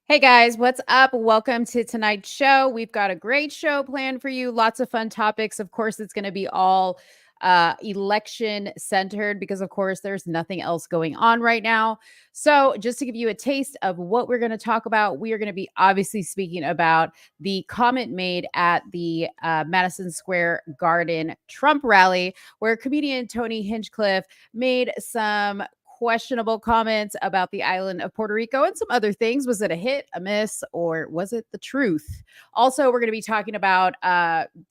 Hey guys, what's up? Welcome to tonight's show. We've got a great show planned for you. Lots of fun topics. Of course, it's going to be all election centered because, of course, there's nothing else going on right now. So, just to give you a taste of what we're going to talk about, we are going to be obviously speaking about the comment made at the Madison Square Garden Trump rally, where comedian Tony Hinchcliffe made some questionable comments about the island of Puerto Rico and some other things. Was it a hit, a miss, or was it the truth? Also, we're going to be talking about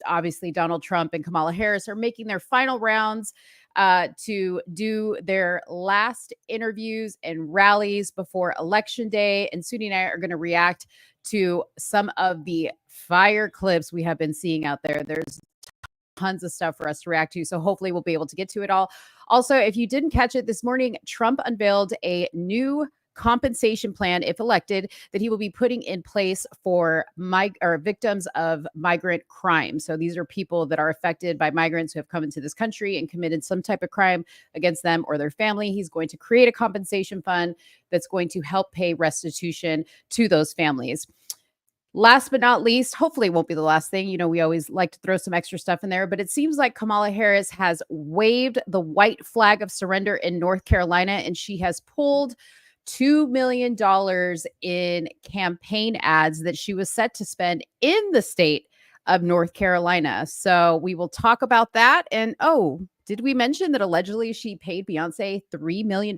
obviously Donald Trump and Kamala Harris are making their final rounds to do their last interviews and rallies before Election Day. And Soonie and I are going to react to some of the fire clips we have been seeing out there. There's tons of stuff for us to react to. So hopefully we'll be able to get to it all. Also, if you didn't catch it this morning, Trump unveiled a new compensation plan, if elected, that he will be putting in place for victims of migrant crime. So these are people that are affected by migrants who have come into this country and committed some type of crime against them or their family. He's going to create a compensation fund that's going to help pay restitution to those families. Last but not least, hopefully it won't be the last thing. You know, we always like to throw some extra stuff in there, but it seems like Kamala Harris has waved the white flag of surrender in North Carolina, and she has pulled $2 million in campaign ads that she was set to spend in the state of North Carolina. So we will talk about that. And did we mention that allegedly she paid Beyonce $3 million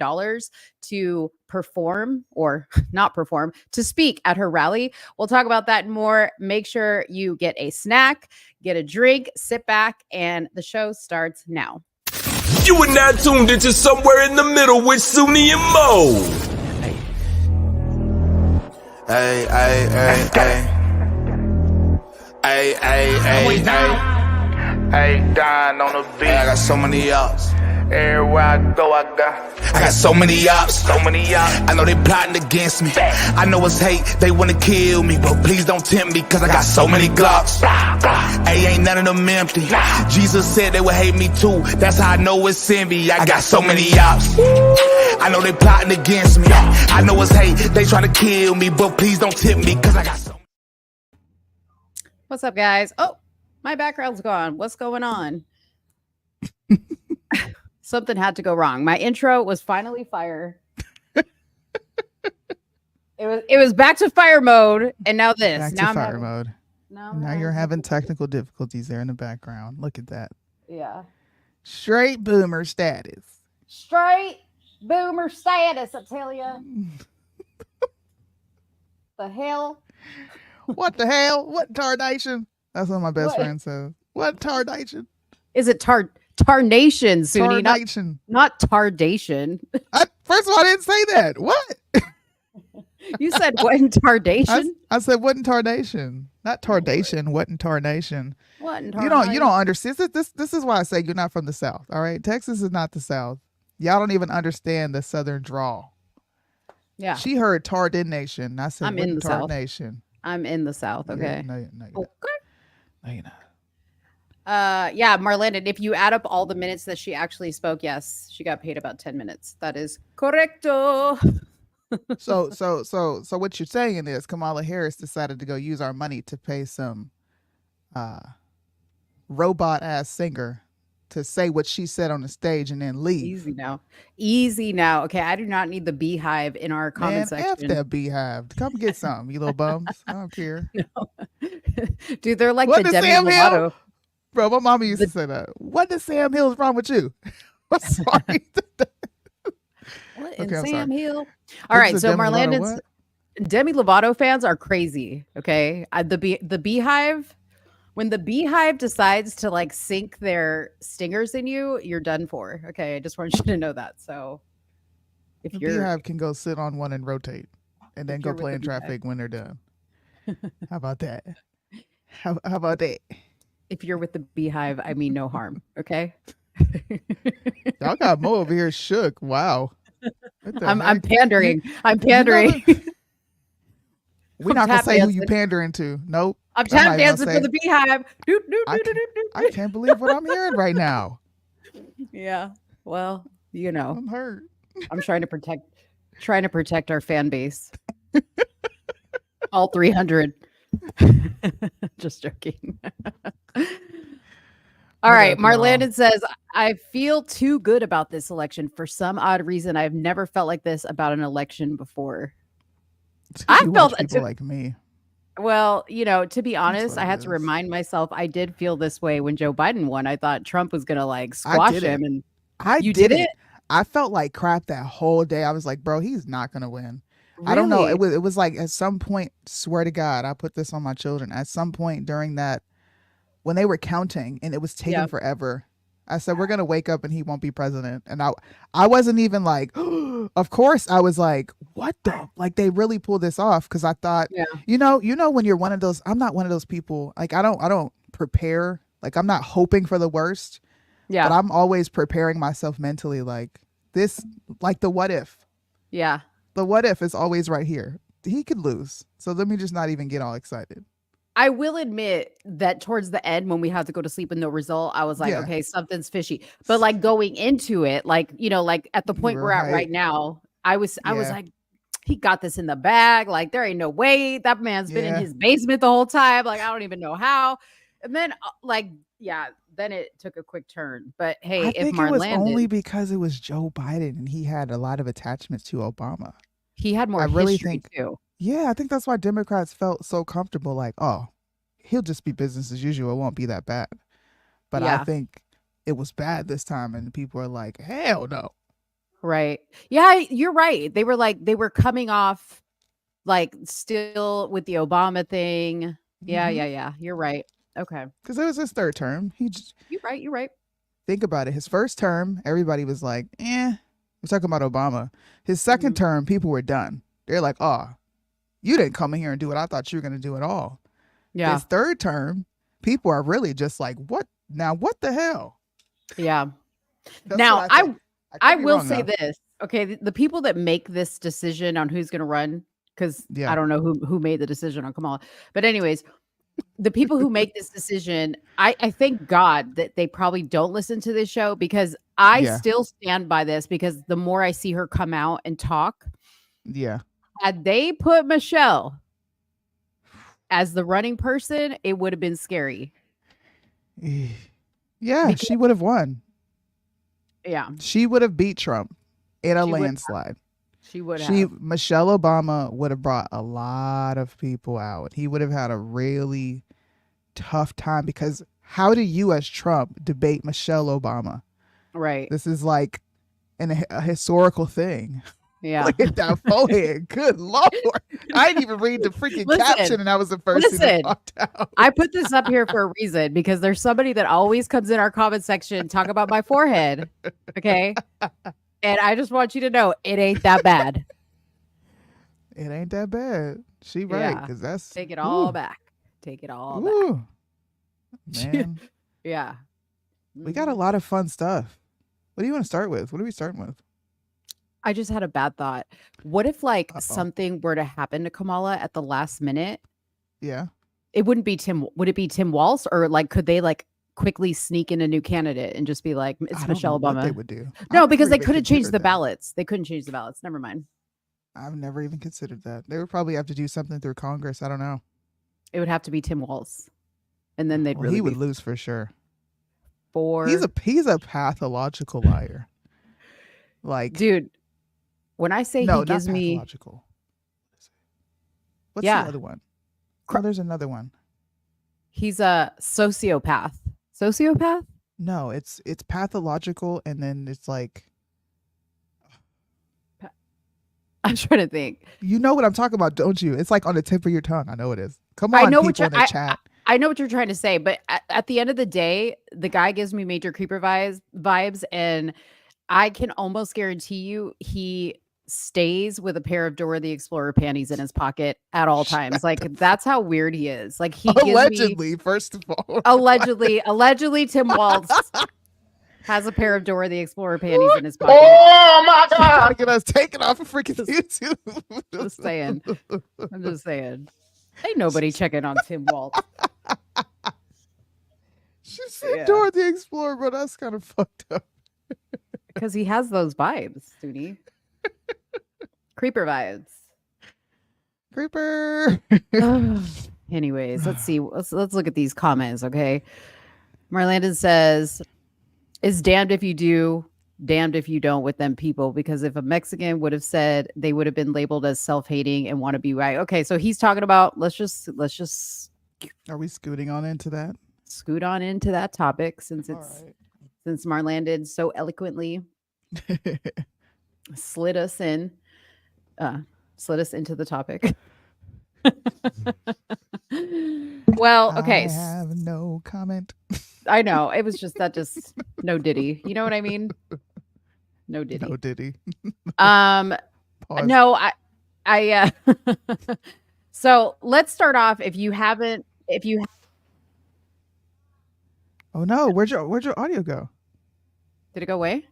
to perform or not perform, to speak at her rally? We'll talk about that and more. Make sure you get a snack, get a drink, sit back, and the show starts now. You are now tuned into Somewhere in the Middle with Soonie and Mo. Hey, hey, hey, hey. Hey, hey, hey, hey. Hey, Don on the beat. Hey, I got so many ops. Everywhere I go, I got so many ops. so many ops. I know they plotting against me. I know it's hate, they wanna kill me, but please don't tempt me, cause I got so many Glocks. Hey, ain't none of them empty. Jesus said they would hate me too. That's how I know it's envy. I got so many ops. I know they plotting against me. I know it's hate, they trying to kill me, but please don't tempt me, cause I got so. What's up, guys? Oh, my background's gone. What's going on? Something had to go wrong. My intro was finally fire. It was back to fire mode, and now this. Back now to fire mode. Now you're having technical difficulties there in the background. Look at that. Yeah. Straight boomer status. Straight boomer status, I tell you. The hell? What the hell? What tarnation? That's what my best friend says. What tarnation? Is it tarnation, Soonie? Tarnation. Not tardation. First of all, I didn't say that. What? You said what in tardation? I said what in tardation. Not tardation. What in tarnation? What in You don't understand. This is why I say you're not from the South. All right. Texas is not the South. Y'all don't even understand the Southern drawl. Yeah. She heard tardation. I said I'm in the South. tarnation. I'm in the South. Okay. No, you're Okay. No, you're not. Yeah, Marlena, if you add up all the minutes that she actually spoke, yes, she got paid about 10 minutes. That is correcto. So what you're saying is Kamala Harris decided to go use our money to pay some robot ass singer to say what she said on the stage and then leave. Easy now. Okay, I do not need the beehive in our comment Man, section. F that beehive. Come get some, you little bums. I don't care. No. Dude, they're like What the does Demi Sam Lovato. Hill? Bro, my mama used to say that. What does Sam Hill is wrong with you? I'm sorry. What Okay, in I'm Sam sorry. Hill? All right, What's so the Demi Lovato Marlena's what? Demi Lovato fans are crazy. Okay, the beehive. When the beehive decides to like sink their stingers in you, you're done for. Okay, I just want you to know that. So if The you're beehive can go sit on one and rotate and then go you're with play the in beehive. traffic when they're done. How about that? How about that? If you're with the beehive, I mean no harm. Okay. Y'all got Mo over here shook. Wow. What the I'm heck? pandering. I'm You know pandering. We're I'm not gonna tap say who you dancing. pandering to. Nope. I'm not tap even dancing gonna for say- the beehive. Doot, doot, I doot, doot, can't- doot, I doot. can't believe what I'm hearing right now. Yeah. Well, you know, I'm hurt. I'm trying to protect our fan base. All 300. Just joking. All What right. up, y'all? Marlandon says, I feel too good about this election. For some odd reason, I've never felt like this about an election before. It's 'cause I you felt watch people like me. well, to be honest, what I it had to is. remind myself I did feel this way when Joe Biden won. I thought Trump was going to like I squash didn't. him. And I you did didn't. it? I felt like crap that whole day. I was like, bro, he's not gonna win. I don't know. Really? It was like at some point, swear to God, I put this on my children. At some point during that, when they were counting and it was taking Yeah. forever, I said, we're gonna wake up and he won't be president. And I wasn't even like, of course, I was like, what the, like they really pulled this off, because I thought, Yeah. you know, when you're one of those, I'm not one of those people. Like I don't prepare. Like I'm not hoping for the worst, Yeah. but I'm always preparing myself mentally. Like this, like the what if. Yeah. The what if is always right here. He could lose. So let me just not even get all excited. I will admit that towards the end, when we had to go to sleep with no result, I was like, Yeah. okay, something's fishy. But like going into it, like, like at the You point were we're at hyped. right now, I was Yeah. like, he got this in the bag. Like, there ain't no way that man's been in Yeah. his basement the whole time. Like, I don't even know how. And then, then it took a quick turn. But hey, I if think it Mark was landed, only because it was Joe Biden and he had a lot of attachments to Obama. he had more I really history think, too. yeah, I think that's why Democrats felt so comfortable. Like, oh, he'll just be business as usual. It won't be that bad. But I Yeah. think it was bad this time, and people are like, hell no. Right. Yeah, you're right. They were coming off like still with the Obama thing. Yeah, Mhm. yeah. You're right. Okay. Because it was his third term. He just, You're right. think about it. His first term, everybody was like, we're talking about Obama. His second term, people were done. They're like, oh, you didn't come in here and do what I thought you were going to do at all. Yeah. His third term, people are really just like, what? Now, what the hell? Yeah. That's Now, what I think. I could be will wrong, say though. this. Okay, the people that make this decision on who's going to run, because Yeah. I don't know who made the decision on Kamala. But anyways, the people who make this decision, I thank God that they probably don't listen to this show, because I Yeah. still stand by this, because the more I see her come out and talk, Yeah. had they put Michelle as the running person, it would have been scary. Yeah, Because- she would have won. Yeah, She would have beat Trump in a She would have. landslide. she would have. Michelle Obama would have brought a lot of people out. He would have had a really tough time, because how do you as Trump debate Michelle Obama? Right. This is like a historical thing. Yeah. Look at that forehead. Good Lord. I didn't even read the freaking Listen, caption, and that was the first thing that popped out. I put this up here for a reason, because there's somebody that always comes in our comment section talk about my forehead. Okay. And I just want you to know it ain't that bad. It ain't that bad. She right, Yeah. because that's Take it all ooh, back. Take it all back. ooh. Man, Yeah. we got a lot of fun stuff. What do you want to start with? What are we starting with? I just had a bad thought. What if Uh-oh. something were to happen to Kamala at the last minute? Yeah. It wouldn't be Tim. Would it be Tim Walz, or could they quickly sneak in a new candidate and just be like, I it's don't Michelle know Obama? what they would do. No, I've because never they even couldn't change the considered that. ballots. They couldn't change the ballots. Never mind. I've never even considered that. They would probably have to do something through Congress. I don't know. It would have to be Tim Walz, and then they'd Well, really he would be lose for sure. for. He's a pathological liar. Like, Dude, when I say no, he gives not me, pathological. What's Yeah. the other one? Oh, there's another one. he's a sociopath. Sociopath? No, it's pathological, and then it's like, I'm trying to think. you know what I'm talking about, don't you? It's like on the tip of your tongue. I know it is. Come on, I know what people in you're- the chat. I know what you're trying to say, but at the end of the day, the guy gives me major creeper vibes, and I can almost guarantee you he stays with a pair of Dora the Explorer panties in his pocket at all times. That's how weird he is. Like he gives me, Allegedly, first of all. allegedly Tim Walz has a pair of Dora the Explorer panties in his pocket. Oh my Trying God. to get us taken off of freaking YouTube. Just saying. I'm just saying. Ain't nobody checking on Tim Walz. She said Yeah. Dora the Explorer, but that's kind of fucked up. Because he has those vibes, Soonie. Creeper vibes. Creeper. Anyways, let's see. Let's look at these comments, okay? Marlandon says, "It's damned if you do, damned if you don't with them people. Because if a Mexican would have said, they would have been labeled as self-hating and want to be right." Okay, so he's talking about let's just Are we scooting on into that? scoot on into that topic since All it's right. since Marlandon so eloquently slid us into the topic. Well, okay. I have no comment. I know. It was just no diddy. You know what I mean? No diddy. No diddy. Um Pause. no, I so let's start off if you Oh no, where'd your audio go? did it go away?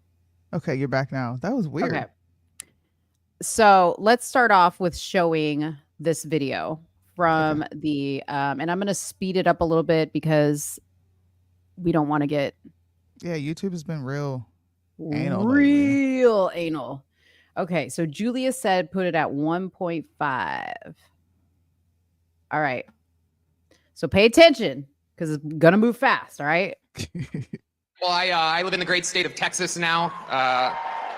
Okay, you're back now. That was weird. Okay. So let's start off with showing this video from the and I'm gonna speed it up a little bit because we don't want to get Yeah, YouTube has been real anal lately. real anal. Okay, so Julia said put it at 1.5. All right. So pay attention because it's gonna move fast. All right. Well, I live in the great state of Texas now.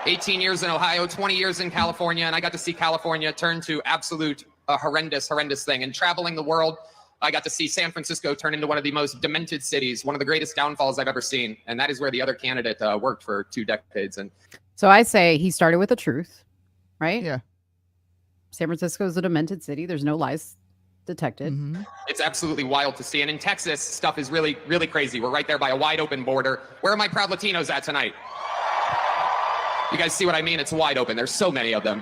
18 years in Ohio, 20 years in California, and I got to see California turn to absolute horrendous thing. And traveling the world, I got to see San Francisco turn into one of the most demented cities, one of the greatest downfalls I've ever seen. And that is where the other candidate worked for 2 decades. And So I say he started with the truth, right? Yeah. San Francisco is a demented city. There's no lies detected. Mhm. it's absolutely wild to see. And in Texas, stuff is really, really crazy. We're right there by a wide open border. Where are my proud Latinos at tonight? You guys see what I mean? It's wide open. There's so many of them.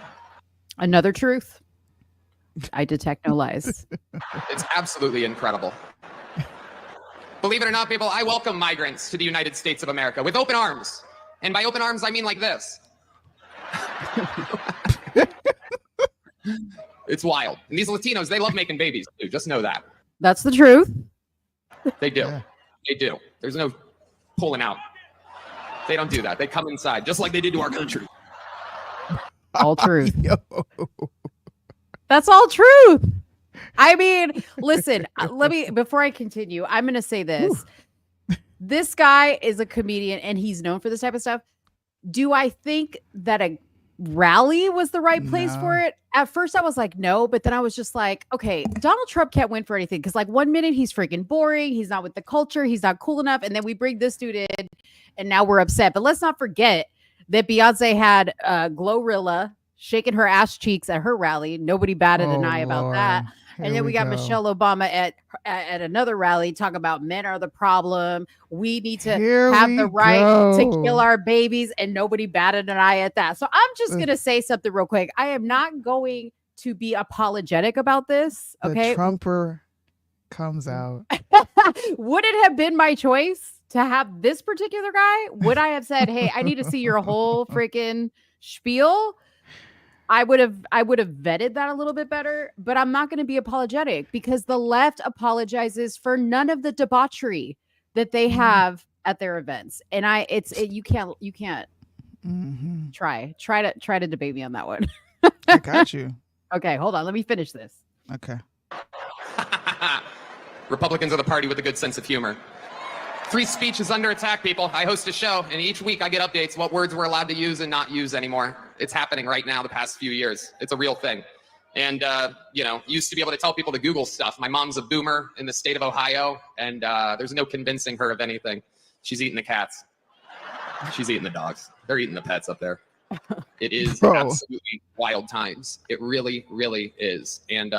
Another truth. I detect no lies. It's absolutely incredible. Believe it or not, people, I welcome migrants to the United States of America with open arms. And by open arms, I mean like this. It's wild. And these Latinos, they love making babies too. Just know that. That's the truth. They do. Yeah. They do. There's no pulling out. They don't do that. They come inside, just like they did to our country. All truth. Yo. That's all truth. I mean, listen, before I continue, I'm going to say this. This guy is a comedian and he's known for this type of stuff. Do I think that a rally was the right place for it? At first I was like, no, but then I was just like, okay, Donald Trump can't win for anything. Cause like 1 minute he's freaking boring. He's not with the culture. He's not cool enough. And then we bring this dude in and now we're upset. But let's not forget that Beyonce had Glorilla shaking her ass cheeks at her rally. Nobody batted an eye about that. And then we got Michelle Obama at another rally talking about men are the problem. We need to have the right to kill our babies, and nobody batted an eye at that. So I'm just going to say something real quick. I am not going to be apologetic about this. Okay. The Trumper comes out. Would it have been my choice to have this particular guy? Would I have said, hey, I need to see your whole freaking spiel? I would have vetted that a little bit better, but I'm not going to be apologetic because the left apologizes for none of the debauchery that they have at their events. And you can't try to debate me on that one. I got you. Okay, hold on. Let me finish this. Okay. Republicans are the party with a good sense of humor. Free speech is under attack, people. I host a show, and each week I get updates what words we're allowed to use and not use anymore. It's happening right now the past few years. It's a real thing. And, used to be able to tell people to Google stuff. My mom's a boomer in the state of Ohio, and there's no convincing her of anything. She's eating the cats. She's eating the dogs. They're eating the pets up there. It is absolutely wild times. It really, really is. And,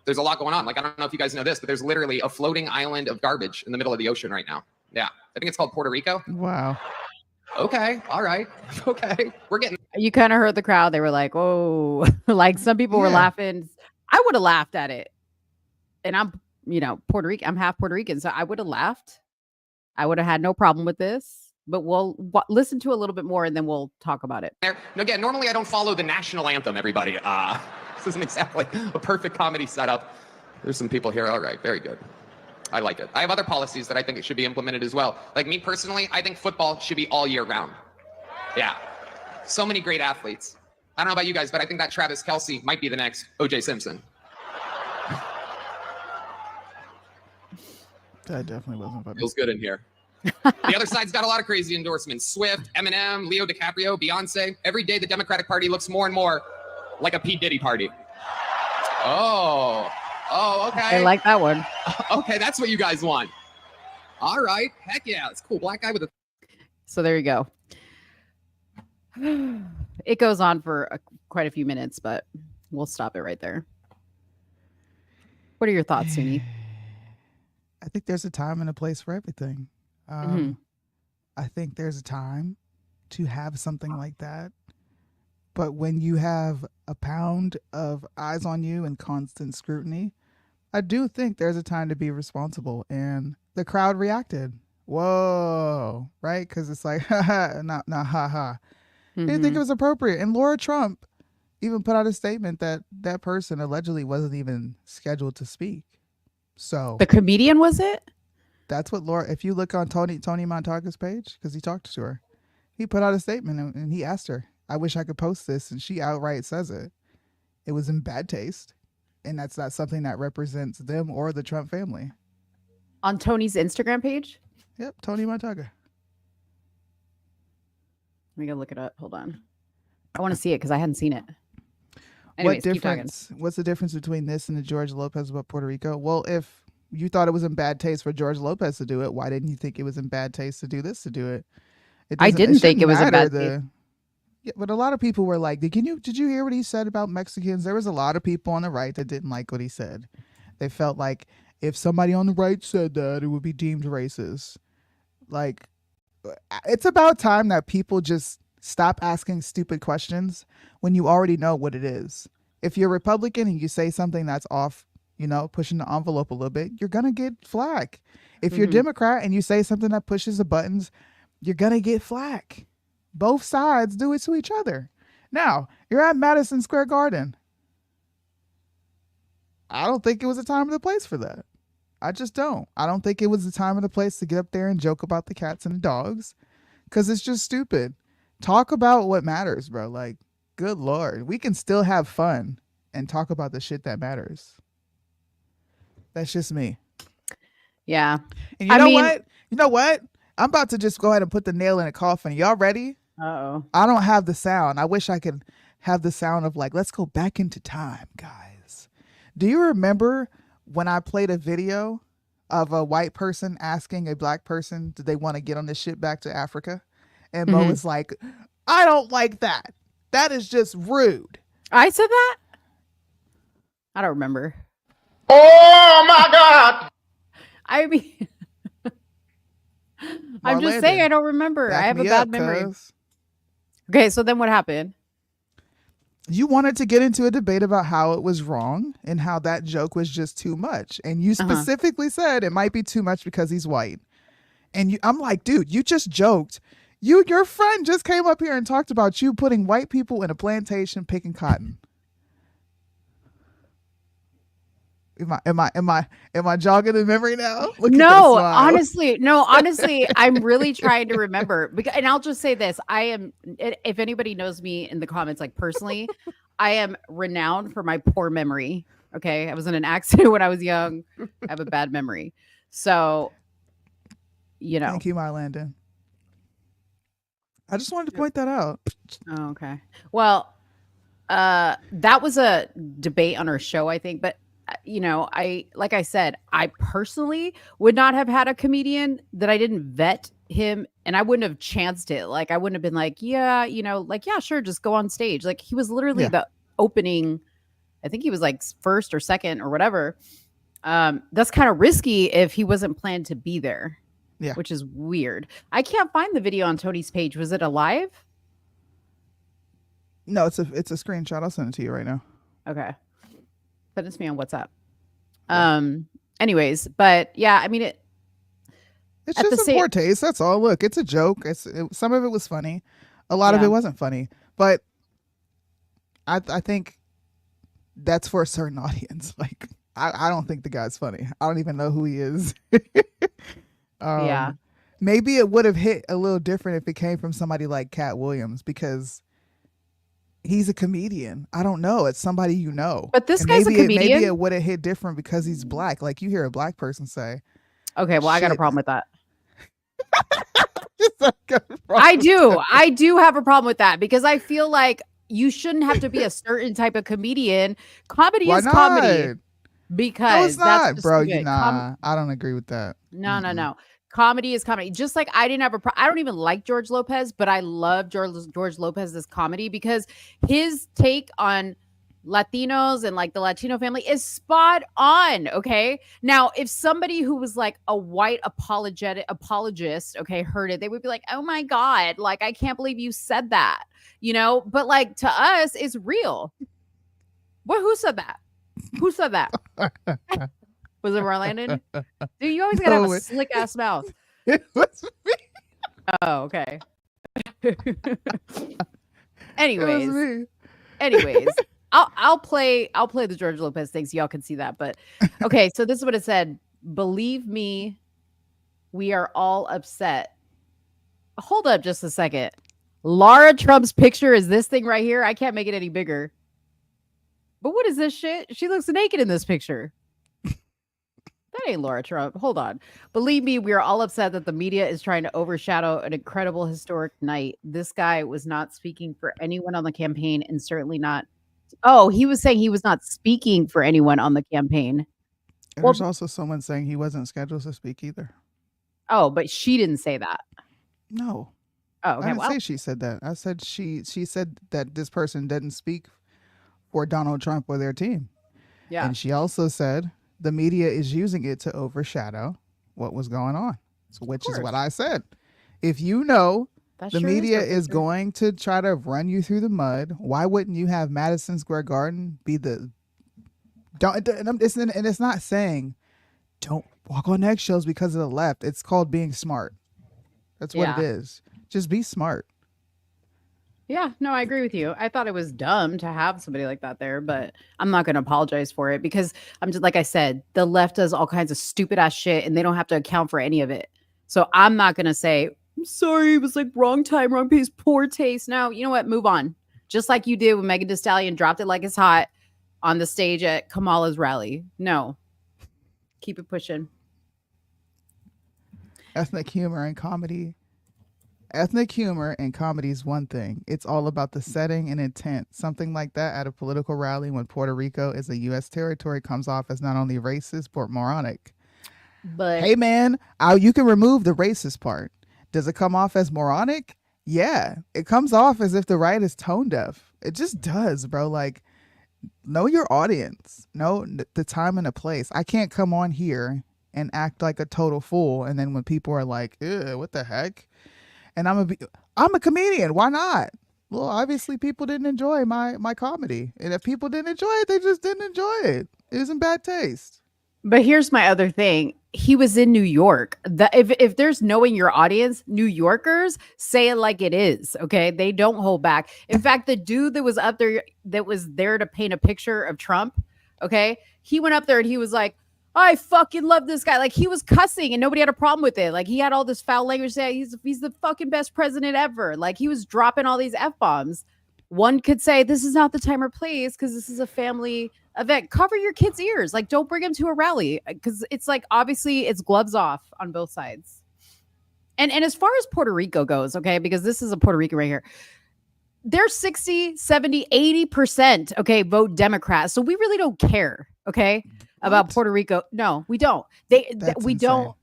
there's a lot going on. Like, I don't know if you guys know this, but there's literally a floating island of garbage in the middle of the ocean right now. Yeah. I think it's called Puerto Rico. Wow. Okay. All right. Okay. We're getting. You kind of heard the crowd. They were like, oh, like some people were laughing. I would have laughed at it. And I'm, Puerto Rican. I'm half Puerto Rican. So I would have laughed. I would have had no problem with this. But we'll listen to a little bit more and then we'll talk about it. Again, normally I don't follow the national anthem, everybody. This isn't exactly a perfect comedy setup. There's some people here. All right. Very good. I like it. I have other policies that I think it should be implemented as well. Like me personally, I think football should be all year round. Yeah. So many great athletes. I don't know about you guys, but I think that Travis Kelce might be the next O.J. Simpson. That definitely wasn't funny. Feels good in here. The other side's got a lot of crazy endorsements. Swift, Eminem, Leo DiCaprio, Beyonce. Every day the Democratic Party looks more and more like a P. Diddy party. Oh, okay. I like that one. Okay, that's what you guys want. All right. Heck yeah. It's cool. Black guy with a... So there you go. It goes on for quite a few minutes, but we'll stop it right there. What are your thoughts, Soonie? I think there's a time and a place for everything. I think there's a time to have something like that. But when you have a pound of eyes on you and constant scrutiny, I do think there's a time to be responsible. And the crowd reacted. Whoa, right? Because it's like, ha ha, not ha ha. Didn't think it was appropriate. And Laura Trump even put out a statement that that person allegedly wasn't even scheduled to speak. So The comedian, was it? that's what Laura, if you look on Tony Montaga's page, because he talked to her, he put out a statement and he asked her, I wish I could post this. And she outright says it. It was in bad taste. And that's not something that represents them or the Trump family. On Tony's Instagram page? Yep, Tony Montaga. Let me go look it up. Hold on. I want to see it because I hadn't seen it. Anyways, What keep talking. difference? What's the difference between this and the George Lopez about Puerto Rico? Well, if you thought it was in bad taste for George Lopez to do it, why didn't you think it was in bad taste to do this to do it? I didn't think it was in bad taste. taste. Yeah, but a lot of people were like, did you hear what he said about Mexicans? There was a lot of people on the right that didn't like what he said. They felt like if somebody on the right said that, it would be deemed racist. Like, it's about time that people just stop asking stupid questions when you already know what it is. If you're Republican and you say something that's off, pushing the envelope a little bit, you're going to get flack. If you're Democrat and you say something that pushes the buttons, you're going to get flack. Both sides do it to each other. Now, you're at Madison Square Garden. I don't think it was a time or the place for that. I just don't. I don't think it was the time or the place to get up there and joke about the cats and the dogs, because it's just stupid. Talk about what matters, bro. Like, good Lord. We can still have fun and talk about the shit that matters. That's just me. Yeah. And you know what? I'm about to just go ahead and put the nail in a coffin. Y'all ready? Uh-oh. I don't have the sound. I wish I could have the sound of like, let's go back into time, guys. Do you remember when I played a video of a white person asking a black person, did they want to get on this ship back to Africa? And Mo was like, I don't like that. That is just rude. I said that? I don't remember. Oh my God! I mean, I'm just saying I don't remember. I have a bad memory. Okay, so then what happened? You wanted to get into a debate about how it was wrong and how that joke was just too much. And you specifically said it might be too much because he's white. And I'm like, dude, you just joked. Your friend just came up here and talked about you putting white people in a plantation picking cotton. Am I jogging the memory now? No, honestly, I'm really trying to remember. And I'll just say this: if anybody knows me in the comments, like personally, I am renowned for my poor memory. Okay, I was in an accident when I was young. I have a bad memory, so Thank you, Marlandon. I just wanted to point that out. Oh, okay. Well, that was a debate on our show, I think, but. Like I said, I personally would not have had a comedian that I didn't vet him, and I wouldn't have chanced it. Like, I wouldn't have been like, yeah, sure, just go on stage. Like, he was literally the opening. I think he was like first or second or whatever. That's kind of risky if he wasn't planned to be there. Yeah, which is weird. I can't find the video on Tony's page. Was it alive? No, it's a screenshot. I'll send it to you right now. Okay. Send it to me on WhatsApp. Anyways, but yeah, I mean, it's just in poor taste. That's all. Look, it's a joke. Some of it was funny. A lot of it wasn't funny. But I think that's for a certain audience. Like, I don't think the guy's funny. I don't even know who he is. Yeah. Maybe it would have hit a little different if it came from somebody like Cat Williams, because He's a comedian. I don't know. It's somebody you know. But this And guy's a maybe comedian. it would have hit different because he's black. Like you hear a black person say. Okay, well, I got a Shit. problem with that. I do have a problem with that because I feel like you shouldn't have to be a certain type of comedian. Comedy Why is not? comedy because No, it's that's not, just bro. good. I don't agree with that. No, no, no. Comedy is comedy. Just like I didn't have I don't even like George Lopez, but I love George Lopez's comedy because his take on Latinos and like the Latino family is spot on. Okay. Now, if somebody who was like a white apologist, okay, heard it, they would be like, oh my God, like I can't believe you said that, but like to us, it's real. Who said that? Who said that? Was it Marlandon? Dude, you always gotta have a slick ass mouth. It was me. Oh, okay. It was anyways, me. anyways, I'll play the George Lopez thing so y'all can see that. But okay, so this is what it said. Believe me, we are all upset. Hold up just a second. Lara Trump's picture is this thing right here. I can't make it any bigger. But what is this shit? She looks naked in this picture. That ain't Laura Trump. Hold on. Believe me, we are all upset that the media is trying to overshadow an incredible historic night. This guy was not speaking for anyone on the campaign and certainly not. Oh, he was saying he was not speaking for anyone on the campaign. And there's also someone saying he wasn't scheduled to speak either. Oh, but she didn't say that. No. Oh, okay. I didn't say she said that. I said she said that this person didn't speak for Donald Trump or their team. Yeah. And she also said the media is using it to overshadow what was going on. So, which is what I said. If you know the media is going to try to run you through the mud, why wouldn't you have Madison Square Garden be the and it's not saying don't walk on eggshells because of the left. It's called being smart. That's what it is. Just be smart. Yeah, no, I agree with you. I thought it was dumb to have somebody like that there, but I'm not going to apologize for it because I'm just, like I said, the left does all kinds of stupid ass shit and they don't have to account for any of it. So I'm not going to say, I'm sorry, it was like wrong time, wrong place, poor taste. No, you know what? Move on. Just like you did when Megan Thee Stallion dropped it like it's hot on the stage at Kamala's rally. No, keep it pushing. Ethnic humor and comedy. Ethnic humor and comedy is one thing. It's all about the setting and intent. Something like that at a political rally when Puerto Rico is a U.S. territory comes off as not only racist but moronic. But hey, man, you can remove the racist part. Does it come off as moronic? Yeah, it comes off as if the right is tone deaf. It just does, bro. Like, know your audience. Know the time and the place. I can't come on here and act like a total fool. And then when people are like, ew, what the heck? And I'm a comedian. Why not? Well, obviously people didn't enjoy my comedy. And if people didn't enjoy it, they just didn't enjoy it. It was in bad taste. But here's my other thing. He was in New York. If there's knowing your audience, New Yorkers say it like it is. Okay. They don't hold back. In fact, the dude that was up there that was there to paint a picture of Trump. Okay. He went up there and he was like, I fucking love this guy. Like he was cussing and nobody had a problem with it. Like he had all this foul language saying he's the fucking best president ever. Like he was dropping all these F-bombs. One could say this is not the time or place because this is a family event. Cover your kids' ears. Like don't bring them to a rally because it's like obviously it's gloves off on both sides. And as far as Puerto Rico goes, okay, because this is a Puerto Rican right here. They're 60, 70, 80%, okay, vote Democrat. So we really don't care, okay, about Puerto Rico. No, we don't. We don't.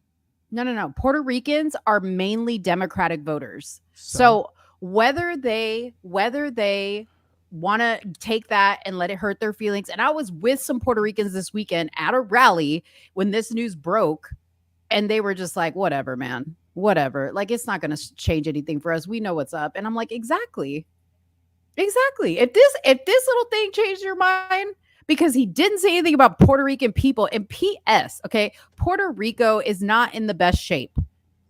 No. Puerto Ricans are mainly Democratic voters. So whether they want to take that and let it hurt their feelings. And I was with some Puerto Ricans this weekend at a rally when this news broke and they were just like, whatever, man, whatever. Like, it's not going to change anything for us. We know what's up. And I'm like, exactly. If this little thing changed your mind because he didn't say anything about Puerto Rican people and PS, okay, Puerto Rico is not in the best shape.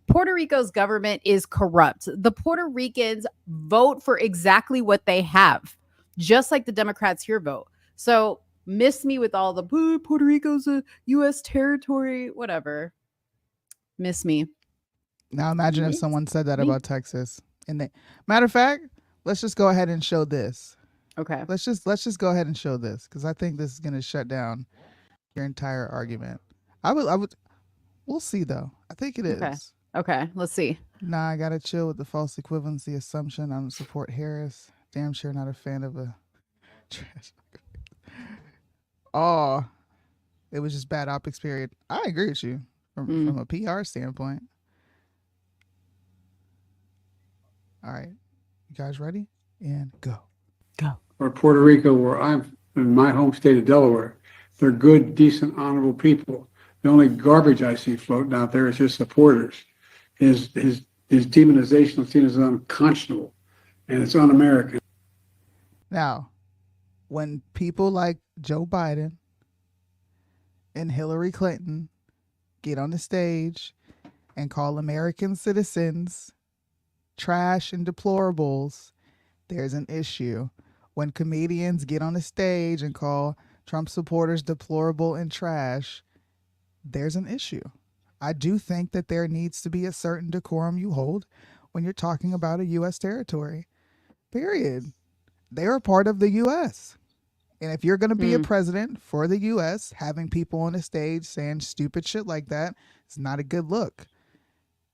Puerto Rico's government is corrupt. The Puerto Ricans vote for exactly what they have, just like the Democrats here vote. So miss me with all the Puerto Rico's a U.S. territory, whatever. Miss me. Now imagine if someone said that about Texas. And matter of fact, let's just go ahead and show this. Okay. Let's just go ahead and show this because I think this is going to shut down your entire argument. I would. We'll see though. I think it Okay. is. Okay. Let's see. Nah, I gotta chill with the false equivalency assumption. I don't support Harris. Damn sure not a fan of a trash. Oh, it was just bad optics. Period. I agree with you from a PR standpoint. All right, you guys ready? And go. Or Puerto Rico, where I'm in my home state of Delaware. They're good, decent, honorable people. The only garbage I see floating out there is his supporters. His demonization is seen as unconscionable, and it's un-American. Now, when people like Joe Biden and Hillary Clinton get on the stage and call American citizens trash and deplorables, there's an issue. When comedians get on the stage and call Trump supporters deplorable and trash, there's an issue. I do think that there needs to be a certain decorum you hold when you're talking about a U.S. territory. Period. They are part of the U.S. And if you're going to be a president for the U.S., having people on the stage saying stupid shit like that is not a good look.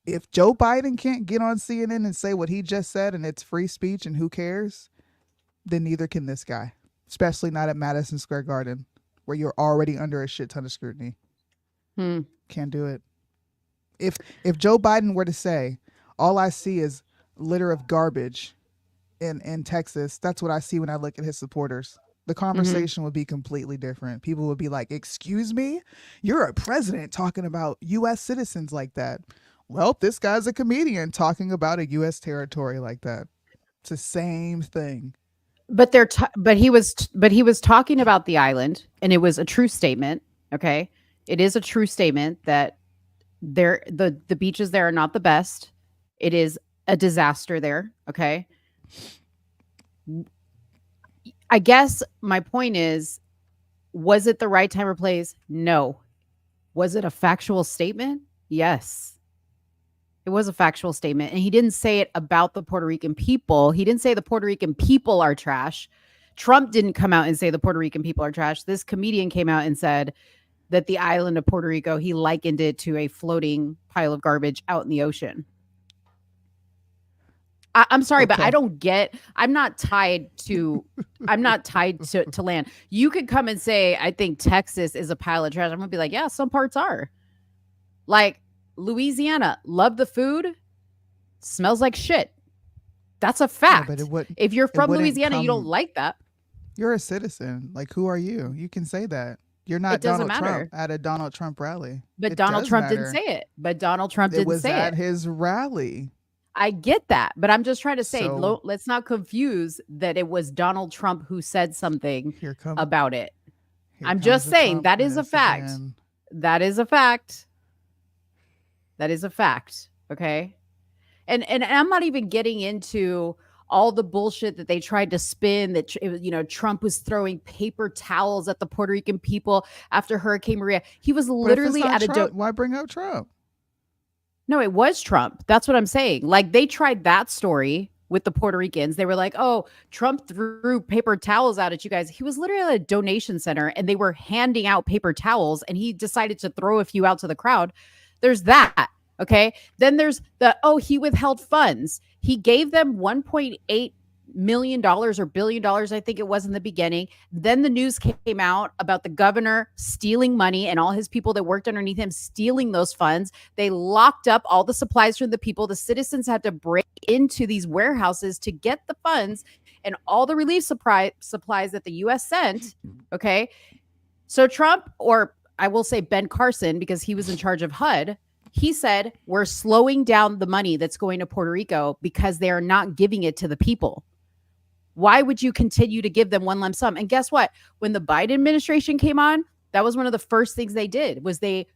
If Joe Biden can't get on CNN and say what he just said and it's free speech and who cares, then neither can this guy, especially not at Madison Square Garden, where you're already under a shit ton of scrutiny. Can't do it. If Joe Biden were to say, all I see is litter of garbage in Texas, that's what I see when I look at his supporters, the conversation would be completely different. People would be like, excuse me? You're a president talking about U.S. citizens like that. Well, this guy's a comedian talking about a U.S. territory like that. It's the same thing. But he was talking about the island, and it was a true statement. Okay, it is a true statement that the beaches there are not the best. It is a disaster there. Okay, I guess my point is, was it the right time or place? No. Was it a factual statement? Yes. It was a factual statement. And he didn't say it about the Puerto Rican people. He didn't say the Puerto Rican people are trash. Trump didn't come out and say the Puerto Rican people are trash. This comedian came out and said that the island of Puerto Rico, he likened it to a floating pile of garbage out in the ocean. I'm sorry, but I don't I'm not tied to land. You could come and say, I think Texas is a pile of trash. I'm gonna be like, yeah, some parts are. Like Louisiana, love the food, smells like shit. That's a fact. Yeah, but if you're from Louisiana, you don't like that. You're a citizen. Like, who are you? You can say that. You're not Donald Trump at a Donald Trump rally. But Donald Trump didn't say it. But Donald Trump didn't say it. It was at his rally. I get that, but I'm just trying to say, let's not confuse that it was Donald Trump who said something about it. I'm just saying that is a fact. That is a fact. That is a fact. Okay. And I'm not even getting into all the bullshit that they tried to spin that, Trump was throwing paper towels at the Puerto Rican people after Hurricane Maria. He was literally at a why bring up Trump? No, it was Trump. That's what I'm saying. Like, they tried that story with the Puerto Ricans. They were like, oh, Trump threw paper towels out at you guys. He was literally at a donation center and they were handing out paper towels and he decided to throw a few out to the crowd. There's that. Okay. Then there's he withheld funds. He gave them $1.8 million or $1 billion, I think it was in the beginning. Then the news came out about the governor stealing money and all his people that worked underneath him stealing those funds. They locked up all the supplies from the people. The citizens had to break into these warehouses to get the funds and all the relief supplies that the U.S. sent. Okay. So Trump, or I will say Ben Carson, because he was in charge of HUD, he said, we're slowing down the money that's going to Puerto Rico because they are not giving it to the people. Why would you continue to give them one lump sum? And guess what? When the Biden administration came on, that was one of the first things they did was they,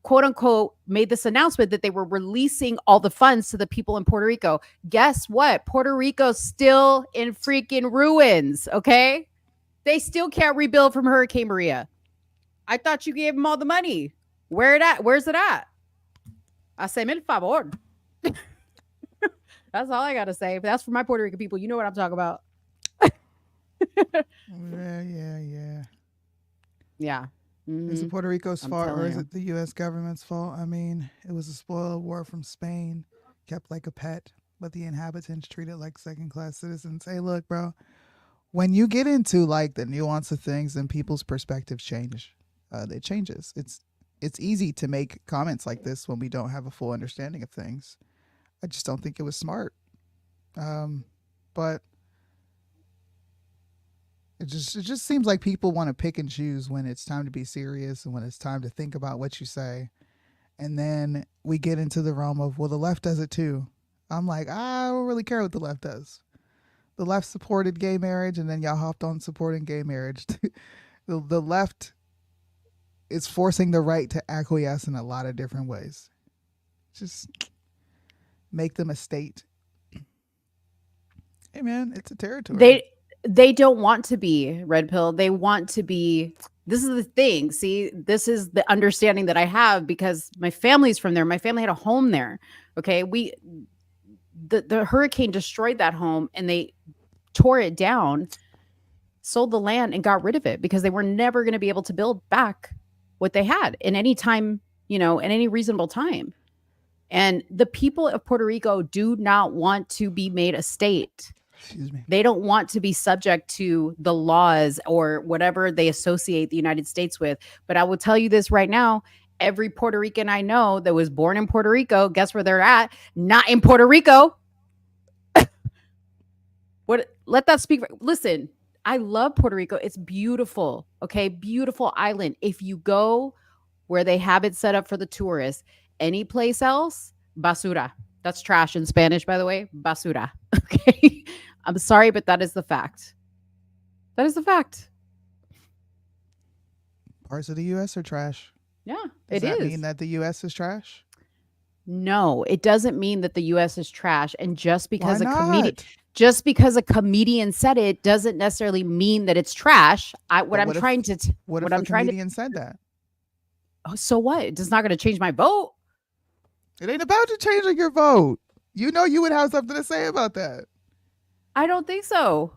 quote unquote, made this announcement that they were releasing all the funds to the people in Puerto Rico. Guess what? Puerto Rico's still in freaking ruins, okay? They still can't rebuild from Hurricane Maria. I thought you gave them all the money. Where's it at? Haceme el favor. That's all I got to say. But that's for my Puerto Rican people. You know what I'm talking about. Yeah. Yeah. Is it Mhm. Puerto Rico's I'm fault or telling is you. it the U.S. government's fault? I mean, it was a spoiled war from Spain, kept like a pet, but the inhabitants treated like second-class citizens. Hey, look, bro, when you get into like the nuance of things and people's perspectives change, it changes. It's easy to make comments like this when we don't have a full understanding of things. I just don't think it was smart. But it just seems like people want to pick and choose when it's time to be serious and when it's time to think about what you say. And then we get into the realm of, well, the left does it too. I'm like, I don't really care what the left does. The left supported gay marriage, and then y'all hopped on supporting gay marriage. The left is forcing the right to acquiesce in a lot of different ways. Just make them a state. Hey man, it's a territory. They don't want to be red pill. They want to be. This is the thing. See, this is the understanding that I have because my family's from there. My family had a home there. Okay, the hurricane destroyed that home and they tore it down, sold the land and got rid of it because they were never going to be able to build back what they had in any time, in any reasonable time. And the people of Puerto Rico do not want to be made a state. Excuse me. They don't want to be subject to the laws or whatever they associate the United States with. But I will tell you this right now. Every Puerto Rican I know that was born in Puerto Rico, guess where they're at? Not in Puerto Rico. Let that speak. Listen, I love Puerto Rico. It's beautiful. Okay. Beautiful island. If you go where they have it set up for the tourists, any place else, basura. That's trash in Spanish, by the way. Basura. Okay. I'm sorry, but that is the fact. That is the fact. Parts of the U.S. are trash. Yeah, Does it that is. mean that the U.S. is trash? No, it doesn't mean that the US is trash. And just because Why a comedian said it doesn't necessarily mean that it's trash. What if a comedian said that? Oh, so what? It's not going to change my vote. It ain't about you changing your vote. You know you would have something to say about that. I don't think so.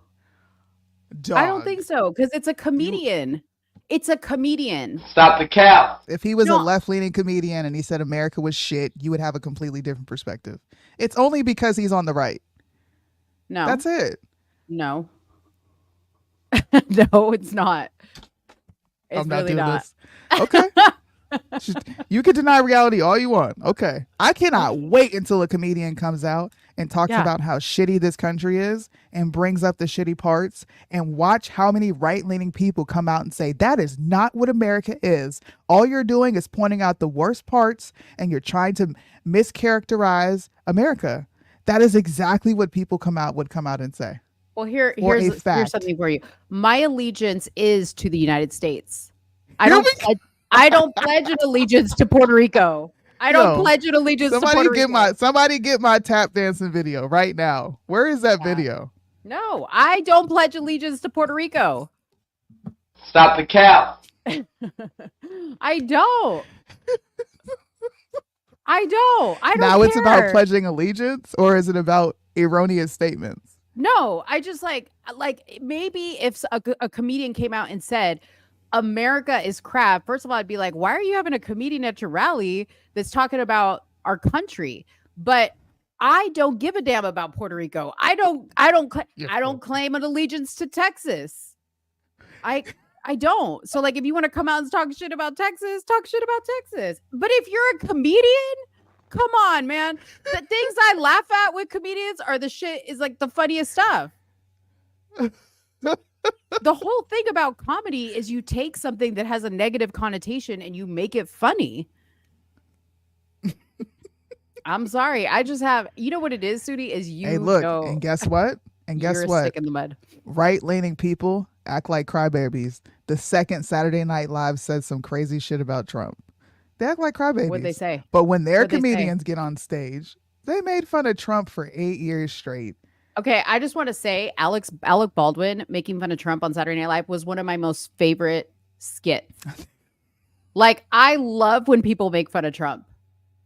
Dog. I don't think so because it's a comedian. It's a comedian. Stop the cap. If he was No. a left-leaning comedian and he said America was shit, you would have a completely different perspective. It's only because he's on the right. No, That's it. no, no, it's not. It's I'm not really doing not. this. Okay. You can deny reality all you want. Okay. I cannot wait until a comedian comes out and talks Yeah. about how shitty this country is and brings up the shitty parts and watch how many right-leaning people come out and say, that is not what America is. All you're doing is pointing out the worst parts and you're trying to mischaracterize America. That is exactly what people would come out and say. Well, For a here's fact. something for you. My allegiance is to the United States. Here I don't pledge an allegiance to Puerto Rico. I don't Yo, pledge an allegiance to Puerto Rico. Somebody get my tap dancing video right now. Where is that video? No, I don't pledge allegiance to Puerto Rico. Stop the cap. I don't. I don't. I don't Now it's about care. pledging allegiance, or is it about erroneous statements? No, I just like maybe if a comedian came out and said America is crap. First of all, I'd be like, why are you having a comedian at your rally that's talking about our country? But I don't give a damn about Puerto Rico. I don't claim an allegiance to Texas. I don't. So like if you want to come out and talk shit about Texas, talk shit about Texas. But if you're a comedian, come on, man. The things I laugh at with comedians are the shit is like the funniest stuff. The whole thing about comedy is you take something that has a negative connotation and you make it funny. I'm sorry. I just have, you know what it is, Soonie, is you Hey, look, know and guess what? And guess you're a what? stick in the mud. Right-leaning people act like crybabies. The second Saturday Night Live said some crazy shit about Trump. They act like crybabies. What'd they say? But when their What'd they say? comedians get on stage, they made fun of Trump for 8 years straight. Okay, I just want to say Alec Baldwin making fun of Trump on Saturday Night Live was one of my most favorite skits. Like, I love when people make fun of Trump.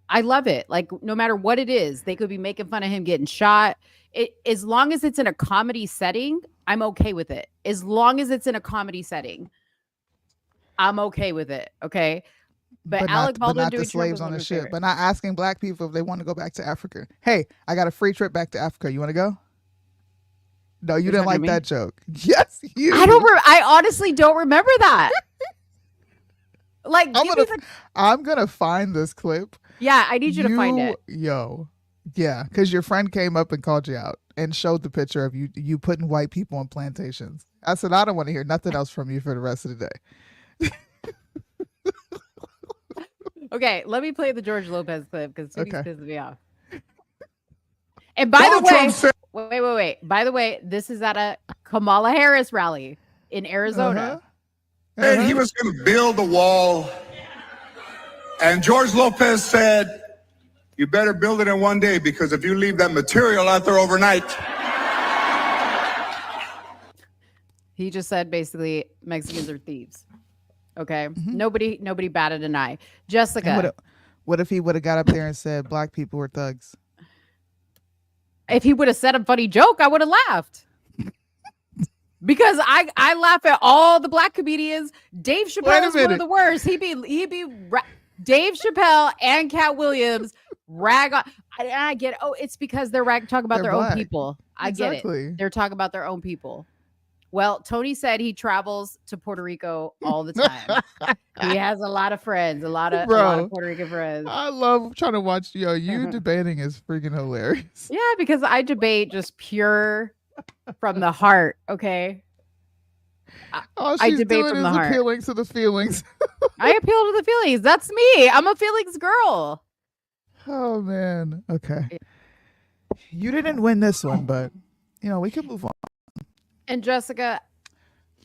I love it. Like, no matter what it is, they could be making fun of him getting shot. As long as it's in a comedy setting, I'm okay with it. As long as it's in a comedy setting, I'm okay with it. Okay. But Alec Baldwin not the doing Trump slaves was on one the of my ship, favorites. but not asking black people if they want to go back to Africa. Hey, I got a free trip back to Africa. You want to go? No, you You're didn't talking to like me? that joke. Yes, you. I honestly don't remember that. Like, I'm gonna find this clip. Yeah, I need you to find it. Yeah, because your friend came up and called you out and showed the picture of you putting white people on plantations. I said, I don't want to hear nothing else from you for the rest of the day. Okay, let me play the George Lopez clip because Sooney's Okay. pissing me off. And by the way, wait. By the way, this is at a Kamala Harris rally in Arizona. And he was going to build a wall. And George Lopez said, you better build it in one day, because if you leave that material out there overnight. He just said basically Mexicans are thieves. Okay. Nobody batted an eye. Jessica. What if he would have got up there and said black people were thugs? If he would have said a funny joke, I would have laughed. Because I laugh at all the black comedians. Dave Chappelle is one of the worst. He'd be Dave Chappelle and Cat Williams rag on. I get it. Oh, it's because they're talking about their own people. I get it. They're talking about their own people. Well, Tony said he travels to Puerto Rico all the time. He has a lot of friends, a lot of Puerto Rican friends. I love trying to watch you debating is freaking hilarious. Yeah, because I debate just pure from the heart. Okay. All I she's debate doing from is the heart. appealing to the feelings. I appeal to the feelings. That's me. I'm a feelings girl. Oh man. Okay. You didn't win this one, but we can move on. And Jessica,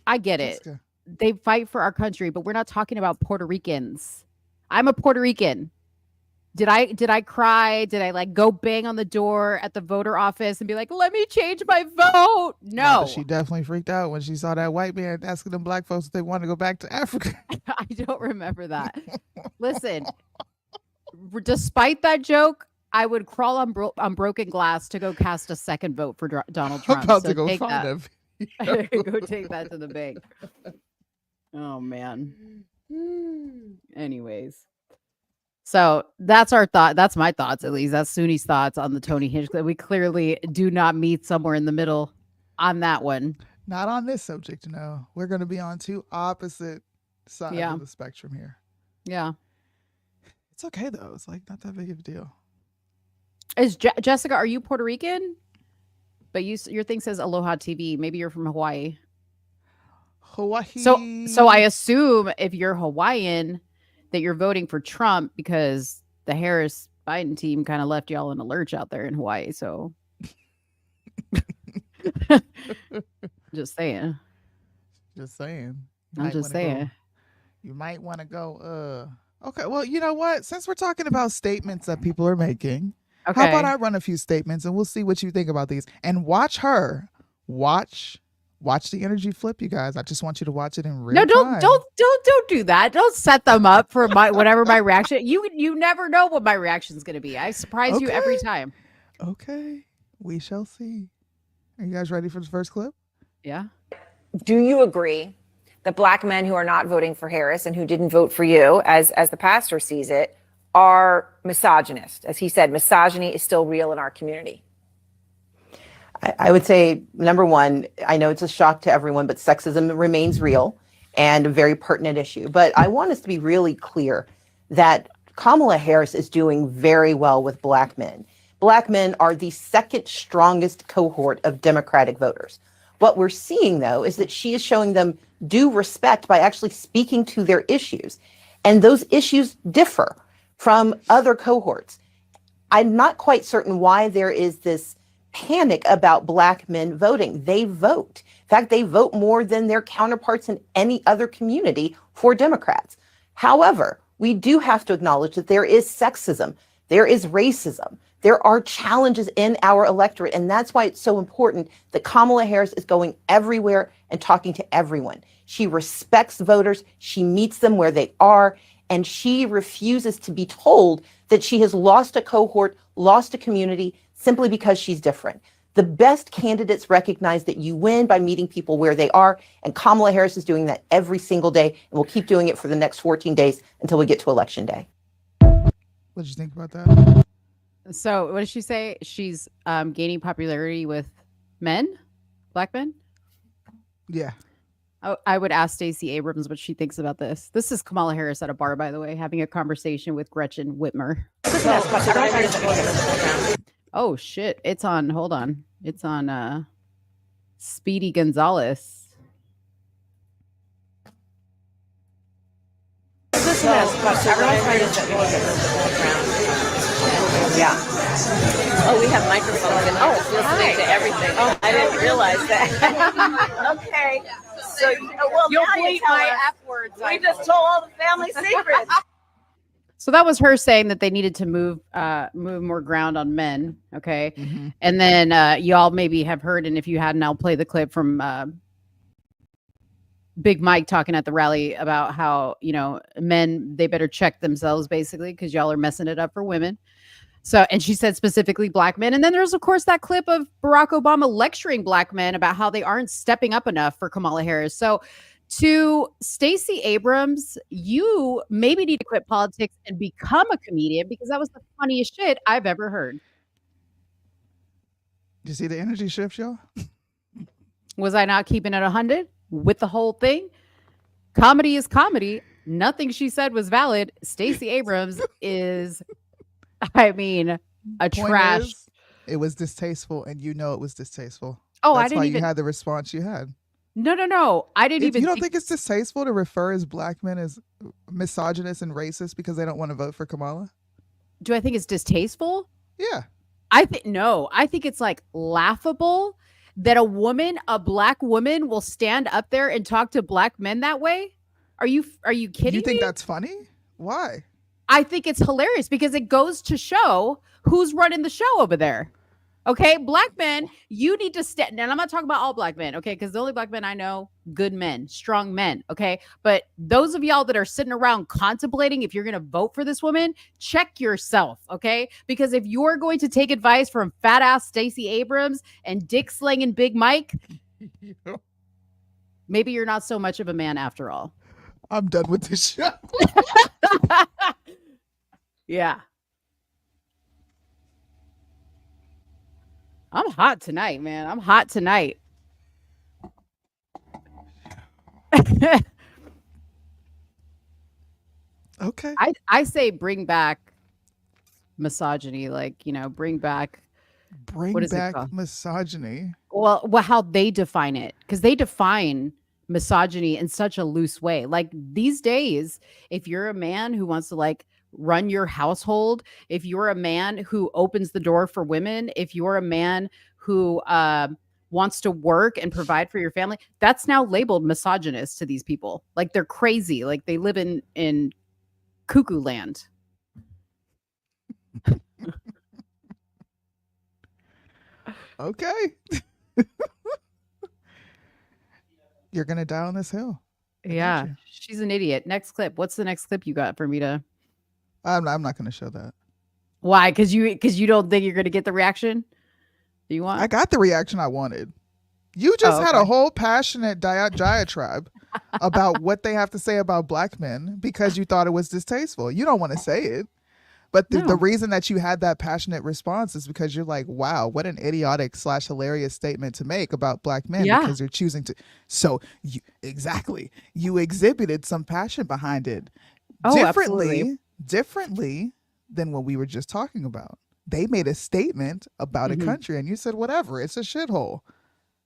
I get it. They fight for our country, but we're not talking about Puerto Ricans. I'm a Puerto Rican. Did I cry? Did I go bang on the door at the voter office and be like, let me change my vote? No. She definitely freaked out when she saw that white man asking them black folks if they want to go back to Africa. I don't remember that. Listen, despite that joke, I would crawl on broken glass to go cast a second vote for Donald Trump. I'm about to go find him. Go take that to the bank. Oh man. Anyways, so that's our thought. That's my thoughts, at least. That's Soonie's thoughts on the Tony Hinchcliffe. We clearly do not meet somewhere in the middle on that one. Not on this subject. No, we're going to be on two opposite sides of the spectrum here. Yeah, it's okay though. It's not that big of a deal. Is Jessica? Are you Puerto Rican? But your thing says Aloha TV. Maybe you're from Hawaii. Hawaii. So I assume if you're Hawaiian that you're voting for Trump because the Harris Biden team kind of left y'all in a lurch out there in Hawaii. So just saying. Just saying. I'm just saying. You might want to go. Okay. Well, you know what? Since we're talking about statements that people are making. Okay. How about I run a few statements and we'll see what you think about these, and watch the energy flip, you guys. I just want you to watch it in real time. Don't do that. Don't set them up for whatever my reaction. You never know what my reaction is going to be. I surprise you every time. Okay, we shall see. Are you guys ready for the first clip? Yeah. Do you agree that black men who are not voting for Harris and who didn't vote for you, as the pastor sees it, are misogynist? As he said, misogyny is still real in our community. I would say, number one, I know it's a shock to everyone, but sexism remains real and a very pertinent issue. But I want us to be really clear that Kamala Harris is doing very well with black men. Black men are the second strongest cohort of Democratic voters. What we're seeing, though, is that she is showing them due respect by actually speaking to their issues. And those issues differ from other cohorts. I'm not quite certain why there is this panic about black men voting. They vote. In fact, they vote more than their counterparts in any other community for Democrats. However, we do have to acknowledge that there is sexism, there is racism, there are challenges in our electorate, and that's why it's so important that Kamala Harris is going everywhere and talking to everyone. She respects voters, she meets them where they are, and she refuses to be told that she has lost a cohort, lost a community, simply because she's different. The best candidates recognize that you win by meeting people where they are. And Kamala Harris is doing that every single day. And we'll keep doing it for the next 14 days until we get to Election Day. What did you think about that? So what did she say? She's gaining popularity with men, black men? Yeah. Oh, I would ask Stacey Abrams what she thinks about this. This is Kamala Harris at a bar, by the way, having a conversation with Gretchen Whitmer. Oh, shit. It's on. Hold on. It's on Speedy Gonzalez. Yeah. Oh, we have microphones and listening to everything. Oh, I didn't realize that. Okay. So, well, you'll bleep my F words. We just told all the family secrets. So that was her saying that they needed to move more ground on men. Okay. Mm-hmm. And then y'all maybe have heard, and if you hadn't, I'll play the clip from Big Mike talking at the rally about how, men, they better check themselves basically because y'all are messing it up for women. So, and she said specifically black men. And then there's, of course, that clip of Barack Obama lecturing black men about how they aren't stepping up enough for Kamala Harris. So to Stacey Abrams, you maybe need to quit politics and become a comedian because that was the funniest shit I've ever heard. Did you see the energy shift, y'all? Was I not keeping it 100 with the whole thing? Comedy is comedy. Nothing she said was valid. Stacey Abrams is... I mean, a trash. It was distasteful, and it was distasteful. Oh, That's I didn't why even. you had the response you had. No. I didn't even. You don't think it's distasteful to refer as black men as misogynist and racist because they don't want to vote for Kamala? Do I think it's distasteful? Yeah. I think it's like laughable that a black woman will stand up there and talk to black men that way. Are you kidding me? You think that's funny? Why? I think it's hilarious because it goes to show who's running the show over there. Okay, black men, you need to stand. And I'm not talking about all black men, okay? Because the only black men I know, good men, strong men, okay? But those of y'all that are sitting around contemplating if you're going to vote for this woman, check yourself, okay? Because if you're going to take advice from fat ass Stacey Abrams and dick slinging Big Mike, maybe you're not so much of a man after all. I'm done with this show. Yeah. I'm hot tonight, man. I'm hot tonight. Okay. I say bring back misogyny, bring back misogyny. Well, how they define it, because they define misogyny in such a loose way. Like these days, if you're a man who wants to run your household, if you're a man who opens the door for women, if you're a man who wants to work and provide for your family, that's now labeled misogynist to these people. Like they're crazy. Like they live in cuckoo land. Okay. You're going to die on this hill. Yeah. She's an idiot. Next clip. What's the next clip you got for me to? I'm not going to show that. Why? Because you don't think you're going to get the reaction you want? I got the reaction I wanted. You just had a whole passionate diatribe about what they have to say about black men because you thought it was distasteful. You don't want to say it. But the reason that you had that passionate response is because you're like, wow, what an idiotic / hilarious statement to make about black men because you're choosing to. So you exhibited some passion behind it. Differently than what we were just talking about. They made a statement about a country and you said, whatever, it's a shithole.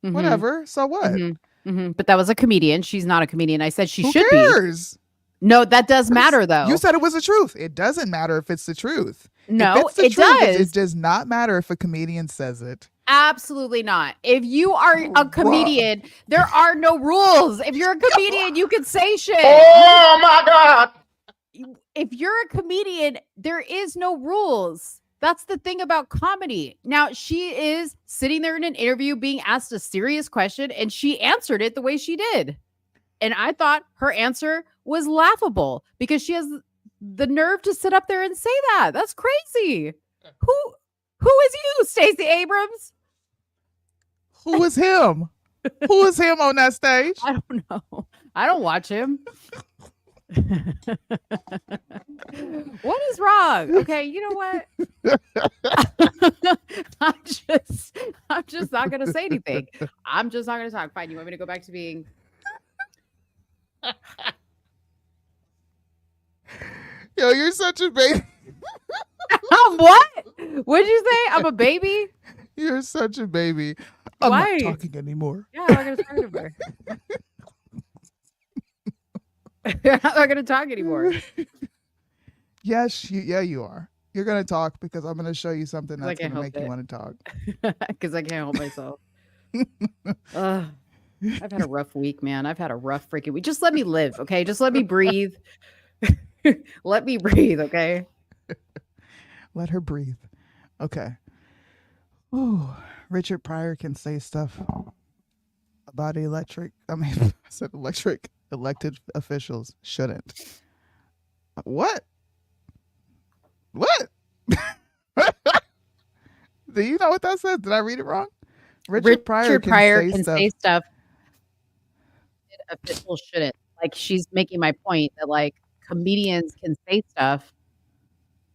Mm-hmm. Whatever. So what? Mm-hmm. Mm-hmm. But that was a comedian. She's not a comedian. I said she Who should cares? be. No, that does matter though. You said it was the truth. It doesn't matter if it's the truth. No, it does. It does not matter if a comedian says it. Absolutely not. If you are a comedian, there are no rules. If you're a comedian, you can say shit. Oh my God. If you're a comedian, there is no rules. That's the thing about comedy. Now, she is sitting there in an interview being asked a serious question, and she answered it the way she did. And I thought her answer was laughable because she has the nerve to sit up there and say that. That's crazy. Who is you, Stacey Abrams? Who is him? Who is him on that stage? I don't know. I don't watch him. What is wrong? Okay, you know what? I'm just not gonna say anything. I'm just not gonna talk. Fine. You want me to go back to being Yo, you're such a baby. what? What'd you say? I'm a baby? You're such a baby. I'm Why? not talking anymore. Yeah, I'm not gonna talk anymore. I'm not gonna talk anymore. Yes, you are. You're gonna talk because I'm gonna show you something 'Cause I that's can't gonna help make you it. want to talk. Because I can't help myself. Ugh. I've had a rough week, man. I've had a rough freaking week. Just let me live, okay? Just let me breathe. Let me breathe, okay? Let her breathe. Okay. Ooh, Richard Pryor can say stuff about elected officials shouldn't. What? What? Do you know what that says? Did I read it wrong? Richard Pryor can say stuff officials shouldn't. Like, she's making my point that, like, comedians can say stuff,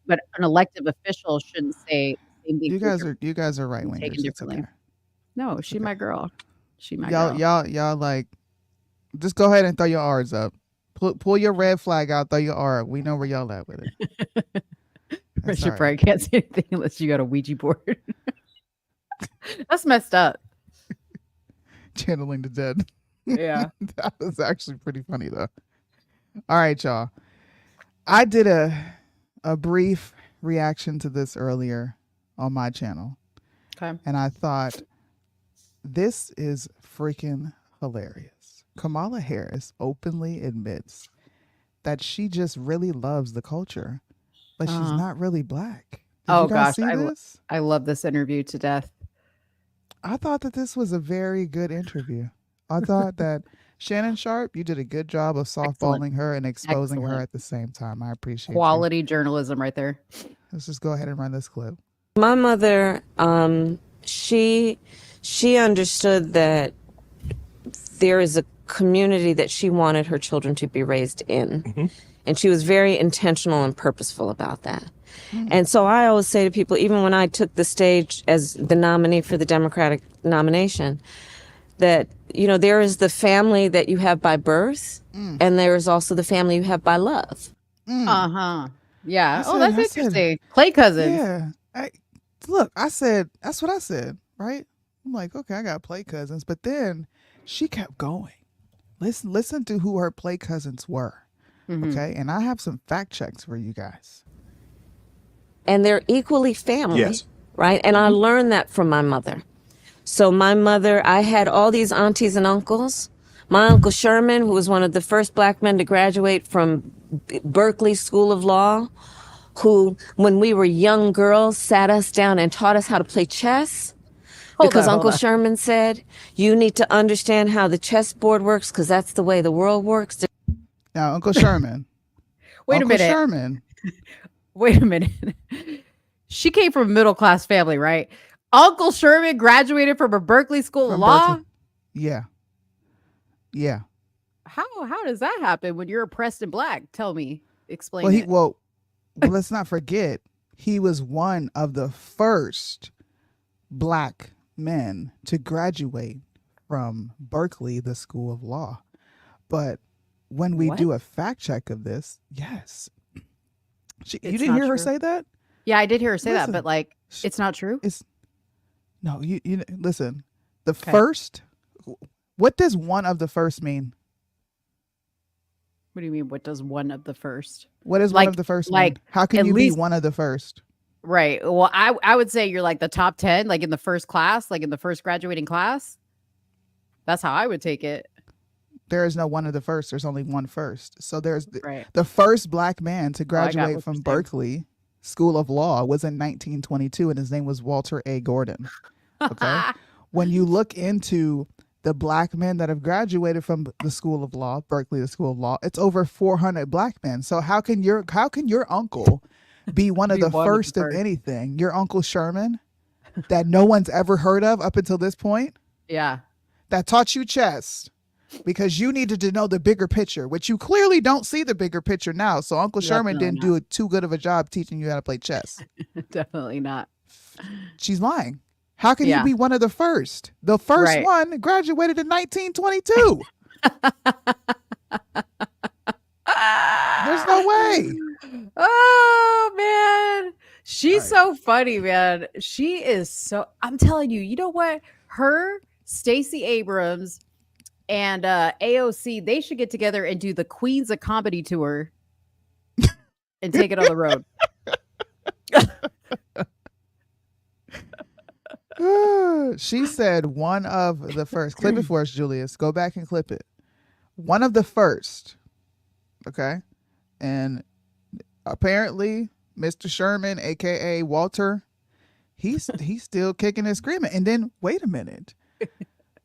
but an elective official shouldn't say the same thing. You guys are right wingers. Taken It's differently. okay. No, she my girl. She my girl. Y'all like, just go ahead and throw your R's up. Pull your red flag out. Throw your R up. We know where y'all at with it. Richard Pryor can't say anything unless you got a Ouija board. That's messed up. Channeling the dead. Yeah. That was actually pretty funny though. All right, y'all. I did a brief reaction to this earlier on my channel. Okay. And I thought, this is freaking hilarious. Kamala Harris openly admits that she just really loves the culture, but she's not really black. Did you guys see this? I love this interview to death. I thought that this was a very good interview. I thought that Shannon Sharp, you did a good job of softballing her and exposing her at the same time. I appreciate quality journalism right there. Let's just go ahead and run this clip. My mother, she understood that there is a community that she wanted her children to be raised in. Mm-hmm. And she was very intentional and purposeful about that. Mm-hmm. And so I always say to people, even when I took the stage as the nominee for the Democratic nomination, that, you know, there is the family that you have by birth, and there is also the family you have by love. Uh-huh. Yeah. That's interesting. Play cousins. Yeah. I said, that's what I said, right? I'm like, okay, I got play cousins. But then she kept going. Listen to who her play cousins were. Mm-hmm. Okay. And I have some fact checks for you guys. And they're equally family. Yes. Right. And I learned that from my mother. So my mother, I had all these aunties and uncles. My Uncle Sherman, who was one of the first black men to graduate from Berkeley School of Law, who, when we were young girls, sat us down and taught us how to play chess. Because Uncle Sherman said, you need to understand how the chessboard works because that's the way the world works. Now, Uncle Sherman. Wait a minute. Sherman. Wait a minute. She came from a middle-class family, right? Uncle Sherman graduated from a Berkeley School of Law? Berkeley. Yeah. Yeah. How does that happen when you're oppressed and black? Tell me. Explain it. Well, let's not forget, he was one of the first black men to graduate from Berkeley, the School of Law. But when we do a fact check of this, yes. You didn't hear her say that? Yeah, I did hear her say that, but like, it's not true? No, you listen. The first, what does one of the first mean? What do you mean? What does one of the first? What is one of the first mean? How can you be one of the first? Right. Well, I would say you're like the top 10, like in the first class, like in the first graduating class. That's how I would take it. There is no one of the first. There's only one first. So there's the first black man to graduate from Berkeley School of Law was in 1922, and his name was Walter A. Gordon. Okay. When you look into the black men that have graduated from the School of Law, Berkeley, the School of Law, it's over 400 black men. So how can your uncle be one of the first of anything? Your Uncle Sherman that no one's ever heard of up until this point? Yeah. that taught you chess because you needed to know the bigger picture, which you clearly don't see the bigger picture now. So Uncle Sherman Definitely didn't not. do too good of a job teaching you how to play chess. Definitely not. She's lying. How can he Yeah. be one of the first? The first Right. one graduated in 1922. There's no way. Oh man. She's Right. so funny, man. She is so I'm telling you, you know what? Her, Stacey Abrams, and AOC, they should get together and do the Queens of Comedy tour and take it on the road. She said one of the first. Clip it for us, Julius. Go back and clip it. One of the first. Okay. And apparently, Mr. Sherman, aka Walter, he's still kicking and screaming. And then wait a minute.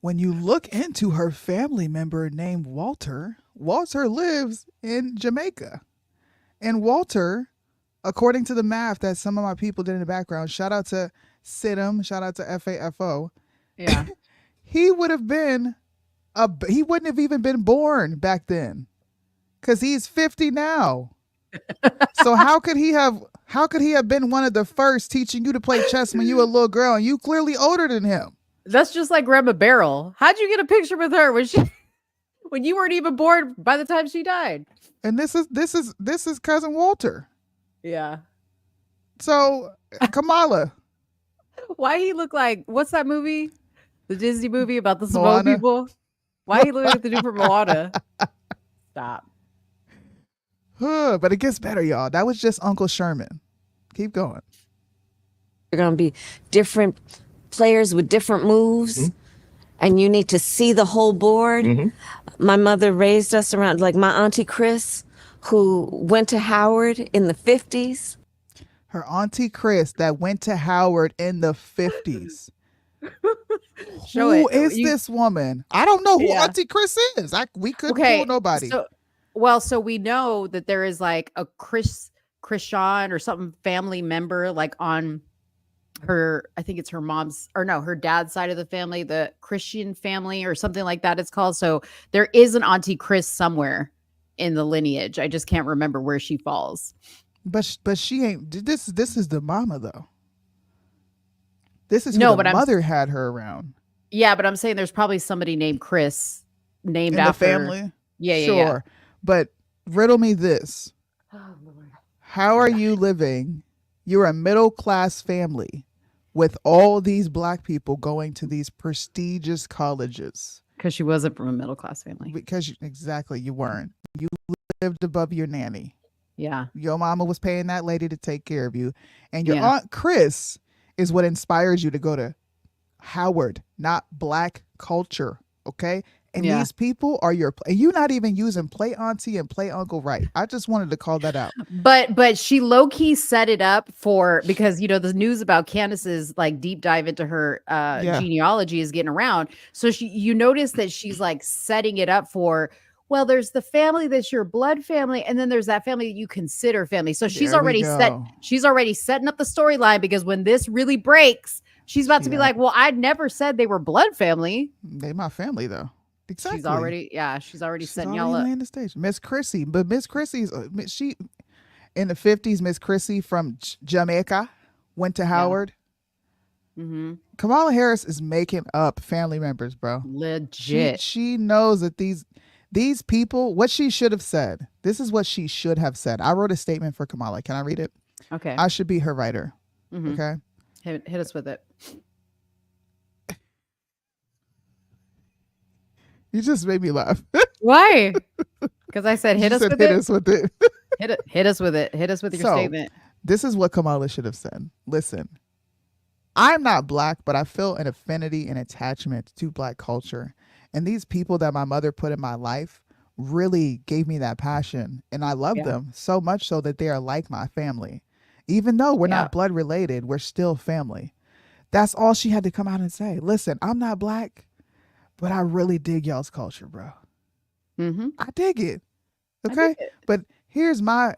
When you look into her family member named Walter, Walter lives in Jamaica. And Walter, according to the math that some of my people did in the background, shout out to Sidham, shout out to FAFO. Yeah. He would have been he wouldn't have even been born back then. Cause he's 50 now. So how could he have been one of the first teaching you to play chess when you were a little girl and you clearly older than him? That's just like Grandma Beryl. How'd you get a picture with her when you weren't even born by the time she died? And this is cousin Walter. Yeah. So Kamala. Why he look like what's that movie? The Disney movie about the Samoan Moana. people? Why he look like the dude from Moana? Stop. But it gets better, y'all. That was just Uncle Sherman. Keep going. You're going to be different players with different moves, and you need to see the whole board. My mother raised us around, like my auntie Chris, who went to Howard in the 50s. Her auntie Chris that went to Howard in the 50s. Who is this woman? I don't know who Auntie Chris is. We couldn't pull nobody. So we know that there is like a Christian or something family member like on her, I think it's her mom's or no, her dad's side of the family, the Christian family or something like that it's called. So there is an Auntie Chris somewhere in the lineage. I just can't remember where she falls. But she ain't. This is the mama though. This is who the mother had her around. Yeah, but I'm saying there's probably somebody named Chris named in after the family. Yeah, sure. Yeah. But riddle me this: Oh, Lord. how are you living? You're a middle class family with all these black people going to these prestigious colleges. Because she wasn't from a middle class family. Because exactly, you weren't. You lived above your nanny. Yeah. Your mama was paying that lady to take care of you. And your Aunt Chris is what inspires you to go to Howard, not black culture. Okay. And these people are and you're not even using play auntie and play uncle right. I just wanted to call that out. But she low-key set it up because, the news about Candace's like deep dive into her genealogy is getting around. So you notice that she's like setting it up for, well, there's the family that's your blood family, and then there's that family that you consider family. So she's already setting up the storyline because when this really breaks, she's about to be like, well, I never said they were blood family. They my family though. Exactly. She's already setting y'all up. Laying the stage. Miss Chrissy, but Miss Chrissy's she in the 50s. Miss Chrissy from Jamaica went to Howard. Mm-hmm. Kamala Harris is making up family members, bro. Legit. She knows that these people, what she should have said. This is what she should have said. I wrote a statement for Kamala. Can I read it? Okay. I should be her writer. Mm-hmm. Okay. Hit us with it. You just made me laugh. Why? Because I said hit us with it. Hit us with it. Hit us with it. Hit us with your statement. This is what Kamala should have said. Listen, I'm not black, but I feel an affinity and attachment to black culture. And these people that my mother put in my life really gave me that passion. And I love them so much so that they are like my family. Even though we're not blood related, we're still family. That's all she had to come out and say. Listen, I'm not black, but I really dig y'all's culture, bro. Mm-hmm. I dig it. Okay. But here's my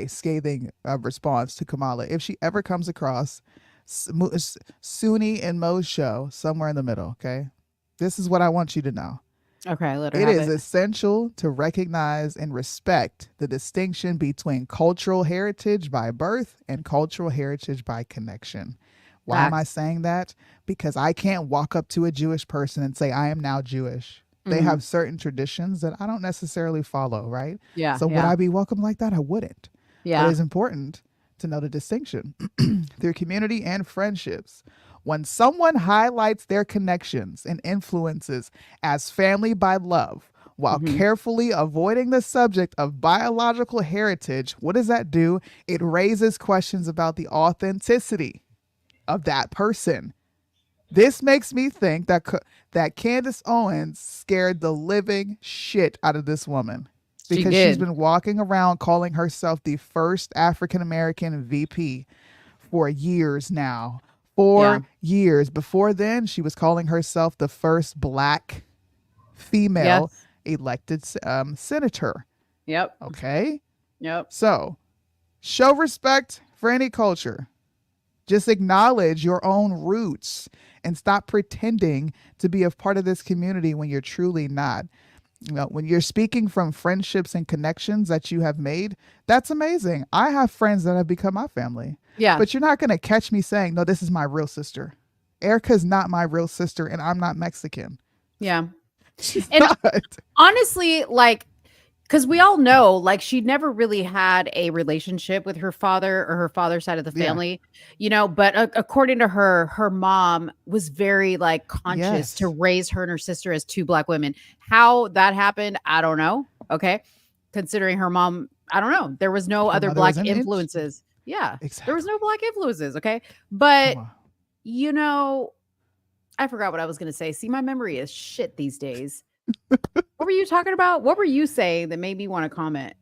scathing response to Kamala. If she ever comes across Soonie and Mo's show, somewhere in the middle. Okay, this is what I want you to know. Okay, let her It have is it. essential to recognize and respect the distinction between cultural heritage by birth and cultural heritage by connection. Why am I Facts. saying that? Because I can't walk up to a Jewish person and say, I am now Jewish. They Mhm. have certain traditions that I don't necessarily follow, right? Yeah, So would yeah, I be welcome like that? I wouldn't. But yeah. it's important to know the distinction through community and friendships. When someone highlights their connections and influences as family by love, while Mhm. carefully avoiding the subject of biological heritage, what does that do? It raises questions about the authenticity of that person. This makes me think that Candace Owens scared the living shit out of this woman She because she's did. been walking around calling herself the first African American VP for years now. Yeah. 4 years. Before then, she was calling herself the first black female Yes. elected senator. Yep. Okay? Yep. So, show respect for any culture. Just acknowledge your own roots and stop pretending to be a part of this community when you're truly not. When you're speaking from friendships and connections that you have made, that's amazing. I have friends that have become my family. Yeah. But you're not going to catch me saying, no, this is my real sister. Erica's not my real sister, and I'm not Mexican. Yeah. She's And not. honestly, like, because we all know, like, she never really had a relationship with her father or her father's side of the Yeah. family, but according to her, her mom was very, like, conscious to Yes. raise her and her sister as two black women. How that happened, I don't know. Okay. Considering her mom, I don't know. There was no Her other mother black was an inch. influences. Yeah. Exactly. There was no black influences. Okay. Come But, on. I forgot what I was going to say. See, my memory is shit these days. What were you talking about? What were you saying that made me want to comment?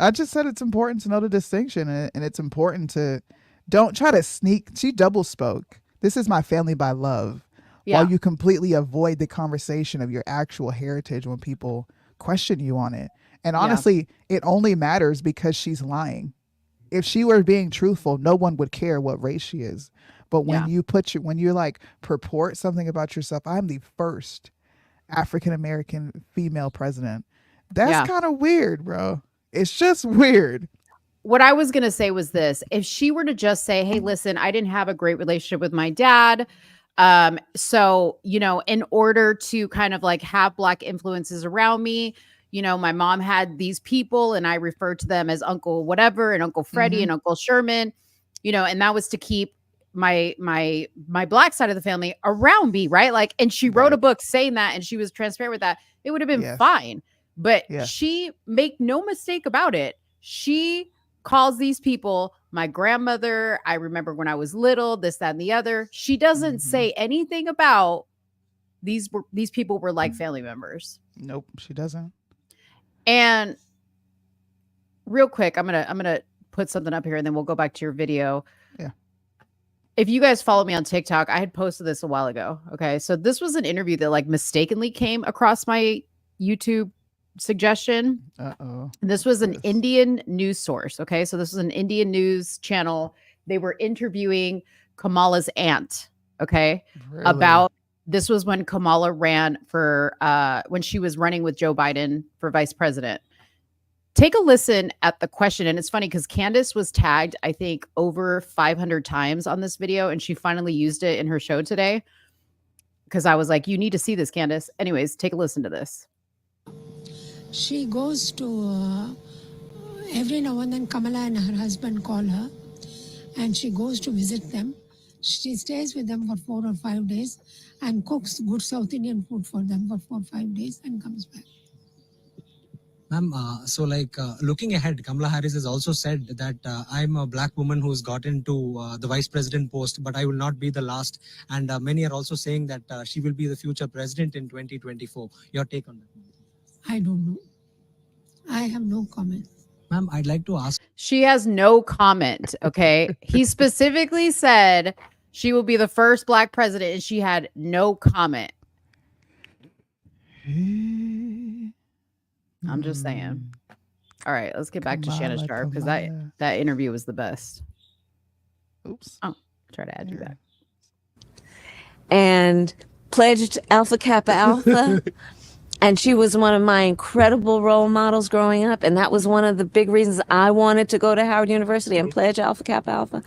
I just said it's important to know the distinction, and it's important to don't try to sneak. She double spoke. This is my family by love. While Yeah. you completely avoid the conversation of your actual heritage when people question you on it. And Yeah. honestly, it only matters because she's lying. If she were being truthful, no one would care what race she is. But when Yeah. when you like purport something about yourself, I'm the first African American female president. That's Yeah. kind of weird, bro. It's just weird. What I was going to say was this. If she were to just say, "Hey, listen, I didn't have a great relationship with my dad. So, in order to kind of like have black influences around me, my mom had these people and I referred to them as Uncle whatever and Uncle Freddie Mhm. and Uncle Sherman, and that was to keep my black side of the family around me, right? Like, and she wrote a Right. book saying that and she was transparent with that. It would have been Yes. fine. But Yes. she make no mistake about it. She calls these people my grandmother. I remember when I was little, this, that, and the other. She doesn't Mhm. say anything about these people were like family members. Nope, she doesn't. And real quick, I'm gonna put something up here and then we'll go back to your video. Yeah. If you guys follow me on TikTok, I had posted this a while ago. Okay. So this was an interview that like mistakenly came across my YouTube suggestion. Uh-oh. And this was an Yes. Indian news source. Okay. So this was an Indian news channel. They were interviewing Kamala's aunt. Okay. Really? About this was when Kamala ran for when she was running with Joe Biden for vice president. Take a listen at the question. And it's funny because Candace was tagged, I think, over 500 times on this video. And she finally used it in her show today. Because I was like, you need to see this, Candace. Anyways, take a listen to this. She goes to every now and then Kamala and her husband call her and she goes to visit them. She stays with them for 4 or 5 days and cooks good South Indian food for them for 4 or 5 days and comes back. Ma'am, looking ahead, Kamala Harris has also said that I'm a black woman who's got into the vice president post, but I will not be the last. And many are also saying that she will be the future president in 2024. Your take on that? I don't know. I have no comment. Ma'am, I'd like to ask. She has no comment. Okay. He specifically said she will be the first black president and she had no comment. I'm just saying. All right, let's get back to Shannon Kamala, Sharp because Kamala. that interview was the best. Oops. Oh, Try to add you back. And pledged Alpha Kappa Alpha. And she was one of my incredible role models growing up. And that was one of the big reasons I wanted to go to Howard University and pledge Alpha Kappa Alpha.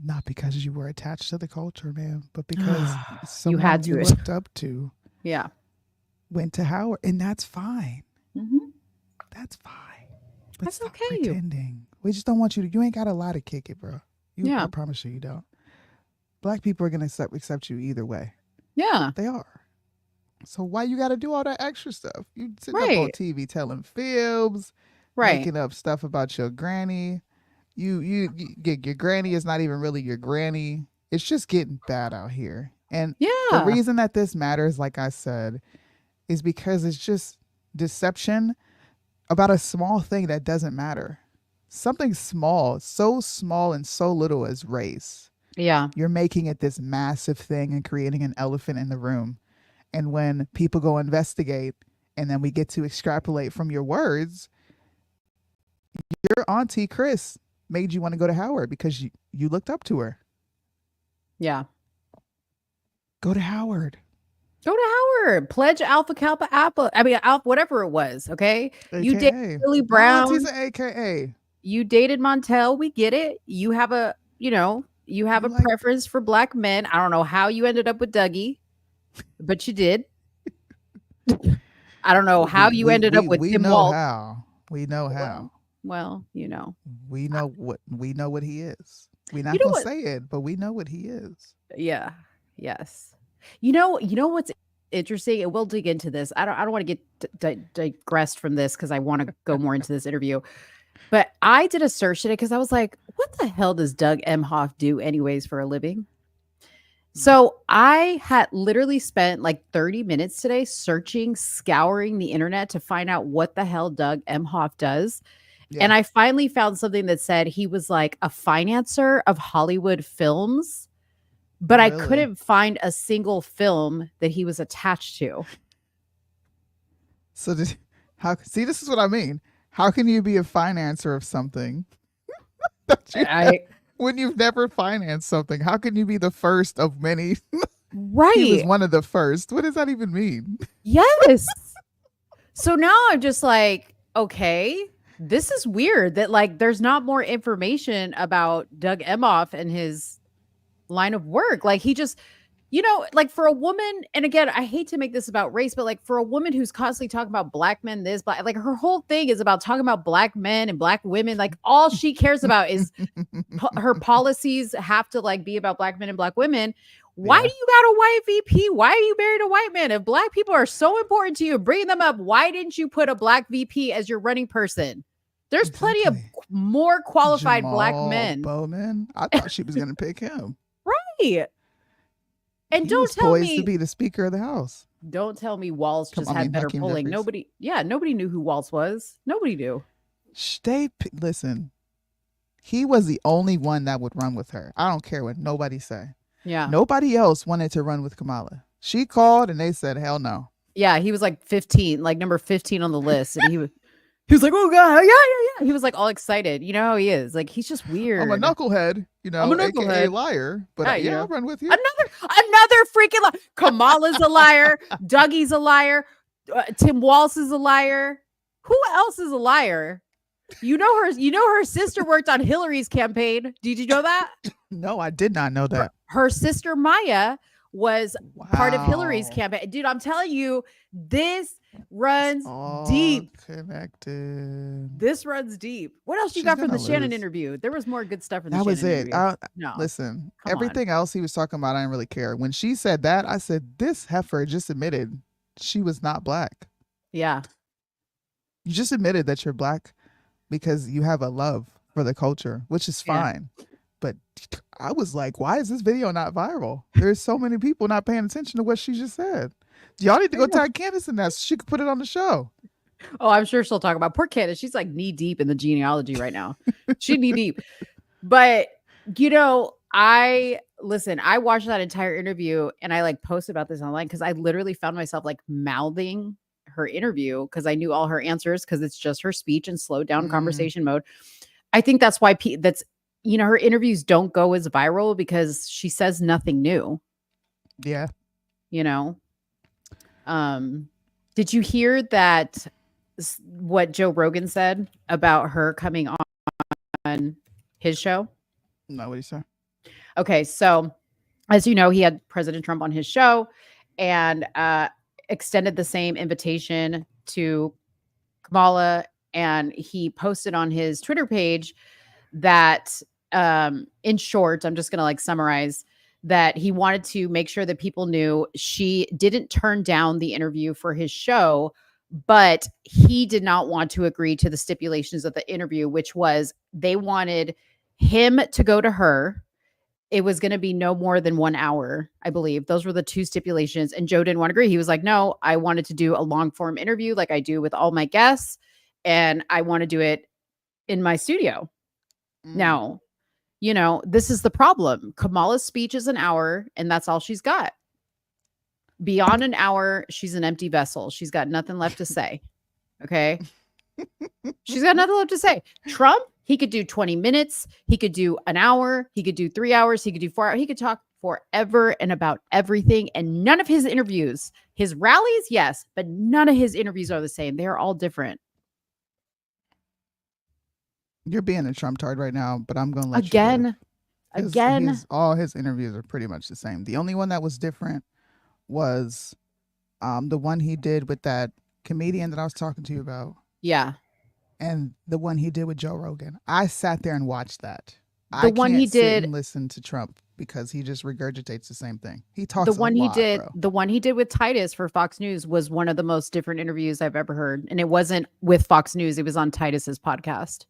Not because you were attached to the culture, man, but because someone had you to. looked up to Yeah. went to Howard. And that's fine. Mm-hmm. That's fine. But That's stop okay. pretending. We just don't want you to. You ain't got a lot to kick it, bro. Yeah. I promise you don't. Black people are going to accept you either way. Yeah. They are. So why you got to do all that extra stuff? You sit up on Right. TV telling fibs, Right. making up stuff about your granny. You get your granny is not even really your granny. It's just getting bad out here. And the Yeah. reason that this matters, like I said, is because it's just deception about a small thing that doesn't matter. Something small, so small and so little as race. Yeah. You're making it this massive thing and creating an elephant in the room. And when people go investigate and then we get to extrapolate from your words, your auntie Chris made you want to go to Howard because you looked up to her. Yeah. Go to Howard. Go to Howard. Pledge Alpha Kappa Alpha. I mean, Alpha, whatever it was. Okay. You AKA. dated Billy My Brown. auntie's an AKA. You dated Montel. We get it. You have a, you have a Like- preference for black men. I don't know how you ended up with Dougie, but you did. I don't know how you ended up with we Tim know Waltz. how. We know how. Well, We know what he is. We're not You know gonna what? say it, but we know what he is. Yeah. Yes. You know what's interesting, and we'll dig into this. I don't want to get digressed from this because I want to go more into this interview. But I did a search today because I was like, what the hell does Doug Emhoff do anyways for a living? So I had literally spent like 30 minutes today scouring the internet to find out what the hell Doug Emhoff does. Yeah. And I finally found something that said he was like a financer of Hollywood films, but I Really? couldn't find a single film that he was attached to. So see, this is what I mean. How can you be a financer of something when you've never financed something? How can you be the first of many? Right. He was one of the first. What does that even mean? Yes. So now I'm just like, okay, this is weird that like there's not more information about Doug Emhoff and his line of work. Like he just, like for a woman, and again, I hate to make this about race, but like for a woman who's constantly talking about black men, like her whole thing is about talking about black men and black women. Like all she cares about is her policies have to like be about black men and black women. Why do you got a white VP? Why are you married a white man? If black people are so important to you, bring them up. Why didn't you put a black VP as your running person? There's plenty of more qualified black Jamal men. Bowman. I thought she was gonna pick him. Right. And He don't was tell poised me to be the Speaker of the House. Don't tell me Waltz Come just on, I had mean, better Hakeem polling. Jeffries. Nobody knew who Waltz was. Nobody knew. Listen, he was the only one that would run with her. I don't care what nobody say. Yeah. Nobody else wanted to run with Kamala. She called and they said, hell no. Yeah, he was like 15, like number 15 on the list. And he was like, oh God, yeah. He was like all excited. You know how he is. Like he's just weird. I'm a knucklehead, I'm a AKA knucklehead. liar. But Yeah, yeah, you I'll know. run with you. Another freaking liar. Kamala's a liar. Dougie's a liar. Tim Waltz is a liar. Who else is a liar? You know her sister worked on Hillary's campaign. Did you know that? No, I did not know that. Her sister Maya was part of Hillary's Wow. campaign. Dude, I'm telling you, this runs All deep. connected. This runs deep. What else you She's got from the gonna Shannon lose. interview? There was more good stuff in the That Shannon was it. interview. No. Listen, Come on. everything else he was talking about, I didn't really care. When she said that, I said, this heifer just admitted she was not black. Yeah. You just admitted that you're black because you have a love for the culture, which is Yeah. fine. But I was like, why is this video not viral? There's so many people not paying attention to what she just said. Y'all need to go tag Candace in that so she could put it on the show. Oh, I'm sure she'll talk about poor Candace. She's like knee deep in the genealogy right now. She's knee deep. But I watched that entire interview and I like posted about this online because I literally found myself like mouthing her interview because I knew all her answers because it's just her speech and slowed down conversation mode. I think that's why her interviews don't go as viral because she says nothing new. Yeah. Did you hear that what Joe Rogan said about her coming on his show? No, what do you say? Okay, so as you know, he had President Trump on his show and extended the same invitation to Kamala, and he posted on his Twitter page that in short, I'm just going to like summarize that he wanted to make sure that people knew she didn't turn down the interview for his show, but he did not want to agree to the stipulations of the interview, which was they wanted him to go to her. It was going to be no more than 1 hour, I believe. Those were the two stipulations. And Joe didn't want to agree. He was like, no, I wanted to do a long form interview like I do with all my guests. And I want to do it in my studio. Now, this is the problem. Kamala's speech is an hour and that's all she's got. Beyond an hour, she's an empty vessel. She's got nothing left to say. Okay. She's got nothing left to say. Trump, he could do 20 minutes. He could do an hour. He could do 3 hours. He could do 4 hours. He could talk forever and about everything. And none of his interviews, his rallies, yes, but none of his interviews are the same. They're all different. You're being a Trump tard right now, but I'm going to let again. All his interviews are pretty much the same. The only one that was different was the one he did with that comedian that I was talking to you about. Yeah. And the one he did with Joe Rogan. I sat there and watched that. The one he did and listen to Trump because he just regurgitates the same thing. He talks the one a lot, he did bro. The one he did with Titus for Fox News was one of the most different interviews I've ever heard. And it wasn't with Fox News. It was on Titus's podcast.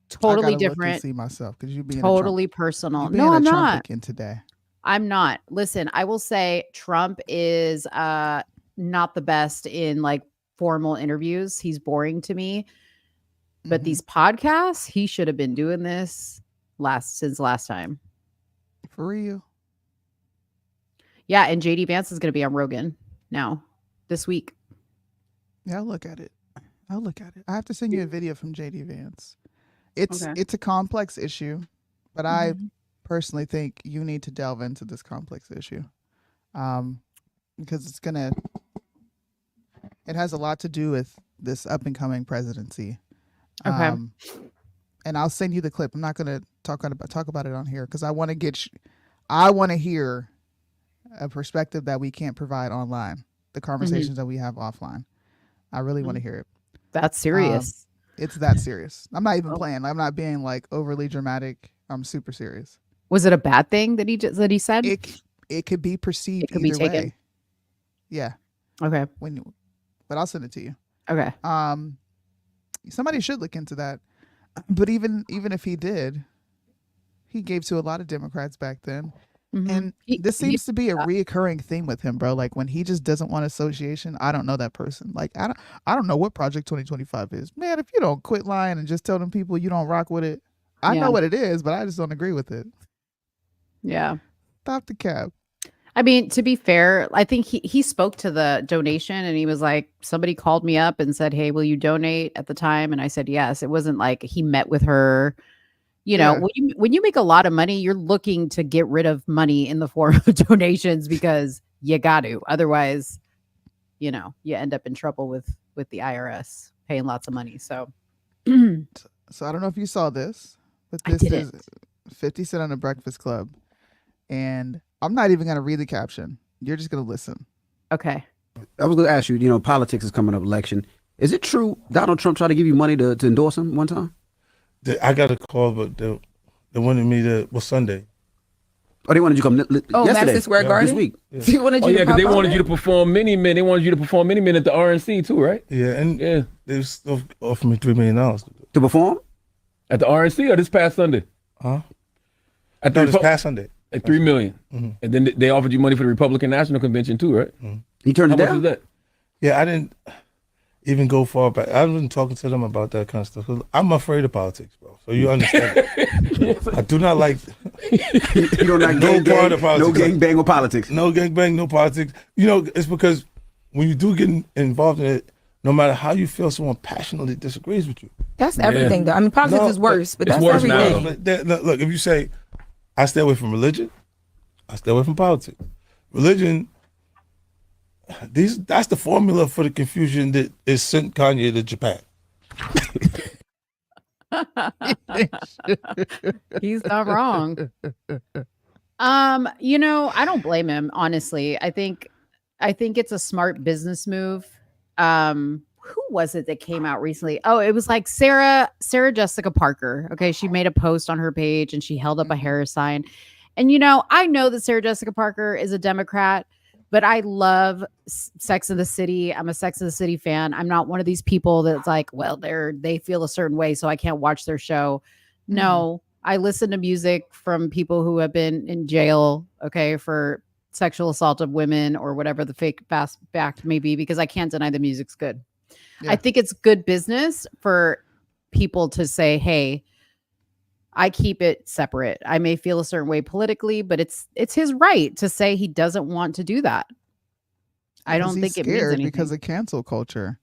Totally different. Look and see myself because you being totally personal. No, I'm Trump not. Today. I'm not. Listen, I will say Trump is not the best in like formal interviews. He's boring to me. But these podcasts, he should have been doing this since last time. For real. Yeah, and JD Vance is going to be on Rogan now this week. Yeah, I'll look at it. I have to send you a video from JD Vance. It's a complex issue, but I personally think you need to delve into this complex issue because it has a lot to do with this up and coming presidency. Okay. And I'll send you the clip. I'm not going to talk about it on here because I want to hear a perspective that we can't provide online, the conversations that we have offline. I really want to hear it. That's serious. It's that serious. I'm not even playing. I'm not being like overly dramatic. I'm super serious. Was it a bad thing that he said? It could be perceived. It could be taken. Way. Yeah. Okay. But I'll send it to you. Okay. Somebody should look into that. But even if he did, he gave to a lot of Democrats back then. And this seems to be a reoccurring theme with him, bro. Like when he just doesn't want association, I don't know that person. Like I don't know what Project 2025 is. Man, if you don't quit lying and just tell them people you don't rock with it, I know what it is, but I just don't agree with it. Yeah. Stop the cap. I mean, to be fair, I think he spoke to the donation and he was like, somebody called me up and said, hey, will you donate at the time? And I said, yes. It wasn't like he met with her. When you make a lot of money, you're looking to get rid of money in the form of donations because you got to. Otherwise, you end up in trouble with the IRS paying lots of money. So I don't know if you saw this, but this is 50 Cent on the Breakfast Club. And I'm not even going to read the caption. You're just going to listen. Okay. I was going to ask you, politics is coming up, election. Is it true Donald Trump tried to give you money to endorse him one time? I got a call, but they wanted me to, Sunday. Oh, they wanted you to come yesterday. Madison Square Garden? This week. Yeah. They wanted you to because they pop wanted out you to perform Mini Men. They wanted you to perform Mini Men at the RNC too, right? Yeah, and they still offered me $3 million. To perform? At the RNC or this past Sunday? Huh? At this past Sunday. At $3 million. And then they offered you money for the Republican National Convention too, right? You turned it down? How much was that? Yeah, I didn't even go far back. I've been talking to them about that kind of stuff. 'Cause I'm afraid of politics, bro. So you understand. I do not like. You don't like no part of politics. No gang bang with politics. No gang bang, no politics. It's because when you do get involved in it, no matter how you feel, someone passionately disagrees with you. That's everything, though. I mean, politics is worse, but that's everything. Look, if you say, I stay away from religion, I stay away from politics. Religion, that's the formula for the confusion that is sent Kanye to Japan. He's not wrong. I don't blame him, honestly. I think it's a smart business move. Who was it that came out recently? Oh, it was like Sarah Jessica Parker. Okay, she made a post on her page and she held up a Harris sign. And I know that Sarah Jessica Parker is a Democrat, but I love Sex and the City. I'm a Sex and the City fan. I'm not one of these people that's like, well, they feel a certain way, so I can't watch their show. No, I listen to music from people who have been in jail, okay, for sexual assault of women or whatever the fake fact may be, because I can't deny the music's good. Yeah. I think it's good business for people to say, hey, I keep it separate. I may feel a certain way politically, but it's his right to say he doesn't want to do that. I don't think it means anything. Because of cancel culture.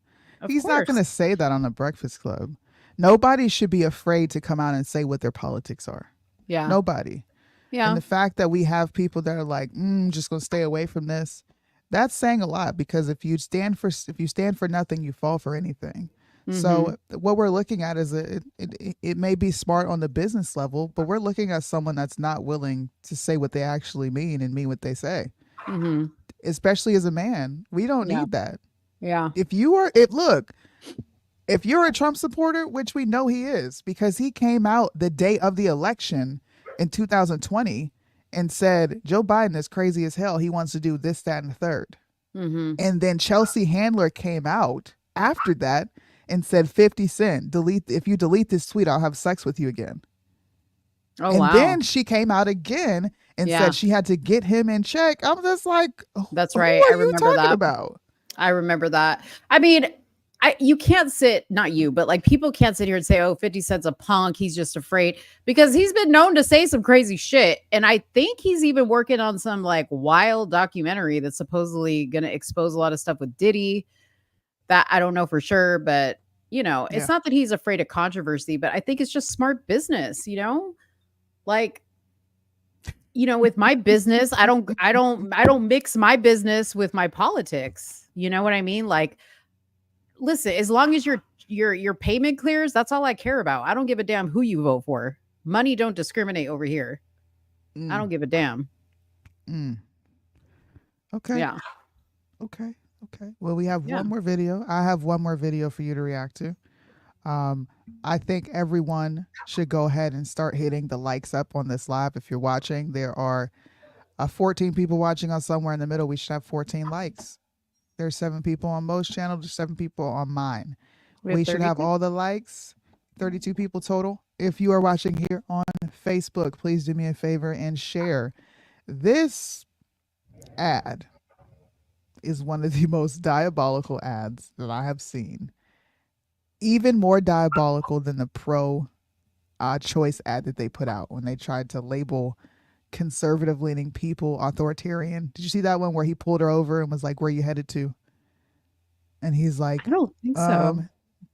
He's not going to say that on the Breakfast Club. Nobody should be afraid to come out and say what their politics are. Yeah. Nobody. Yeah. And the fact that we have people that are like, just going to stay away from this, that's saying a lot, because if you stand for nothing, you fall for anything. Mm-hmm. So what we're looking at is it may be smart on the business level, but we're looking at someone that's not willing to say what they actually mean and mean what they say. Mm-hmm. Especially as a man, we don't need that. Yeah. If you're a Trump supporter, which we know he is, because he came out the day of the election in 2020 and said, Joe Biden is crazy as hell. He wants to do this, that, and the third. Mm-hmm. And then Chelsea Handler came out after that and said, 50 Cent, if you delete this tweet, I'll have sex with you again. Oh, and then she came out again and said she had to get him in check. I'm just like, that's right. I remember that. About? I remember that. I mean, you can't not you, but like people can't sit here and say, oh, 50 Cent's a punk, he's just afraid, because he's been known to say some crazy shit. And I think he's even working on some like wild documentary that's supposedly going to expose a lot of stuff with Diddy. That I don't know for sure, but it's not that he's afraid of controversy, but I think it's just smart business, like, with my business, I don't mix my business with my politics. You know what I mean? Like, listen, as long as your payment clears, that's all I care about. I don't give a damn who you vote for. Money don't discriminate over here. I don't give a damn. Okay. Yeah. Okay. Well, we have one more video. I have one more video for you to react to. I think everyone should go ahead and start hitting the likes up on this live. If you're watching, there are 14 people watching on Somewhere in the Middle. We should have 14 likes. There's 7 people on most channels. There's 7 people on mine. We should have all the likes. 32 people total. If you are watching here on Facebook, please do me a favor and share. This ad is one of the most diabolical ads that I have seen. Even more diabolical than the pro-choice ad that they put out when they tried to label conservative-leaning people authoritarian. Did you see that one where he pulled her over and was like, where are you headed to? And he's like, I don't think so.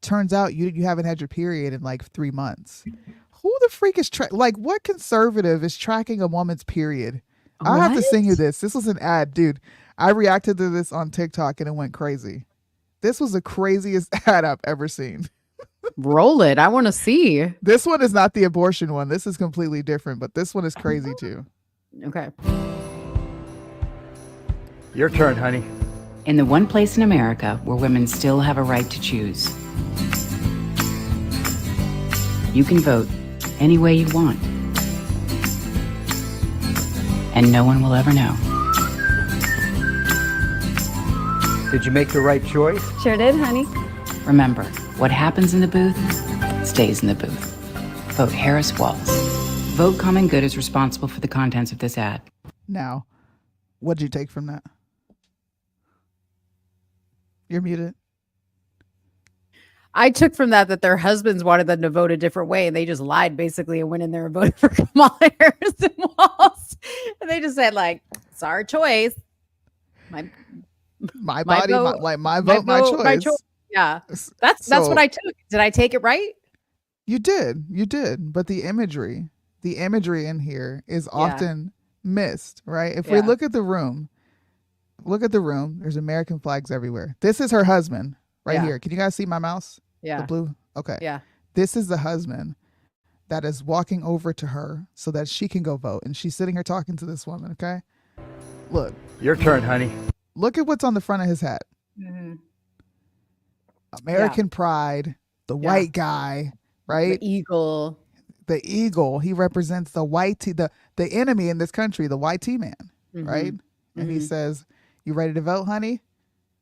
Turns out you haven't had your period in like 3 months. Who the freak is what conservative is tracking a woman's period? I have to sing you this. This was an ad, dude. I reacted to this on TikTok and it went crazy. This was the craziest ad I've ever seen. Roll it. I want to see. This one is not the abortion one. This is completely different, but this one is crazy too. Okay. Your turn, honey. In the one place in America where women still have a right to choose, you can vote any way you want. And no one will ever know. Did you make the right choice? Sure did, honey. Remember, what happens in the booth stays in the booth. Vote Harris Walls. Vote Common Good is responsible for the contents of this ad. Now, what did you take from that? You're muted. I took from that their husbands wanted them to vote a different way, and they just lied basically and went in there and voted for Kamala Harris and Walls. And they just said, like, it's our choice. My body, vote, my vote, my choice. Yeah. That's what So I took. Did I take it right? you did. But the imagery in here is Yeah. often missed, right? If we Yeah. look at the room, there's American flags everywhere. This is her husband right Yeah. here. Can you guys see my mouse? The Yeah. blue? Okay. Yeah. This is the husband that is walking over to her so that she can go vote. And she's sitting here talking to this woman, okay? Look. Your turn, honey. Look at what's on the front of his hat. Mm-hmm. American pride, the white guy, right? The eagle. The eagle. He represents the white the enemy in this country, the white man, Mhm. right? And he says, "You ready to vote, honey?"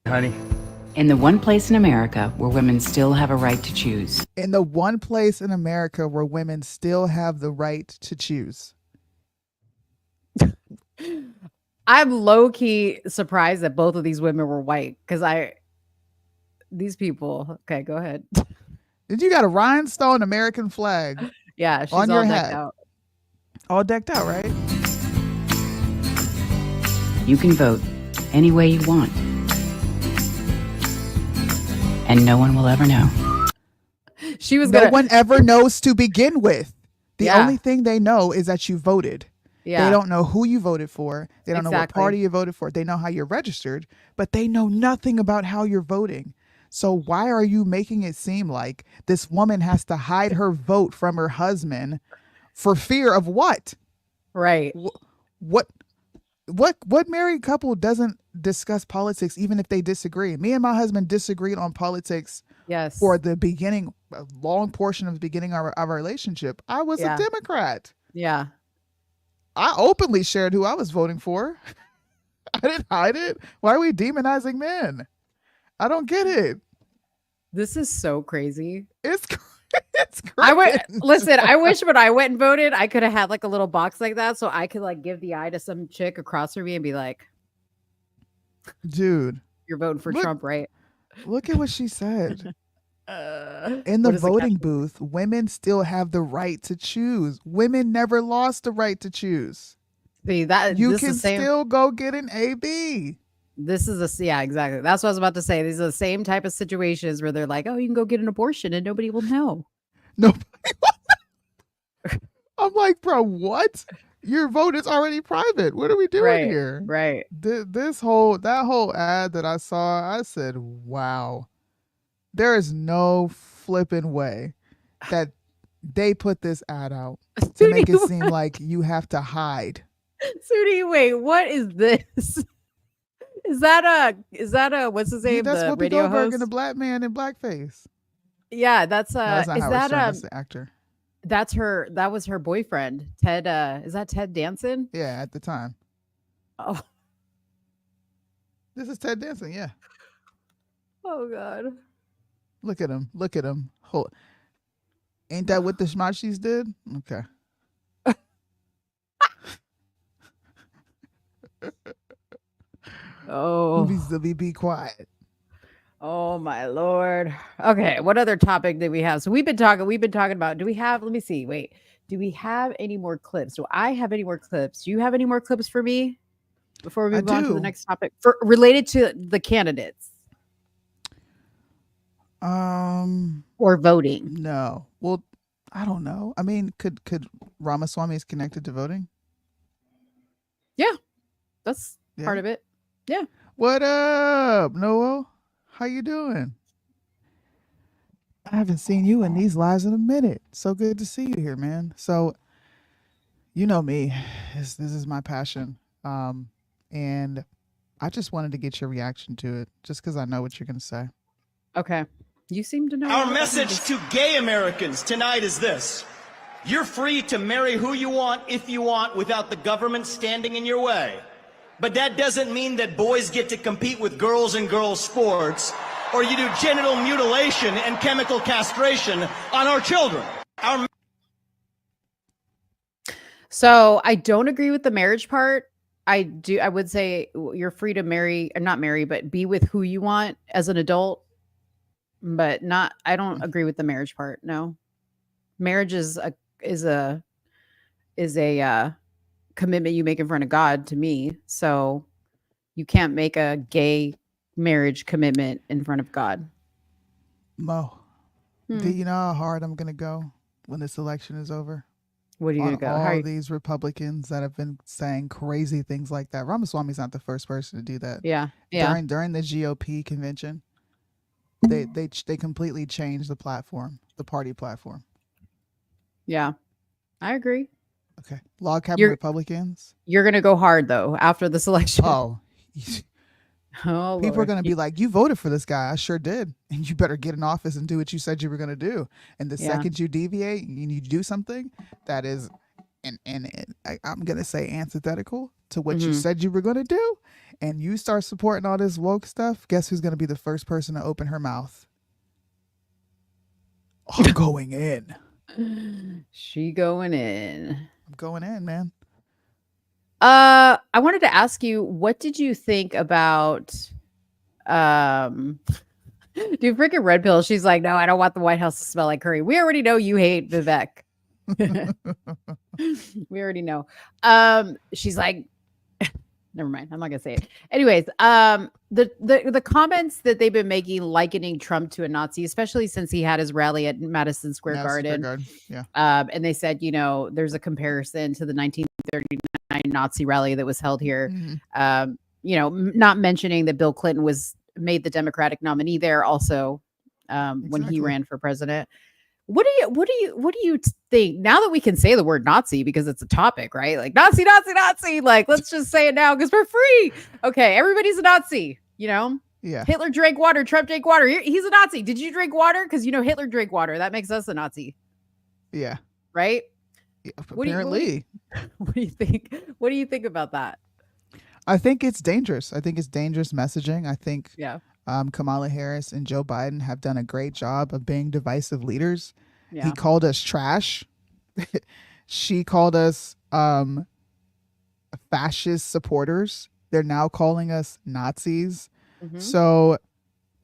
Honey. In the one place in America where women still have a right to choose. In the one place in America where women still have the right to choose. I'm low key surprised that both of these women were white because these people. Okay, go ahead. Did you got a rhinestone American flag? Yeah, she's on all your decked hat. out. All decked out, right? You can vote any way you want. And no one will ever know. She was No gonna. one ever knows to begin with. The Yeah. only thing they know is that you voted. Yeah. They don't know who you voted for. They don't know what Exactly. party you voted for. They know how you're registered, but they know nothing about how you're voting. So why are you making it seem like this woman has to hide her vote from her husband for fear of what? Right. What married couple doesn't discuss politics even if they disagree? Me and my husband disagreed on politics Yes. for the beginning, a long portion of the beginning of our relationship. I was Yeah. a Democrat. Yeah. I openly shared who I was voting for. I didn't hide it. Why are we demonizing men? I don't get it. This is so crazy. It's it's crazy. I wish when I went and voted, I could have had like a little box like that so I could like give the eye to some chick across from me and be like, Dude, you're voting for Look- Trump, right? look at what she said. In the What is the voting catch? booth, women still have the right to choose. Women never lost the right to choose. See that You this can is same, still go get an AB. This is yeah, exactly. That's what I was about to say. These are the same type of situations where they're like, oh, you can go get an abortion and nobody will know. Nobody. I'm like, bro, what? Your vote is already private. What are we doing Right, here? right. That whole ad that I saw, I said, wow. There is no flipping way that they put this ad out to make it seem like you have to hide. Soonie, wait, what is this? Is that a what's his name? That's The Whoopi radio Goldberg host? and the black man in blackface. Yeah, that's No, that's not is Howard that Stern, that's the actor. that's her that was her boyfriend, Ted is that Ted Danson? Yeah, at the time. Oh, This is Ted Danson, yeah. oh god. Look at him. Look at him. Ain't that what the Schmachis did? Okay. Oh. Be quiet. Oh my lord. Okay, what other topic did we have? So we've been talking about, do we have, let me see. Wait. Do we have any more clips? Do I have any more clips? Do you have any more clips for me before we I move on to the do. next topic for related to the candidates or voting? No. Well, I don't know. I mean, could Ramaswamy is connected to voting? Yeah. That's Yeah. part of it. Yeah. What up, Noel? How you doing? I haven't seen you in these lives in a minute. So good to see you here, man. So, you know me. This is my passion. And I just wanted to get your reaction to it, just because I know what you're going to say. Okay. You seem to know. Our what- message to gay Americans tonight is this. You're free to marry who you want, if you want, without the government standing in your way. But that doesn't mean that boys get to compete with girls in girls' sports, or you do genital mutilation and chemical castration on our children. So I don't agree with the marriage part. I would say you're free to marry, or not marry, but be with who you want as an adult. But I don't agree with the marriage part. No. Marriage is a commitment you make in front of God to me. So you can't make a gay marriage commitment in front of God. Mo, do you know how hard I'm gonna go when this election is over? What are you On gonna go? How are all you- these Republicans that have been saying crazy things like that. Ramaswamy's not the first person to do that. Yeah. Yeah. During the GOP convention, they completely changed the platform, the party platform. Yeah. I agree. Okay, log cabin You're Republicans. you're gonna go hard though after this election. Oh, Oh, people are Lord. going to be like, "You voted for this guy. I sure did, and you better get in office and do what you said you were going to do." And the Yeah. second you deviate and you do something that is, I'm going to say antithetical to what you said you were going to do, and you start supporting all this woke stuff, guess who's going to be the first person to open her mouth? I'm going in. She going in. I'm going in, man. I wanted to ask you, what did you think about dude, freaking Red Pill? She's like, no, I don't want the White House to smell like curry. We already know you hate Vivek. We already know. She's like, never mind. I'm not gonna say it. Anyways, the comments that they've been making, likening Trump to a Nazi, especially since he had his rally at Madison Square Garden. Yeah. And they said, you know, there's a comparison to the 1939 Nazi rally that was held here. You know, not mentioning that Bill Clinton was made the Democratic nominee there also when he ran for president. What do you think now that we can say the word Nazi because it's a topic, right? Like Nazi, Nazi, Nazi. Like, let's just say it now because we're free. Okay, everybody's a Nazi, you know? Yeah. Hitler drank water, Trump drank water. He's a Nazi. Did you drink water? Because you know Hitler drank water. That makes us a Nazi. Yeah. Right? Yeah, What do you think? What do you think about that? I think it's dangerous. I think it's dangerous messaging. I think Yeah. Kamala Harris and Joe Biden have done a great job of being divisive leaders. Yeah. He called us trash. She called us fascist supporters. They're now calling us Nazis. So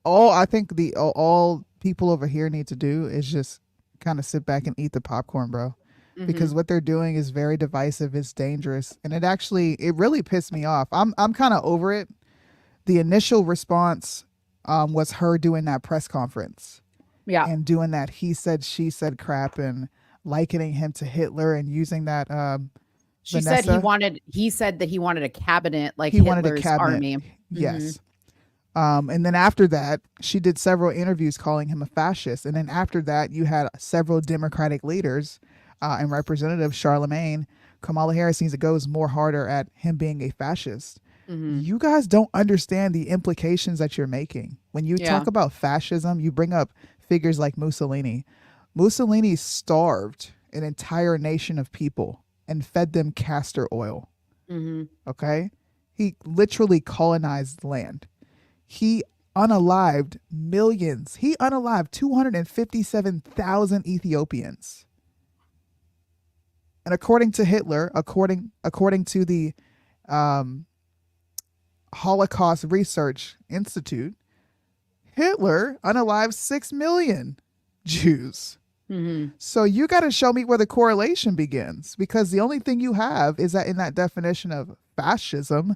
I think all people over here need to do is just kind of sit back and eat the popcorn, bro. Because what they're doing is very divisive. It's dangerous. And it really pissed me off. I'm kind of over it. The initial response was her doing that press conference. Yeah. And doing that he said, she said crap and likening him to Hitler and using that She Vanessa, said he said that he wanted a cabinet like he wanted Hitler's a cabinet. army. Yes. And then after that, she did several interviews calling him a fascist. And then after that, you had several Democratic leaders and Representative Charlemagne. Kamala Harris needs to go more harder at him being a fascist. You guys don't understand the implications that you're making. When you talk about fascism, you bring up figures like Mussolini. Mussolini starved an entire nation of people and fed them castor oil. Okay? He literally colonized land. He unalived millions. He unalived 257,000 Ethiopians. And according to Hitler, according to the Holocaust Research Institute, Hitler unalived 6 million Jews. So you got to show me where the correlation begins, because the only thing you have is that in that definition of fascism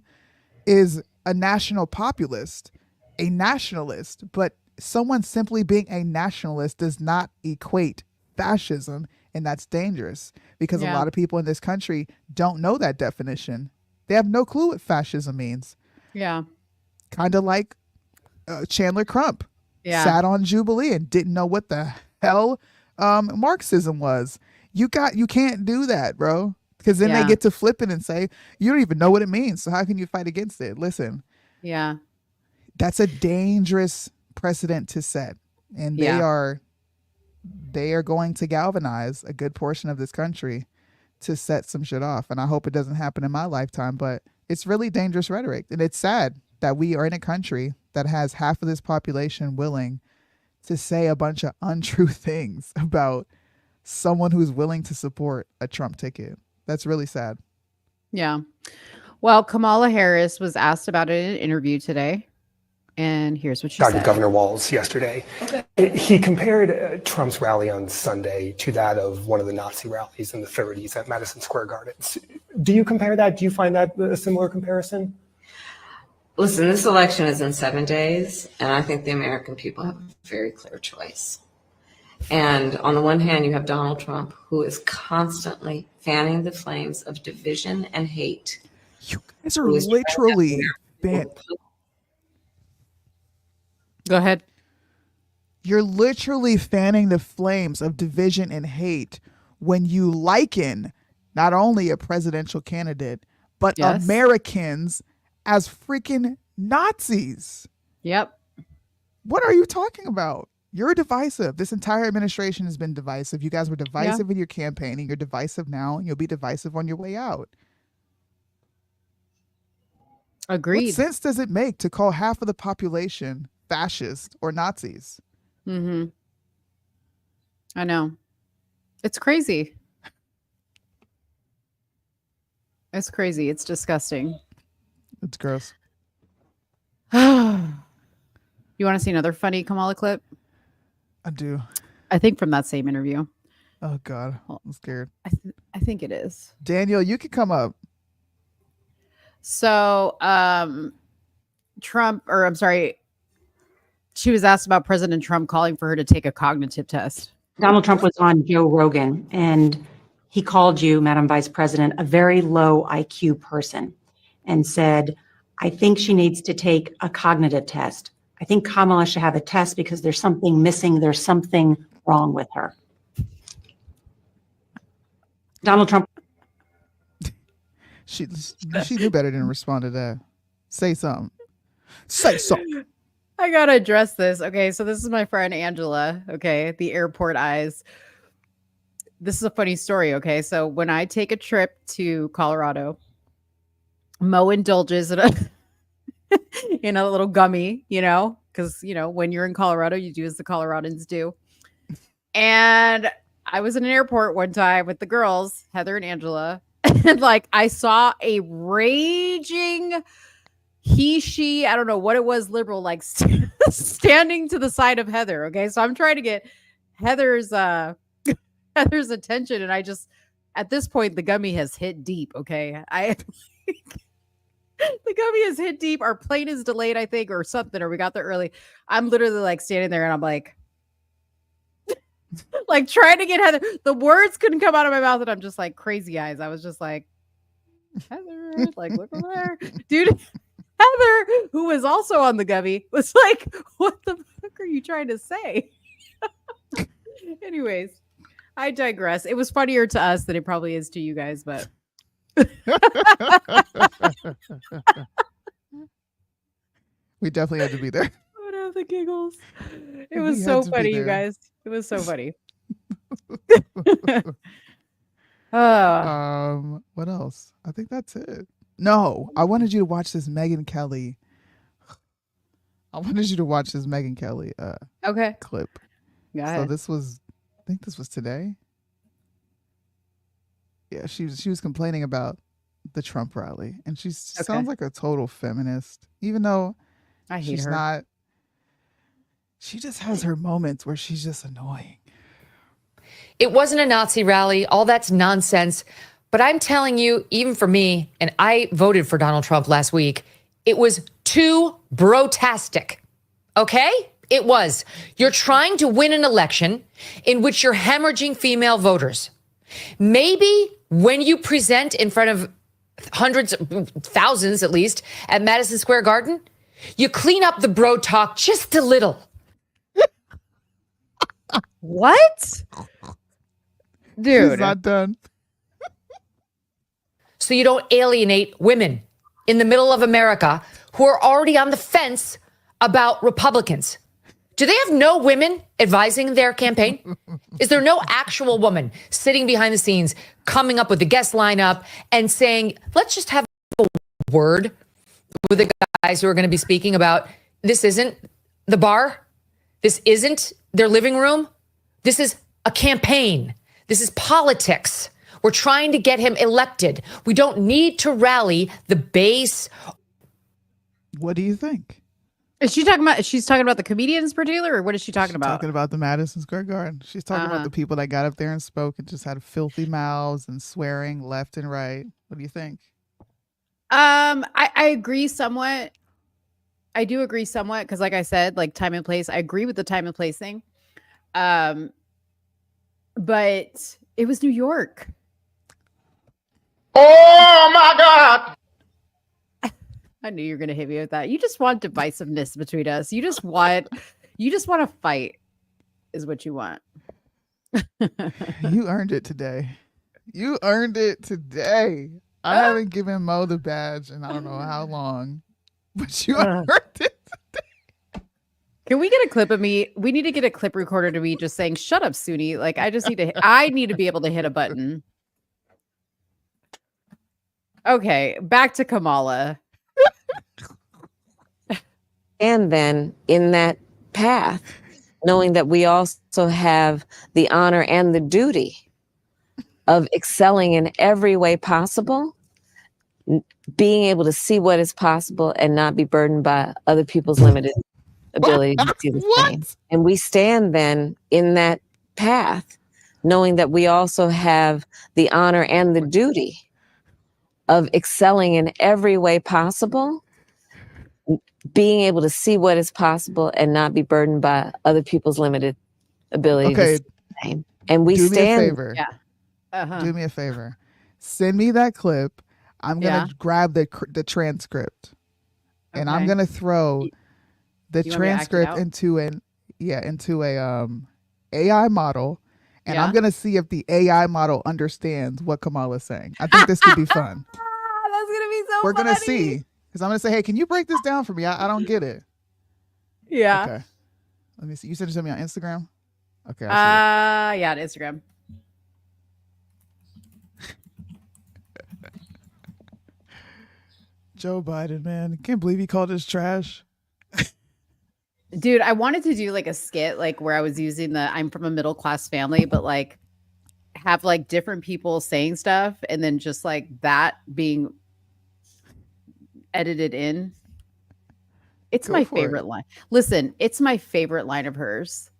is a national populist, a nationalist, but someone simply being a nationalist does not equate fascism, and that's dangerous because a lot of people in this country don't know that definition. They have no clue what fascism means. Yeah. Kind of like Chandler Crump sat on Jubilee and didn't know what the hell Marxism was. You can't do that, bro, because then they get to flip it and say you don't even know what it means, so how can you fight against it? Listen, that's a dangerous precedent to set, and they are going to galvanize a good portion of this country to set some shit off. And I hope it doesn't happen in my lifetime, but it's really dangerous rhetoric, and it's sad that we are in a country that has half of this population willing to say a bunch of untrue things about someone who's willing to support a Trump ticket. That's really sad. Yeah. Well, Kamala Harris was asked about it in an interview today, and here's what she said. Governor Walz yesterday. He compared Trump's rally on Sunday to that of one of the Nazi rallies in the 30s at Madison Square Garden. Do you compare that? Do you find that a similar comparison? Listen, this election is in 7 days, and I think the American people have a very clear choice. And on the one hand, you have Donald Trump, who is constantly fanning the flames of division and hate. You guys are literally Go ahead. You're literally fanning the flames of division and hate when you liken not only a presidential candidate, but Americans as freaking Nazis. Yep. What are you talking about? You're divisive. This entire administration has been divisive. You guys were divisive in your campaigning. You're divisive now, and you'll be divisive on your way out. Agreed. What sense does it make to call half of the population fascist or Nazis? Mm-hmm. I know. It's crazy. It's crazy. It's disgusting. It's gross. You want to see another funny Kamala clip? I do. I think from that same interview. Oh, God. I'm scared. I think it is. Daniel, you can come up. So, she was asked about President Trump calling for her to take a cognitive test. Donald Trump was on Joe Rogan, and he called you, Madam Vice President, a very low IQ person, and said, I think she needs to take a cognitive test. I think Kamala should have a test because there's something missing. There's something wrong with her. Donald Trump. She knew better than to respond to that. Say something. Say something. I gotta address this. Okay, so this is my friend Angela. Okay, the airport eyes. This is a funny story. Okay, so when I take a trip to Colorado, Mo indulges in a little gummy, because when you're in Colorado, you do as the Coloradans do. And I was in an airport one time with the girls, Heather and Angela, and I saw a raging she, I don't know what it was, liberal, standing to the side of Heather. Okay. So I'm trying to get Heather's attention. And at this point, the gummy has hit deep. Okay. The gummy has hit deep. Our plane is delayed, I think, or something, or we got there early. I'm literally standing there and I'm trying to get Heather. The words couldn't come out of my mouth. And I'm just crazy eyes. I was just Heather, look over there. Dude, Heather, who was also on the gummy, was what the fuck are you trying to say? Anyways, I digress. It was funnier to us than it probably is to you guys, but we definitely had to be there. I would have the giggles. It was so funny, you guys. It was so funny. What else? I think that's it. No, I wanted you to watch this Megyn Kelly. Okay. Clip. Go ahead. So this was, I think this was today. Yeah, she was complaining about the Trump rally, and she sounds like a total feminist, even though I hate she's her. not. She just has her moments where she's just annoying. It wasn't a Nazi rally. All that's nonsense. But I'm telling you, even for me, and I voted for Donald Trump last week, it was too brotastic. Okay? It was. You're trying to win an election in which you're hemorrhaging female voters. Maybe when you present in front of hundreds, thousands at least, at Madison Square Garden, you clean up the bro talk just a little. What? Dude. She's not done. So you don't alienate women in the middle of America who are already on the fence about Republicans. Do they have no women advising their campaign? Is there no actual woman sitting behind the scenes, coming up with the guest lineup and saying, let's just have a word with the guys who are going to be speaking about, this isn't the bar. This isn't their living room. This is a campaign. This is politics. We're trying to get him elected. We don't need to rally the base. What do you think? She's talking about the comedians, particular, or what is she talking about? Talking about the Madison Square Garden. She's talking about the people that got up there and spoke and just had filthy mouths and swearing left and right. What do you think? I agree somewhat. I do agree somewhat because, like I said, like time and place. I agree with the time and place thing. Um, but it was New York. Oh my God. I knew you were gonna hit me with that. You just want divisiveness between us. You just want to fight, is what you want. You earned it today. You earned it today. I haven't given Mo the badge in I don't know how long, but you earned it. Can we get a clip of me? We need to get a clip recorder to me just saying, "Shut up, Soonie." Like I need to be able to hit a button. Okay, back to Kamala. And then in that path, knowing that we also have the honor and the duty of excelling in every way possible, being able to see what is possible and not be burdened by other people's limited ability to see the same. And we stand then in that path, knowing that we also have the honor and the duty of excelling in every way possible, being able to see what is possible and not be burdened by other people's limited ability to see the same. And we do stand. me a favor. Do me a favor. Send me that clip. I'm gonna grab the transcript, and I'm gonna throw the transcript into a AI model, and I'm gonna see if the AI model understands what Kamala's saying. I think this could be fun. That's gonna be so. We're gonna see, because I'm gonna say, hey, can you break this down for me? I don't get it. Yeah. Okay. Let me see. You sent it to me on Instagram. Okay. Yeah, on Instagram. Joe Biden, man, can't believe he called us trash. Dude, I wanted to do like a skit, like where I was using I'm from a middle class family, but like have like different people saying stuff and then just like that being edited in. It's my favorite line. Listen, it's my favorite line of hers.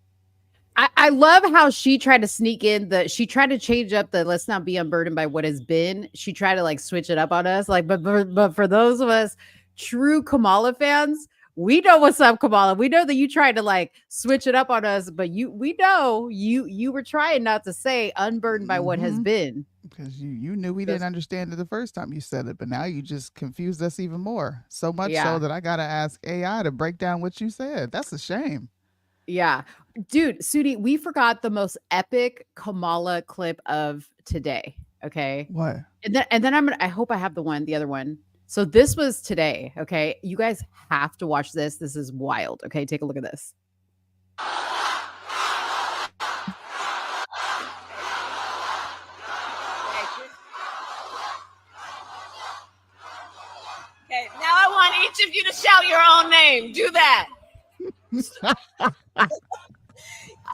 I love how she tried to sneak in she tried to change up the let's not be unburdened by what has been. She tried to like switch it up on us. Like, but for those of us true Kamala fans, we know what's up, Kamala. We know that you tried to like switch it up on us, but we know you were trying not to say unburdened by what has been. Because you knew we didn't understand it the first time you said it, but now you just confused us even more. So much so that I gotta ask AI to break down what you said. That's a shame. Yeah. Dude, Soonie, we forgot the most epic Kamala clip of today. Okay. What? And then I hope I have the other one. So this was today. Okay. You guys have to watch this. This is wild. Okay. Take a look at this. Okay. Now I want each of you to shout your own name. Do that.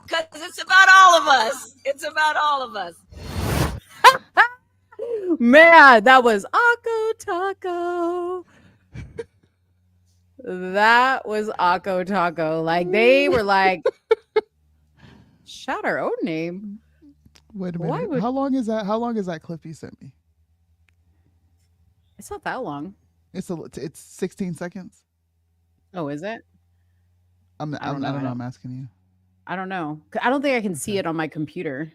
Because it's about all of us. It's about all of us. Man, that was Akko Taco. That was Akko Taco. Like they were like, shout our own name. Wait a minute. How long is that? How long is that clip you sent me? It's not that long. It's 16 seconds. Oh, is it? I don't know. I'm asking you. I don't know. I don't think I can see it on my computer.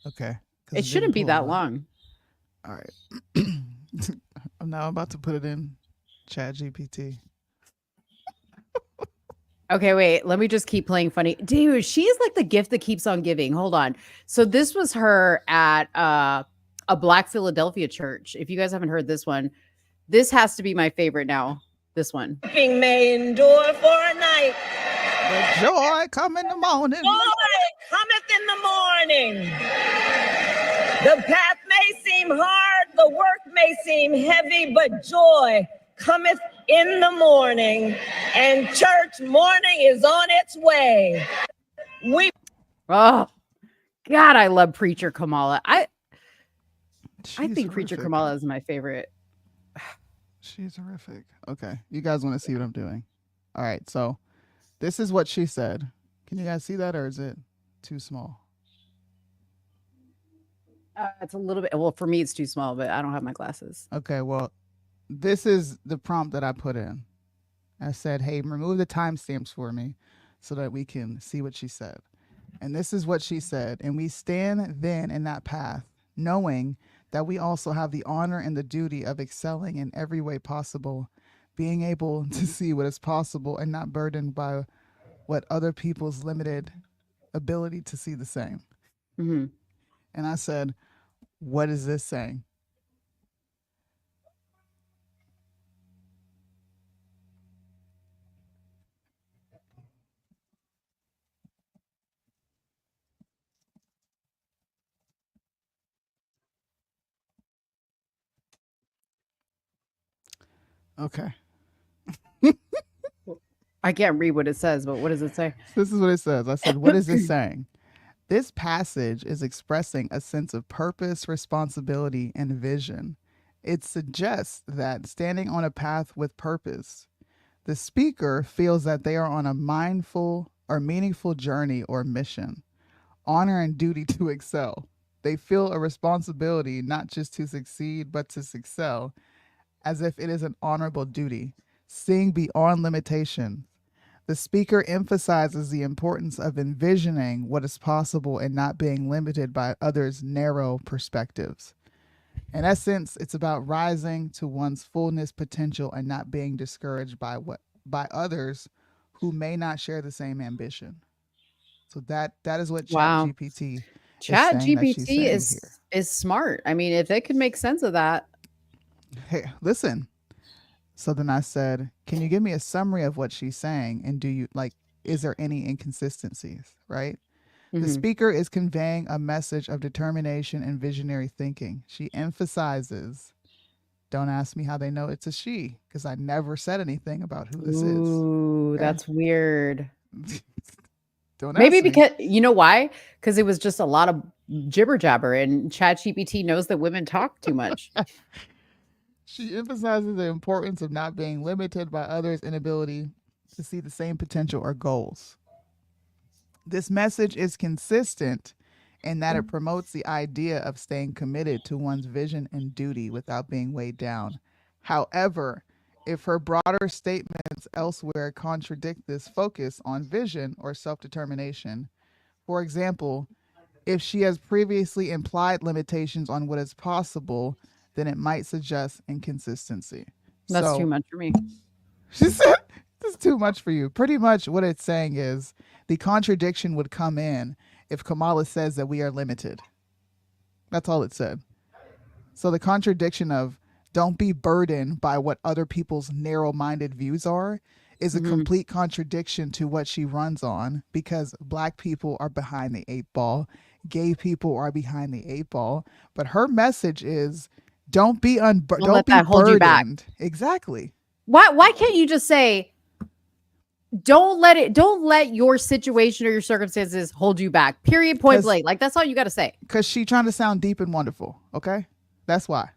Okay. It shouldn't be that long. All right. I'm now about to put it in ChatGPT. Okay, wait. Let me just keep playing funny. Dude, she is like the gift that keeps on giving. Hold on. So this was her at a Black Philadelphia church. If you guys haven't heard this one, this has to be my favorite now. This one. Weeping may endure for a night. But joy come in the morning. Joy cometh in the morning. The path may seem hard, the work may seem heavy, but joy cometh in the morning, and church morning is on its way. Oh, God, I love Preacher Kamala. I think Preacher horrific. Kamala is my favorite. She's horrific. Okay. You guys want to see what I'm doing? All right. So this is what she said. Can you guys see that, or is it too small? It's a little bit, well, for me, it's too small, but I don't have my glasses. Okay. Well, this is the prompt that I put in. I said, hey, remove the timestamps for me so that we can see what she said. And this is what she said. And we stand then in that path, knowing that we also have the honor and the duty of excelling in every way possible, being able to see what is possible and not burdened by what other people's limited ability to see the same. Mm-hmm. And I said, what is this saying? Okay. I can't read what it says, but what does it say? This is what it says. I said, what is this saying? This passage is expressing a sense of purpose, responsibility, and vision. It suggests that standing on a path with purpose, the speaker feels that they are on a mindful or meaningful journey or mission, honor and duty to excel. They feel a responsibility not just to succeed, but to excel, as if it is an honorable duty, seeing beyond limitations. The speaker emphasizes the importance of envisioning what is possible and not being limited by others' narrow perspectives. In essence, it's about rising to one's fullness potential and not being discouraged by others who may not share the same ambition. So that is what Wow. ChatGPT Chat is saying that she's GPT saying is smart. I mean, if it could make sense of that. Hey, listen. So then I said, can you give me a summary of what she's saying? And is there any inconsistencies, right? Mm-hmm. The speaker is conveying a message of determination and visionary thinking. She emphasizes, don't ask me how they know it's a she, because I never said anything about who this is. Ooh, Okay? that's weird. Don't Maybe ask me. because, you know why? Because it was just a lot of jibber jabber, and ChatGPT knows that women talk too much. She emphasizes the importance of not being limited by others' inability to see the same potential or goals. This message is consistent in that it promotes the idea of staying committed to one's vision and duty without being weighed down. However, if her broader statements elsewhere contradict this focus on vision or self-determination, for example, if she has previously implied limitations on what is possible, then it might suggest inconsistency. That's too much for me. She said, this is too much for you. Pretty much what it's saying is the contradiction would come in if Kamala says that we are limited. That's all it said. So the contradiction of don't be burdened by what other people's narrow-minded views are is a complete contradiction to what she runs on, because Black people are behind the 8 ball. Gay people are behind the 8 ball. But her message is don't be burdened. Exactly. Why can't you just say, don't let your situation or your circumstances hold you back. Period, point blank. Like, that's all you got to say. Because she's trying to sound deep and wonderful. Okay? That's why.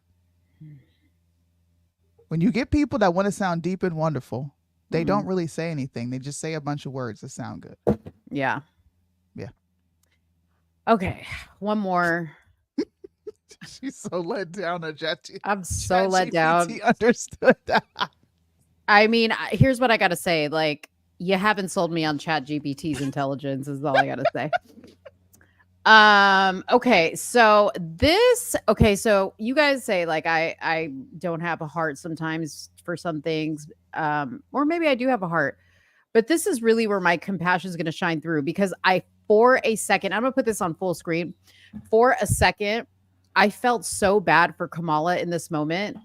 When you get people that want to sound deep and wonderful, they don't really say anything. They just say a bunch of words that sound good. Yeah. Yeah. Okay. One more. She's so let down. I'm so let down. He understood that. I mean, here's what I got to say. Like, you haven't sold me on ChatGPT's intelligence is all I got to say. Okay. So you guys say like, I don't have a heart sometimes for some things. Or maybe I do have a heart, but this is really where my compassion is going to shine through, because for a second, I'm going to put this on full screen. For a second, I felt so bad for Kamala in this moment.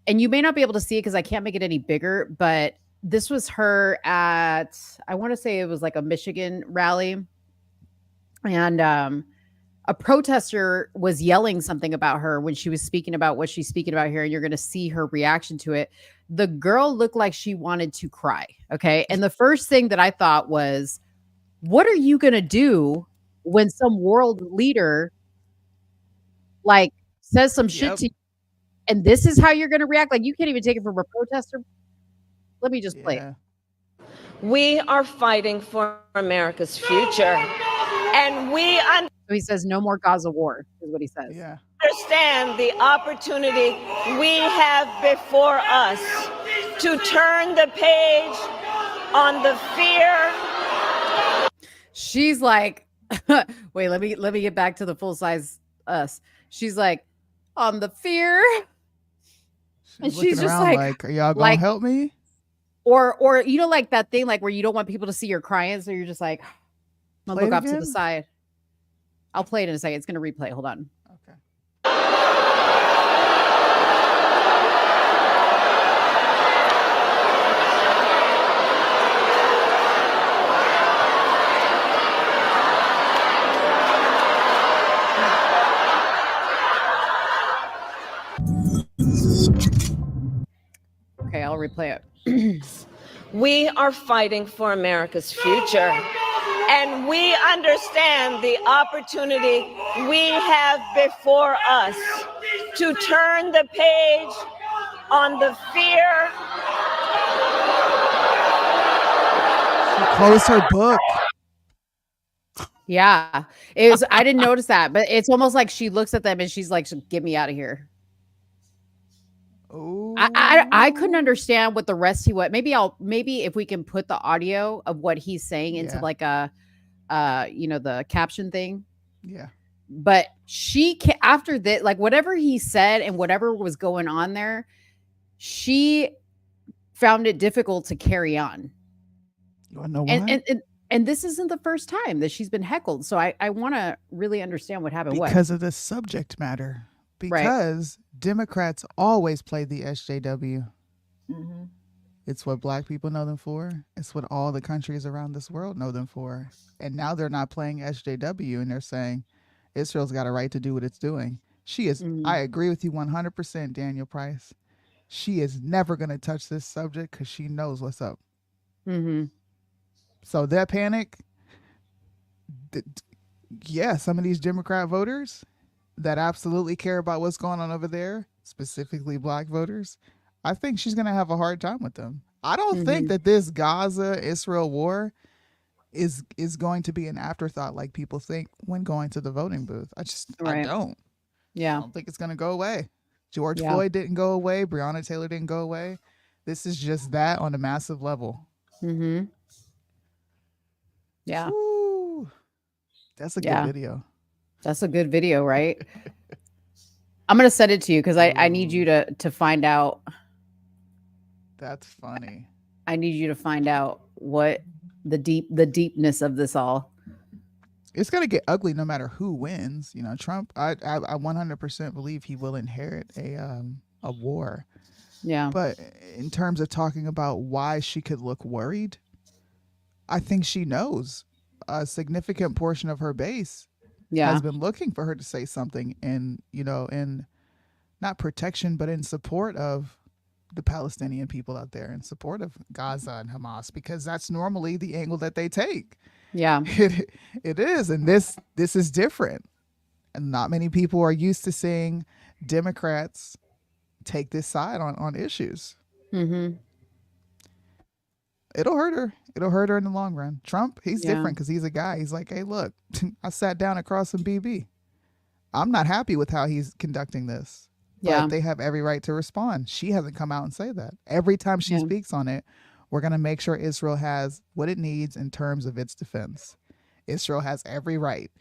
And you may not be able to see it because I can't make it any bigger, but this was her at, I want to say it was like a Michigan rally. And a protester was yelling something about her when she was speaking about what she's speaking about here. And you're going to see her reaction to it. The girl looked like she wanted to cry. Okay. And the first thing that I thought was, what are you going to do when some world leader like says some shit to you? And this is how you're going to react? Like, you can't even take it from a protester. Let me just play it. We are fighting for America's future. And so he says, no more Gaza war, is what he says. Yeah. Understand the opportunity we have before us. to turn the page on the fear. She's like, wait, let me get back to the full size us. She's like, on the fear. And she's just like, are y'all gonna help me? Or you know, like that thing, like where you don't want people to see you're crying, so you're just like, I'm gonna look off to the side. I'll play it in a second. It's gonna replay. Hold on. Okay. Okay, I'll replay it. We are fighting for America's future, and we understand the opportunity we have before us to turn the page on the fear. Close her book. Yeah, it was. I didn't notice that, but it's almost like she looks at them and she's like, "Get me out of here." I couldn't understand what the rest he went. Maybe if we can put the audio of what he's saying into like a the caption thing. Yeah. But after that, like whatever he said and whatever was going on there, she found it difficult to carry on. You want to know why? And this isn't the first time that she's been heckled. So I want to really understand what happened. Because of the subject matter. Because Democrats always play the SJW. Mm-hmm. It's what Black people know them for. It's what all the countries around this world know them for. And now they're not playing SJW and they're saying Israel's got a right to do what it's doing. She is, I agree with you 100%, Daniel Price. She is never going to touch this subject because she knows what's up. Mm-hmm. So that panic, some of these Democrat voters that absolutely care about what's going on over there, specifically Black voters, I think she's going to have a hard time with them. I don't think that this Gaza-Israel war is going to be an afterthought like people think when going to the voting booth. I don't. Yeah. I don't think it's going to go away. George Floyd didn't go away. Breonna Taylor didn't go away. This is just that on a massive level. Mm-hmm. Yeah. Ooh, that's a good video. That's a good video, right? I'm gonna send it to you because I need you to find out. That's funny. I need you to find out what the deepness of this all. It's gonna get ugly no matter who wins. You know, Trump. I 100% believe he will inherit a war. Yeah. But in terms of talking about why she could look worried, I think she knows a significant portion of her base has been looking for her to say something in not protection, but in support of the Palestinian people out there, in support of Gaza and Hamas, because that's normally the angle that they take. Yeah. It is. And this is different. And not many people are used to seeing Democrats take this side on issues. Mm-hmm. It'll hurt her. It'll hurt her in the long run. Trump, he's different because he's a guy. He's like, hey, look, I sat down across some BB. I'm not happy with how he's conducting this. But they have every right to respond. She hasn't come out and say that. Every time she speaks on it, we're going to make sure Israel has what it needs in terms of its defense. Israel has every right.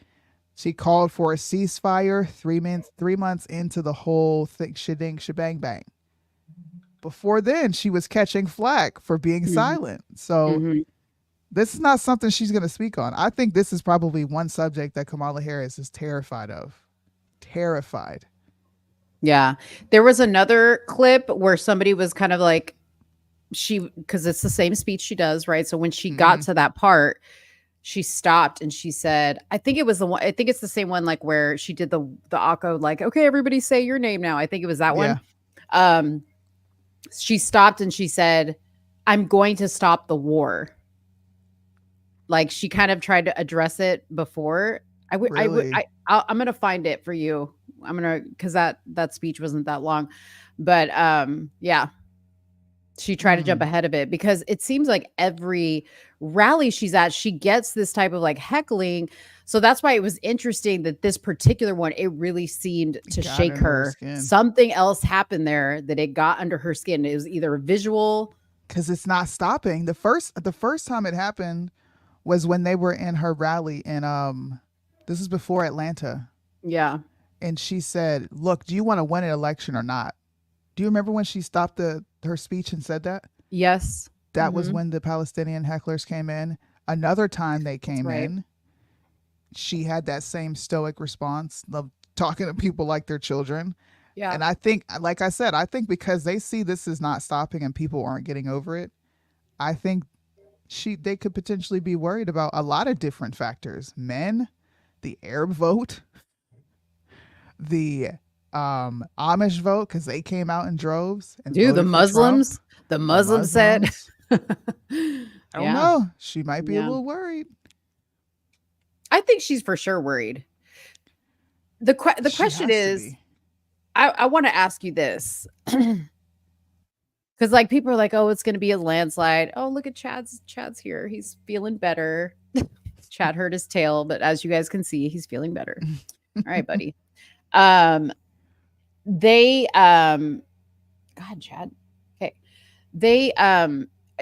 She called for a ceasefire 3 months into the whole thing, shebang bang. Before then, she was catching flack for being silent. So this is not something she's going to speak on. I think this is probably one subject that Kamala Harris is terrified of. Terrified. Yeah. There was another clip where somebody was kind of like, because it's the same speech she does, right? So when she got to that part, she stopped and she said, I think it's the same one, like where she did the Akko, like, okay, everybody say your name now. I think it was that one. She stopped and she said, I'm going to stop the war. Like she kind of tried to address it before. I'm going to find it for you. because that speech wasn't that long. But yeah. She tried to jump ahead of it because it seems like every rally she's at, she gets this type of like heckling. So that's why it was interesting that this particular one, it really seemed to shake her. Something else happened there that it got under her skin. It was either a visual. Because it's not stopping. The first time it happened was when they were in her rally in this is before Atlanta. Yeah. And she said, look, do you want to win an election or not? Do you remember when she stopped her speech and said that? Yes. That was when the Palestinian hecklers came in. Another time they came in, she had that same stoic response of talking to people like they're children. Yeah. And I think, like I said, I think because they see this is not stopping and people aren't getting over it, I think they could potentially be worried about a lot of different factors. Men, the Arab vote, the Amish vote, because they came out in droves. And Dude, the Muslims. Trump. The Muslims said. I don't know. She might be a little worried. I think she's for sure worried. The question is, I want to ask you this. Because like people are like, oh, it's going to be a landslide. Oh, look at Chad's here. He's feeling better. Chad hurt his tail, but as you guys can see, he's feeling better. All right, buddy. God, Chad. Okay.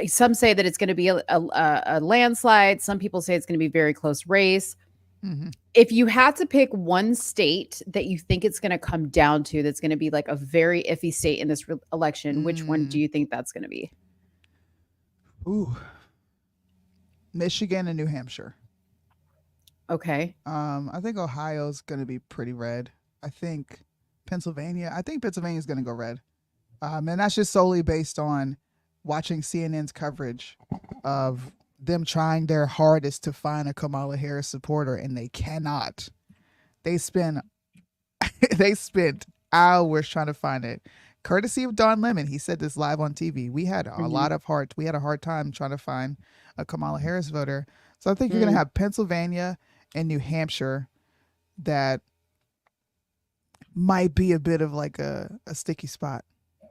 Some say that it's going to be a landslide. Some people say it's going to be a very close race. Mm-hmm. If you had to pick one state that you think it's going to come down to, that's going to be like a very iffy state in this election, which one do you think that's going to be? Ooh, Michigan and New Hampshire. Okay. I think Ohio's going to be pretty red. I think Pennsylvania is going to go red. And that's just solely based on watching CNN's coverage of them trying their hardest to find a Kamala Harris supporter, and they cannot. They spent hours trying to find it. Courtesy of Don Lemon, he said this live on TV. We had a hard time trying to find a Kamala Harris voter. So I think you're going to have Pennsylvania and New Hampshire that might be a bit of like a sticky spot.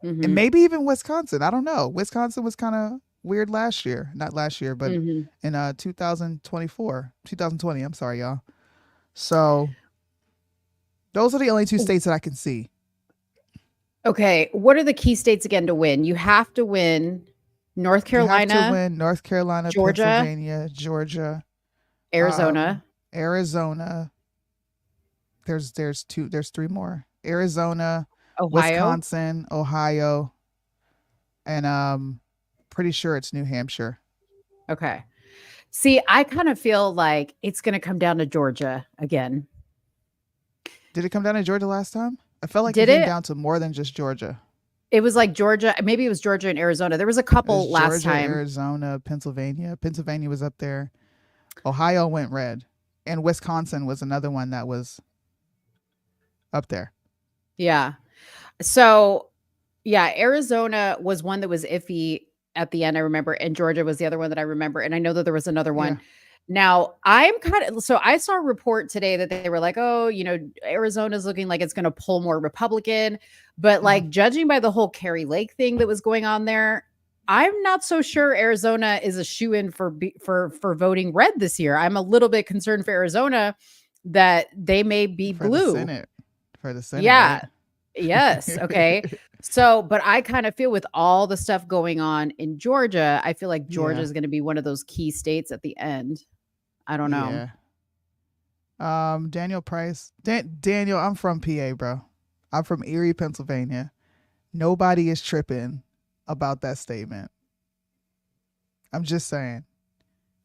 Mm-hmm. And maybe even Wisconsin. I don't know. Wisconsin was kind of weird last year. Not last year, but in 2020. I'm sorry, y'all. So those are the only two states that I can see. Okay. What are the key states again to win? You have to win North Carolina. You have to win North Carolina, Georgia, Pennsylvania, Georgia, Arizona. Arizona. There's three more. Arizona, Ohio, Wisconsin, Ohio, and pretty sure it's New Hampshire. Okay. See, I kind of feel like it's going to come down to Georgia again. Did it come down to Georgia last time? I felt like it came down to more than just Georgia. It was like Georgia. Maybe it was Georgia and Arizona. There was a couple last Georgia, time. Arizona, Pennsylvania. Pennsylvania was up there. Ohio went red. And Wisconsin was another one that was up there. Yeah. So, yeah, Arizona was one that was iffy at the end, I remember. And Georgia was the other one that I remember. And I know that there was another one. Yeah. Now, I saw a report today that they were like, oh, Arizona's looking like it's going to pull more Republican. But like judging by the whole Carrie Lake thing that was going on there, I'm not so sure Arizona is a shoo-in for voting red this year. I'm a little bit concerned for Arizona that they may be blue. For the Senate. Yeah. Right? Yes. Okay. So, but I kind of feel with all the stuff going on in Georgia, I feel like Georgia is going to be one of those key states at the end. I don't know. Yeah. Daniel Price. Daniel, I'm from PA, bro. I'm from Erie, Pennsylvania. Nobody is tripping about that statement. I'm just saying.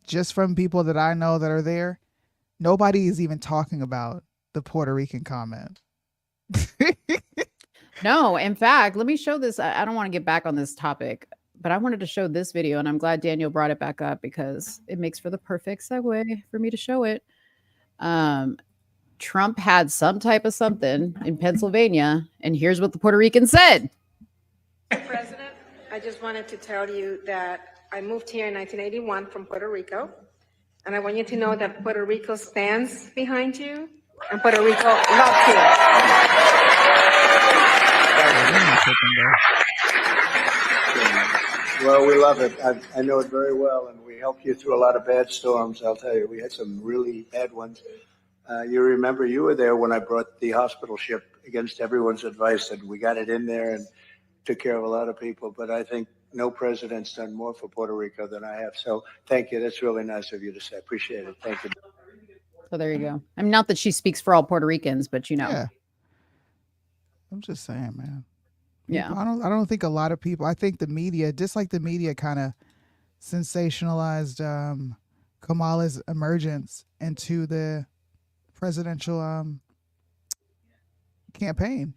Just from people that I know that are there, nobody is even talking about the Puerto Rican comment. No, in fact, let me show this. I don't want to get back on this topic, but I wanted to show this video, and I'm glad Daniel brought it back up because it makes for the perfect segue for me to show it. Trump had some type of something in Pennsylvania, and here's what the Puerto Rican said. President, I just wanted to tell you that I moved here in 1981 from Puerto Rico, and I want you to know that Puerto Rico stands behind you, and Puerto Rico loves you. Well, we love it. I know it very well, and we helped you through a lot of bad storms. I'll tell you, we had some really bad ones. You remember you were there when I brought the hospital ship against everyone's advice, and we got it in there and took care of a lot of people. But I think no president's done more for Puerto Rico than I have. So thank you. That's really nice of you to say. Appreciate it. Thank you. So there you go. I mean, not that she speaks for all Puerto Ricans, but you know. Yeah. I'm just saying, man. Yeah. I don't think a lot of people, I think the media, just like the media kind of sensationalized Kamala's emergence into the presidential campaign.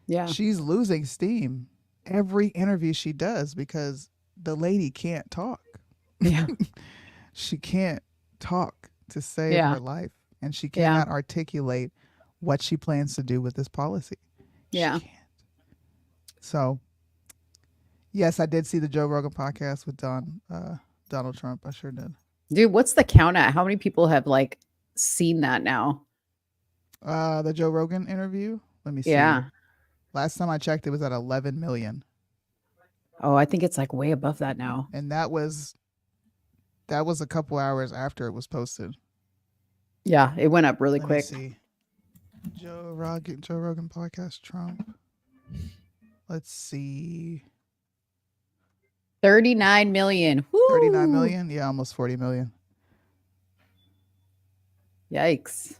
Yeah. She's losing steam every interview she does because the lady can't talk. Yeah. She can't talk to save Yeah. her life, and she cannot articulate what she plans to do with this policy. Yeah. So, yes, I did see the Joe Rogan podcast with Donald Trump. I sure did. Dude, what's the count at? How many people have like seen that now? The Joe Rogan interview. Let me see. Yeah. Last time I checked, it was at 11 million. Oh, I think it's like way above that now. And that was a couple hours after it was posted. Yeah, it went up really Let quick. me see. Joe Rogan podcast, Trump. Let's see. 39 million. Woo! 39 million? Yeah, almost 40 million. Yikes.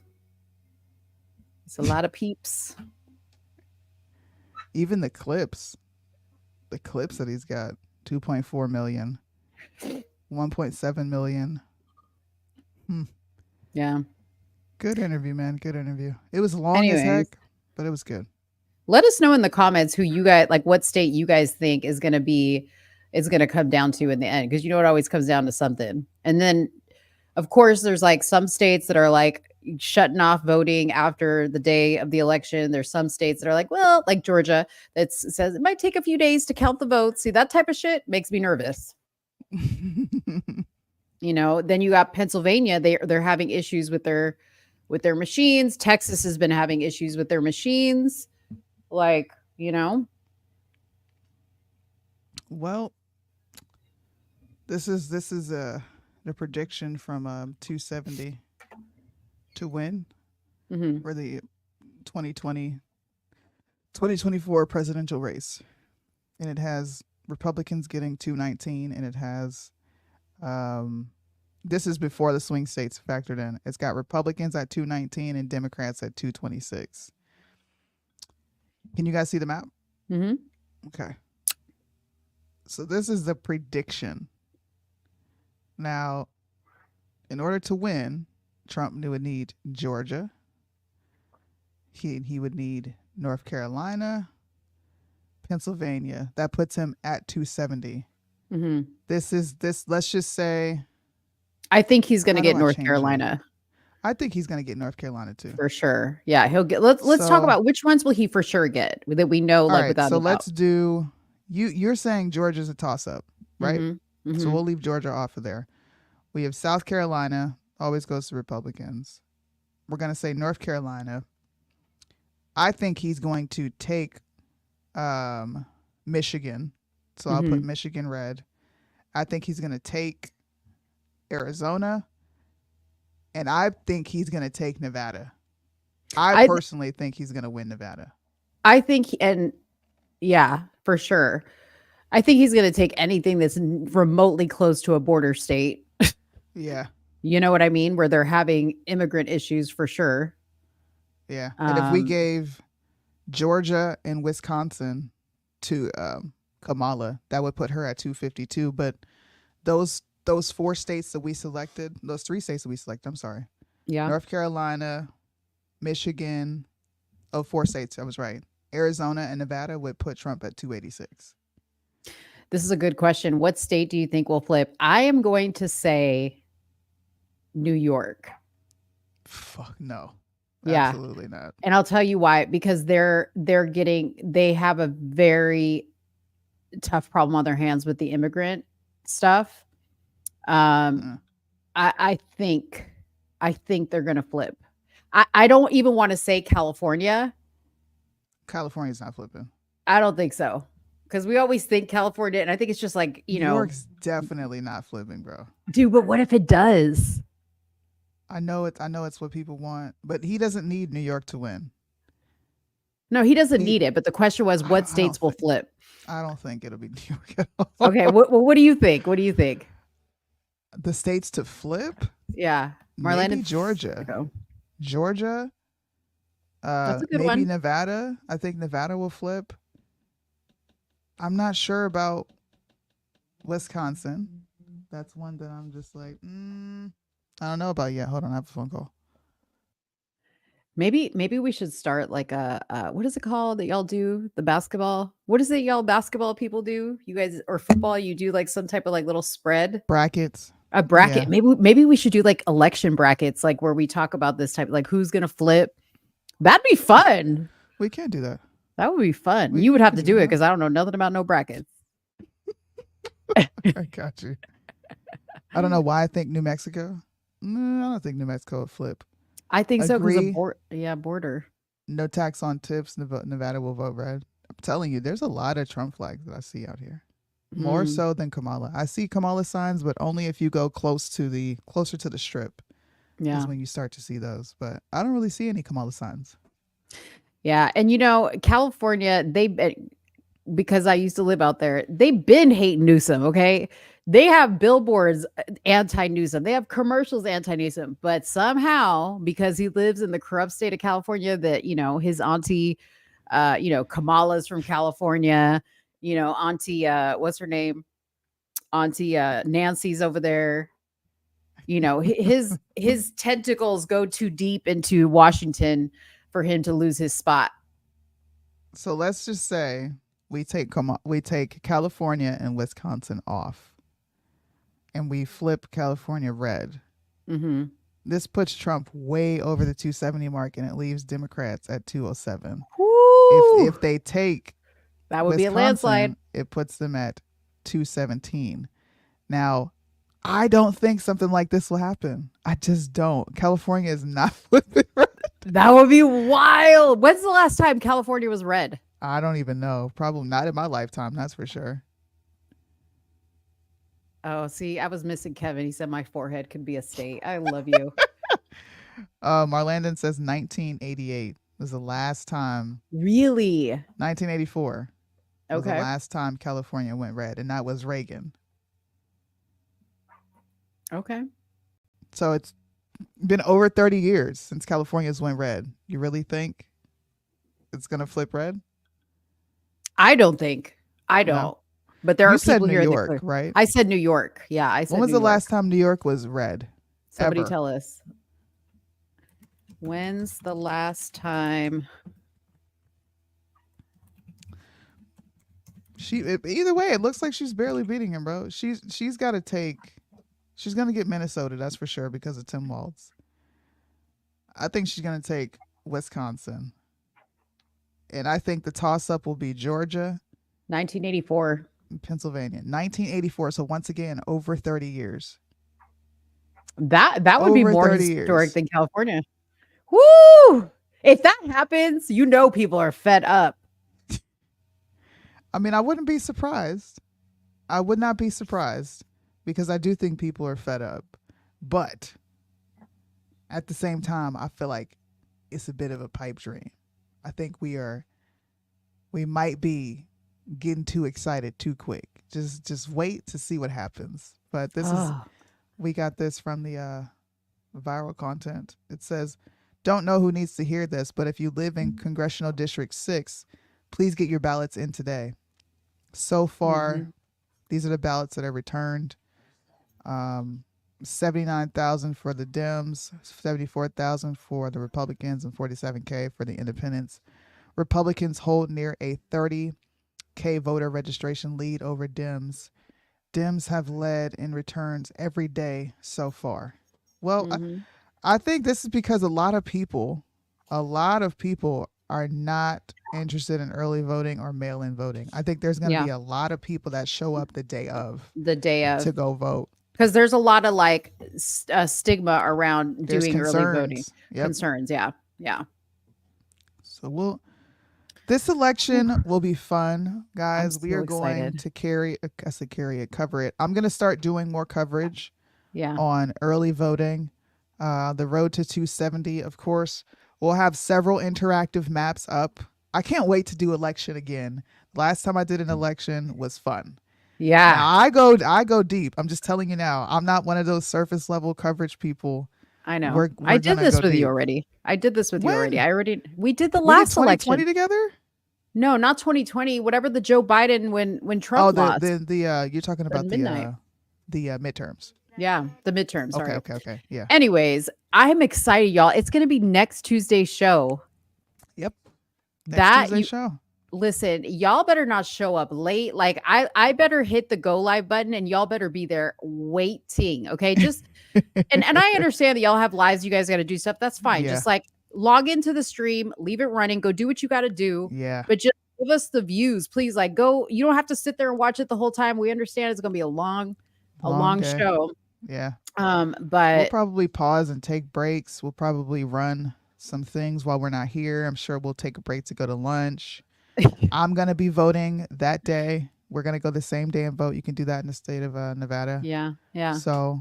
It's a lot of peeps. Even the clips that he's got, 2.4 million, 1.7 million. Yeah. Good interview, man. Good interview. It was long as heck, but it was good. Let us know in the comments who you guys like, what state you guys think is going to come down to in the end. Cause you know, it always comes down to something. And then of course there's like some states that are like shutting off voting after the day of the election. There's some states that are like, well, like Georgia, that says it might take a few days to count the votes. See, that type of shit makes me nervous. You know, then you got Pennsylvania. They're having issues with their machines. Texas has been having issues with their machines. Like, you know. Well, this is the prediction from 270 to win for the 2024 presidential race. And it has Republicans getting 219, and it has this is before the swing states factored in. It's got Republicans at 219 and Democrats at 226. Can you guys see the map? Mm-hmm. Okay. So this is the prediction. Now, in order to win, Trump would need Georgia. He would need North Carolina, Pennsylvania. That puts him at 270. Mm-hmm. Let's just say. I think he's going to How do get I North change Carolina. I think he's going to get North Carolina too. For sure. Yeah, he'll get. Let's talk about which ones will he for sure get that we know, All like right, without. so a doubt. let's do. You're saying Georgia's a toss up, right? Mhm, So mhm. we'll leave Georgia off of there. We have South Carolina, always goes to Republicans. We're going to say North Carolina. I think he's going to take Michigan. So I'll put Michigan red. I think he's going to take Arizona. And I think he's going to take Nevada. I personally think he's going to win Nevada. I think, and yeah, for sure. I think he's going to take anything that's remotely close to a border state. Yeah. You know what I mean? Where they're having immigrant issues for sure. Yeah. And if we gave Georgia and Wisconsin to Kamala, that would put her at 252. But those 4 states that we selected, those 3 states that we selected, I'm sorry. Yeah. North Carolina, Michigan, 4 states, I was right. Arizona and Nevada would put Trump at 286. This is a good question. What state do you think will flip? I am going to say New York. Fuck no. Yeah. Absolutely not. And I'll tell you why, because they have a very tough problem on their hands with the immigrant stuff. I think they're going to flip. I don't even want to say California. California's not flipping. I don't think so. Because we always think California, and I think it's just like, New York's definitely not flipping, bro. dude, but what if it does? I know it's what people want, but he doesn't need New York to win. No, he doesn't need it. But the question was, what I states will flip? I don't think it'll be New York at all. Okay, what do you think? What do you think? The states to flip? Yeah, Marlene, Maybe Georgia. Georgia. That's a good maybe one. Nevada. I think Nevada will flip. I'm not sure about Wisconsin. That's one that I'm just like, I don't know about yet. Hold on, I have a phone call. Maybe we should start like a what is it called that y'all do? The basketball. What is it y'all basketball people do? You guys or football? You do like some type of like little spread brackets. A bracket. Yeah. Maybe we should do like election brackets, like where we talk about this type, like who's gonna flip. That'd be fun. We can't do that. That would be fun. You would have to do it because I don't know nothing about no brackets. I got you. I don't know why I think New Mexico. No, I don't think New Mexico would flip. I think so because Agree. of border. No tax on tips. Nevada will vote red. I'm telling you, there's a lot of Trump flags that I see out here. More so than Kamala. I see Kamala signs, but only if you go closer to the strip. Yeah. Is when you start to see those. But I don't really see any Kamala signs. Yeah, and California, because I used to live out there, they've been hating Newsom. Okay, they have billboards anti-Newsom, they have commercials anti-Newsom, but somehow because he lives in the corrupt state of California, that his auntie, Kamala's from California, auntie, what's her name, auntie Nancy's over there. His tentacles go too deep into Washington for him to lose his spot. So let's just say we take California and Wisconsin off, and we flip California red. Mm-hmm. This puts Trump way over the 270 mark, and it leaves Democrats at 207. If they take that would Wisconsin, be a landslide. It puts them at 217. Now, I don't think something like this will happen. I just don't. California is not flipping red. That would be wild. When's the last time California was red? I don't even know. Probably not in my lifetime. That's for sure. Oh, see, I was missing Kevin. He said my forehead could be a state. I love you. Marlandon says 1988 was the last time. Really? 1984. Was the Okay. last time California went red, and that was Reagan. Okay. So it's been over 30 years since California's went red. You really think it's gonna flip red? I don't think. I don't. No. But there You are said people New here that York, could. right? I said New York. Yeah, I said. When was New the York. last time New York was red? Somebody Ever? tell us. When's the last time? Either way, it looks like she's barely beating him, bro. She's got to take. She's gonna get Minnesota, that's for sure, because of Tim Walz. I think she's gonna take Wisconsin, and I think the toss-up will be Georgia, 1984, and Pennsylvania, 1984. So once again, over 30 years. That would be Over more 30 historic years. than California. Woo! If that happens, people are fed up. I mean, I wouldn't be surprised. I would not be surprised, because I do think people are fed up. But at the same time, I feel like it's a bit of a pipe dream. I think we might be getting too excited too quick. Just wait to see what happens. But we got this from the viral content. It says, don't know who needs to hear this, but if you live in Congressional District 6, please get your ballots in today. So far, these are the ballots that are returned. 79,000 for the Dems, 74,000 for the Republicans, and 47K for the Independents. Republicans hold near a 30K voter registration lead over Dems. Dems have led in returns every day so far. Well, I think this is because a lot of people are not interested in early voting or mail-in voting. I think there's going to be a lot of people that show up the day of to go vote. Because there's a lot of stigma around There's doing early voting. Yep. Concerns, yeah. So This election will be fun, guys. We so are going excited. to cover it. I'm going to start doing more coverage Yeah. on early voting, the road to 270, of course. We'll have several interactive maps up. I can't wait to do election again. Last time I did an election was fun. Yeah. Now I go deep. I'm just telling you now. I'm not one of those surface level coverage people. I know. We're I did gonna this go with you deep. already. I did this with you already. When? We did the We did last 2020 election. together? No, not 2020. Whatever the Joe Biden when Trump lost. You're talking about midnight. the midterms. Yeah, the midterm. Sorry. Okay. Yeah. Anyways, I'm excited, y'all. It's going to be next Tuesday's show. Yep. Next Tuesday's show. Listen, y'all better not show up late. Like I better hit the go live button and y'all better be there waiting. Okay. Just and I understand that y'all have lives, you guys got to do stuff. That's fine. Yeah. Just like log into the stream, leave it running, go do what you got to do. Yeah. But just give us the views, please. Like go, you don't have to sit there and watch it the whole time. We understand it's gonna be a long day. show. Yeah. But we'll probably pause and take breaks. We'll probably run some things while we're not here. I'm sure we'll take a break to go to lunch. I'm going to be voting that day. We're going to go the same day and vote. You can do that in the state of Nevada. Yeah. Yeah. So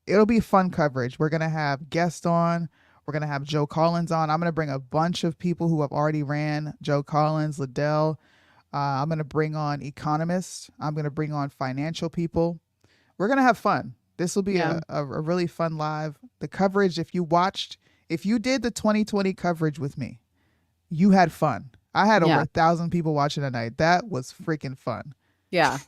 it'll be fun coverage. We're going to have guests on. We're going to have Joe Collins on. I'm going to bring a bunch of people who have already ran. Joe Collins, Liddell. I'm going to bring on economists. I'm going to bring on financial people. We're going to have fun. This will be a really fun live. The coverage, if you did the 2020 coverage with me, you had fun. I had over 1,000 people watching tonight. That was freaking fun. Yeah.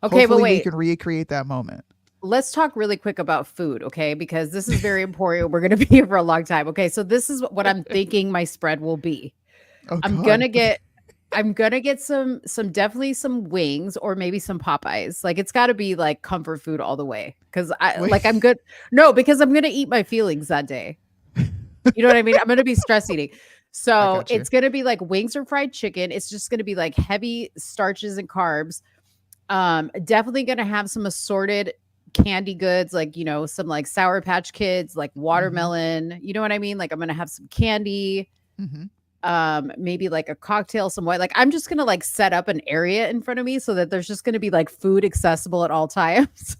Okay, Hopefully but wait. you can recreate that moment. Let's talk really quick about food, okay? Because this is very important. We're going to be here for a long time. Okay, so this is what I'm thinking my spread will be. I'm gonna get some definitely some wings or maybe some Popeyes. Like it's got to be like comfort food all the way because I'm good. No, because I'm gonna eat my feelings that day. You know what I mean? I'm gonna be stress eating. So it's gonna be like wings or fried chicken. It's just gonna be like heavy starches and carbs. Definitely gonna have some assorted candy goods, like some like Sour Patch Kids, like watermelon. You know what I mean? Like I'm gonna have some candy. Maybe like a cocktail, some white. Like I'm just gonna like set up an area in front of me so that there's just gonna be like food accessible at all times.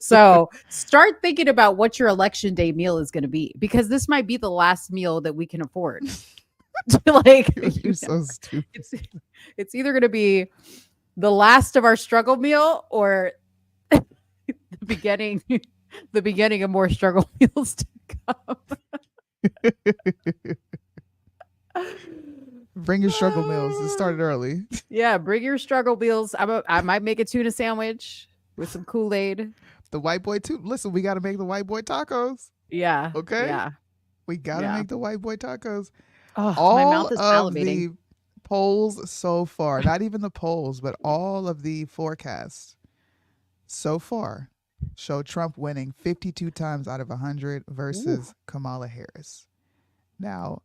So start thinking about what your election day meal is gonna be, because this might be the last meal that we can afford. Like you're so stupid. It's either gonna be the last of our struggle meal or the beginning of more struggle meals to come. Bring your struggle meals. It started early. Yeah, bring your struggle meals. I might make a tuna sandwich with some Kool-Aid. The white boy too. Listen, we got to make the white boy tacos. Yeah. Okay. Yeah. We got to make the white boy tacos. Oh, all my mouth is of salivating. the polls so far, not even the polls, but all of the forecasts so far show Trump winning 52 times out of 100 versus Kamala Harris. Now,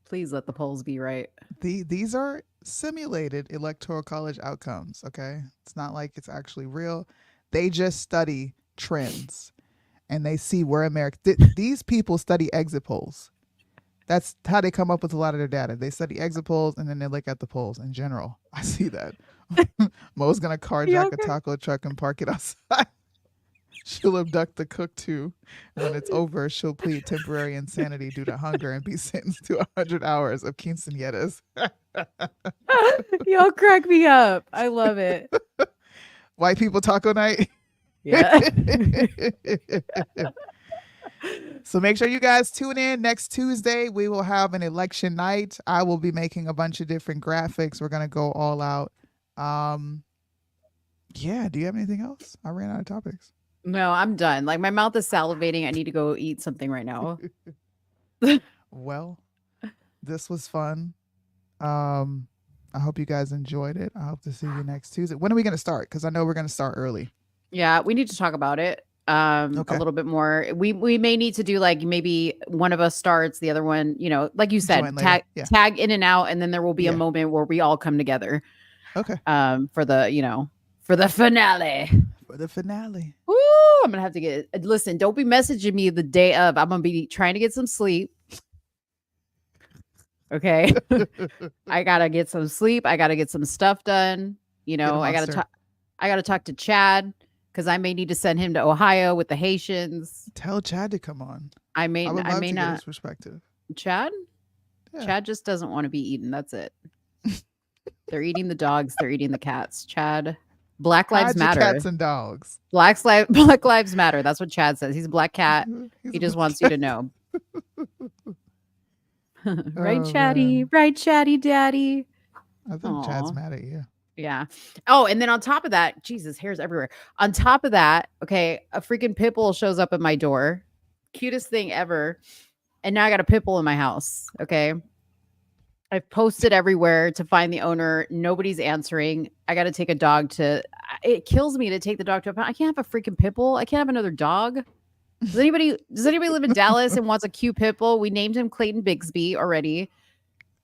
please let the polls be right. These are simulated electoral college outcomes, okay? It's not like it's actually real. They just study trends and they see where America... These people study exit polls. That's how they come up with a lot of their data. They study exit polls and then they look at the polls in general. I see that. Mo's going to carjack a taco truck and park it outside. She'll abduct the cook too. When it's over, she'll plead temporary insanity due to hunger and be sentenced to 100 hours of quinceañeras. Y'all crack me up. I love it. White people taco night. Yeah. So make sure you guys tune in next Tuesday. We will have an election night. I will be making a bunch of different graphics. We're going to go all out. Yeah. Do you have anything else? I ran out of topics. No, I'm done. Like my mouth is salivating. I need to go eat something right now. Well, this was fun. I hope you guys enjoyed it. I hope to see you next Tuesday. When are we going to start? Because I know we're going to start early. Yeah, we need to talk about it a little bit more. We may need to do like maybe one of us starts, the other one, like you said, tag in and out, and then there will be a moment where we all come together. Okay. For the finale. For the finale. Woo! I'm gonna have to listen. Don't be messaging me the day of. I'm gonna be trying to get some sleep. Okay. I gotta get some sleep. I gotta get some stuff done. You know, I gotta talk to Chad because I may need to send him to Ohio with the Haitians. Tell Chad to come on. I may would love to not. get his perspective. Chad? Yeah. Chad just doesn't want to be eaten. That's it. They're eating the dogs. They're eating the cats. Chad. Black Lives Matter. Cats and dogs. Black Lives Matter. That's what Chad says. He's a black cat. He just wants you to know. Right, Chatty? Man. Right, Chatty Daddy? I think Chad's mad at you. Yeah. Oh, and then on top of that, Jesus, hair's everywhere. On top of that, okay, a freaking pit bull shows up at my door. Cutest thing ever. And now I got a pit bull in my house. Okay. I've posted everywhere to find the owner. Nobody's answering. I got to take a dog to. It kills me to take the dog to. I can't have a freaking pit bull. I can't have another dog. Does anybody live in Dallas and wants a cute pit bull? We named him Clayton Bigsby already.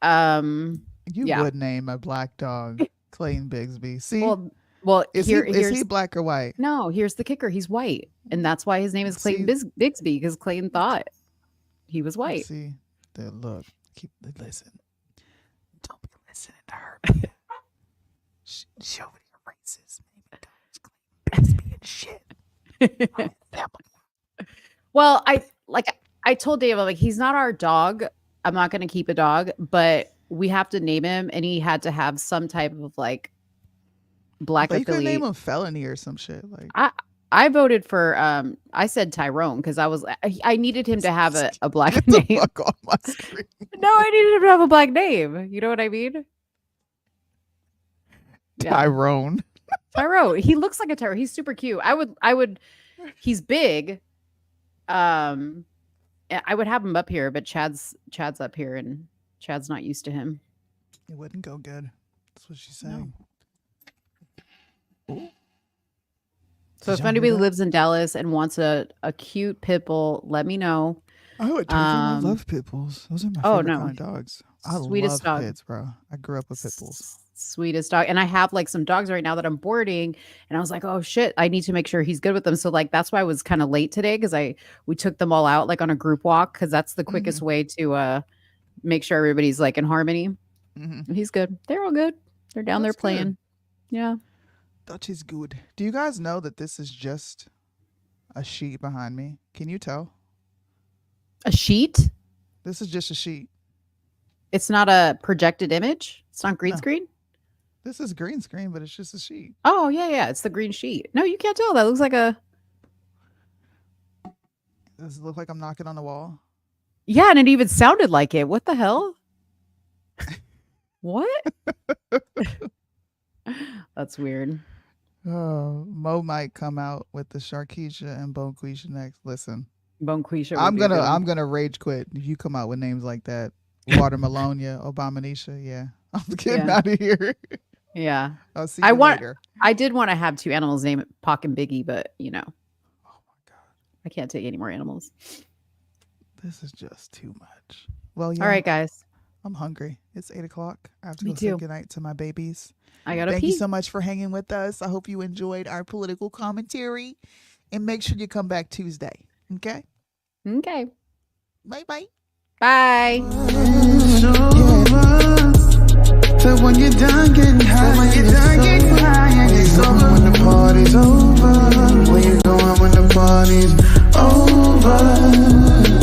You would name a black dog Clayton Bigsby. See, well, is he black or white? No, here's the kicker. He's white, and that's why his name is Clayton Bigsby, because Clayton thought he was white. See, look, listen. Don't be listening to her. She over there racist. Bigsby and shit. Well, I told Dave, I'm like, he's not our dog. I'm not going to keep a dog, but we have to name him, and he had to have some type of like black but affiliate. You could name him Felony or some shit. Like I voted for I said Tyrone because I needed him to have a black name. Fuck off my screen. No, I needed him to have a black name. You know what I mean? Tyrone. Tyrone. He looks like a Tyrone. He's super cute. I would he's big. I would have him up here, but Chad's up here and Chad's not used to him. It wouldn't go good. That's what she's saying. No. So if anybody lives in Dallas and wants a cute pit bull, let me know. Oh, I love pit bulls. Those are my favorite kind of dogs. I Sweetest love dog. pits, bro. I grew up with pit bulls. Sweetest dog. And I have like some dogs right now that I'm boarding, and I was like, oh shit, I need to make sure he's good with them. So like that's why I was kind of late today, because we took them all out like on a group walk, because that's the quickest way to make sure everybody's like in harmony. And he's good. They're all good. They're down there playing. Good. Yeah. Dutch is good. Do you guys know that this is just a sheet behind me? Can you tell? A sheet? This is just a sheet. It's not a projected image? It's not green screen? This is green screen, but it's just a sheet. Oh, yeah. It's the green sheet. No, you can't tell. That looks like a... Does it look like I'm knocking on the wall? Yeah, and it even sounded like it. What the hell? What? That's weird. Oh, Mo might come out with the Sharkeisha and Bonquisha next. Listen, Bonquisha. I'm gonna rage quit if you come out with names like that. Watermelonia, Obamanisha. Yeah, I'm getting out of here. Yeah, I'll see you later. I did want to have two animals named Pac and Biggie, but you know, oh my god, I can't take any more animals. This is just too much. Well, yeah. All right, guys. I'm hungry. It's 8:00. I have to Me go say too. goodnight to my babies. I gotta Thank pee. you so much for hanging with us. I hope you enjoyed our political commentary, and make sure you come back Tuesday. Okay. Okay. Bye. Bye. So when you're done getting high, it's over when the party's over. Where you going when the party's over?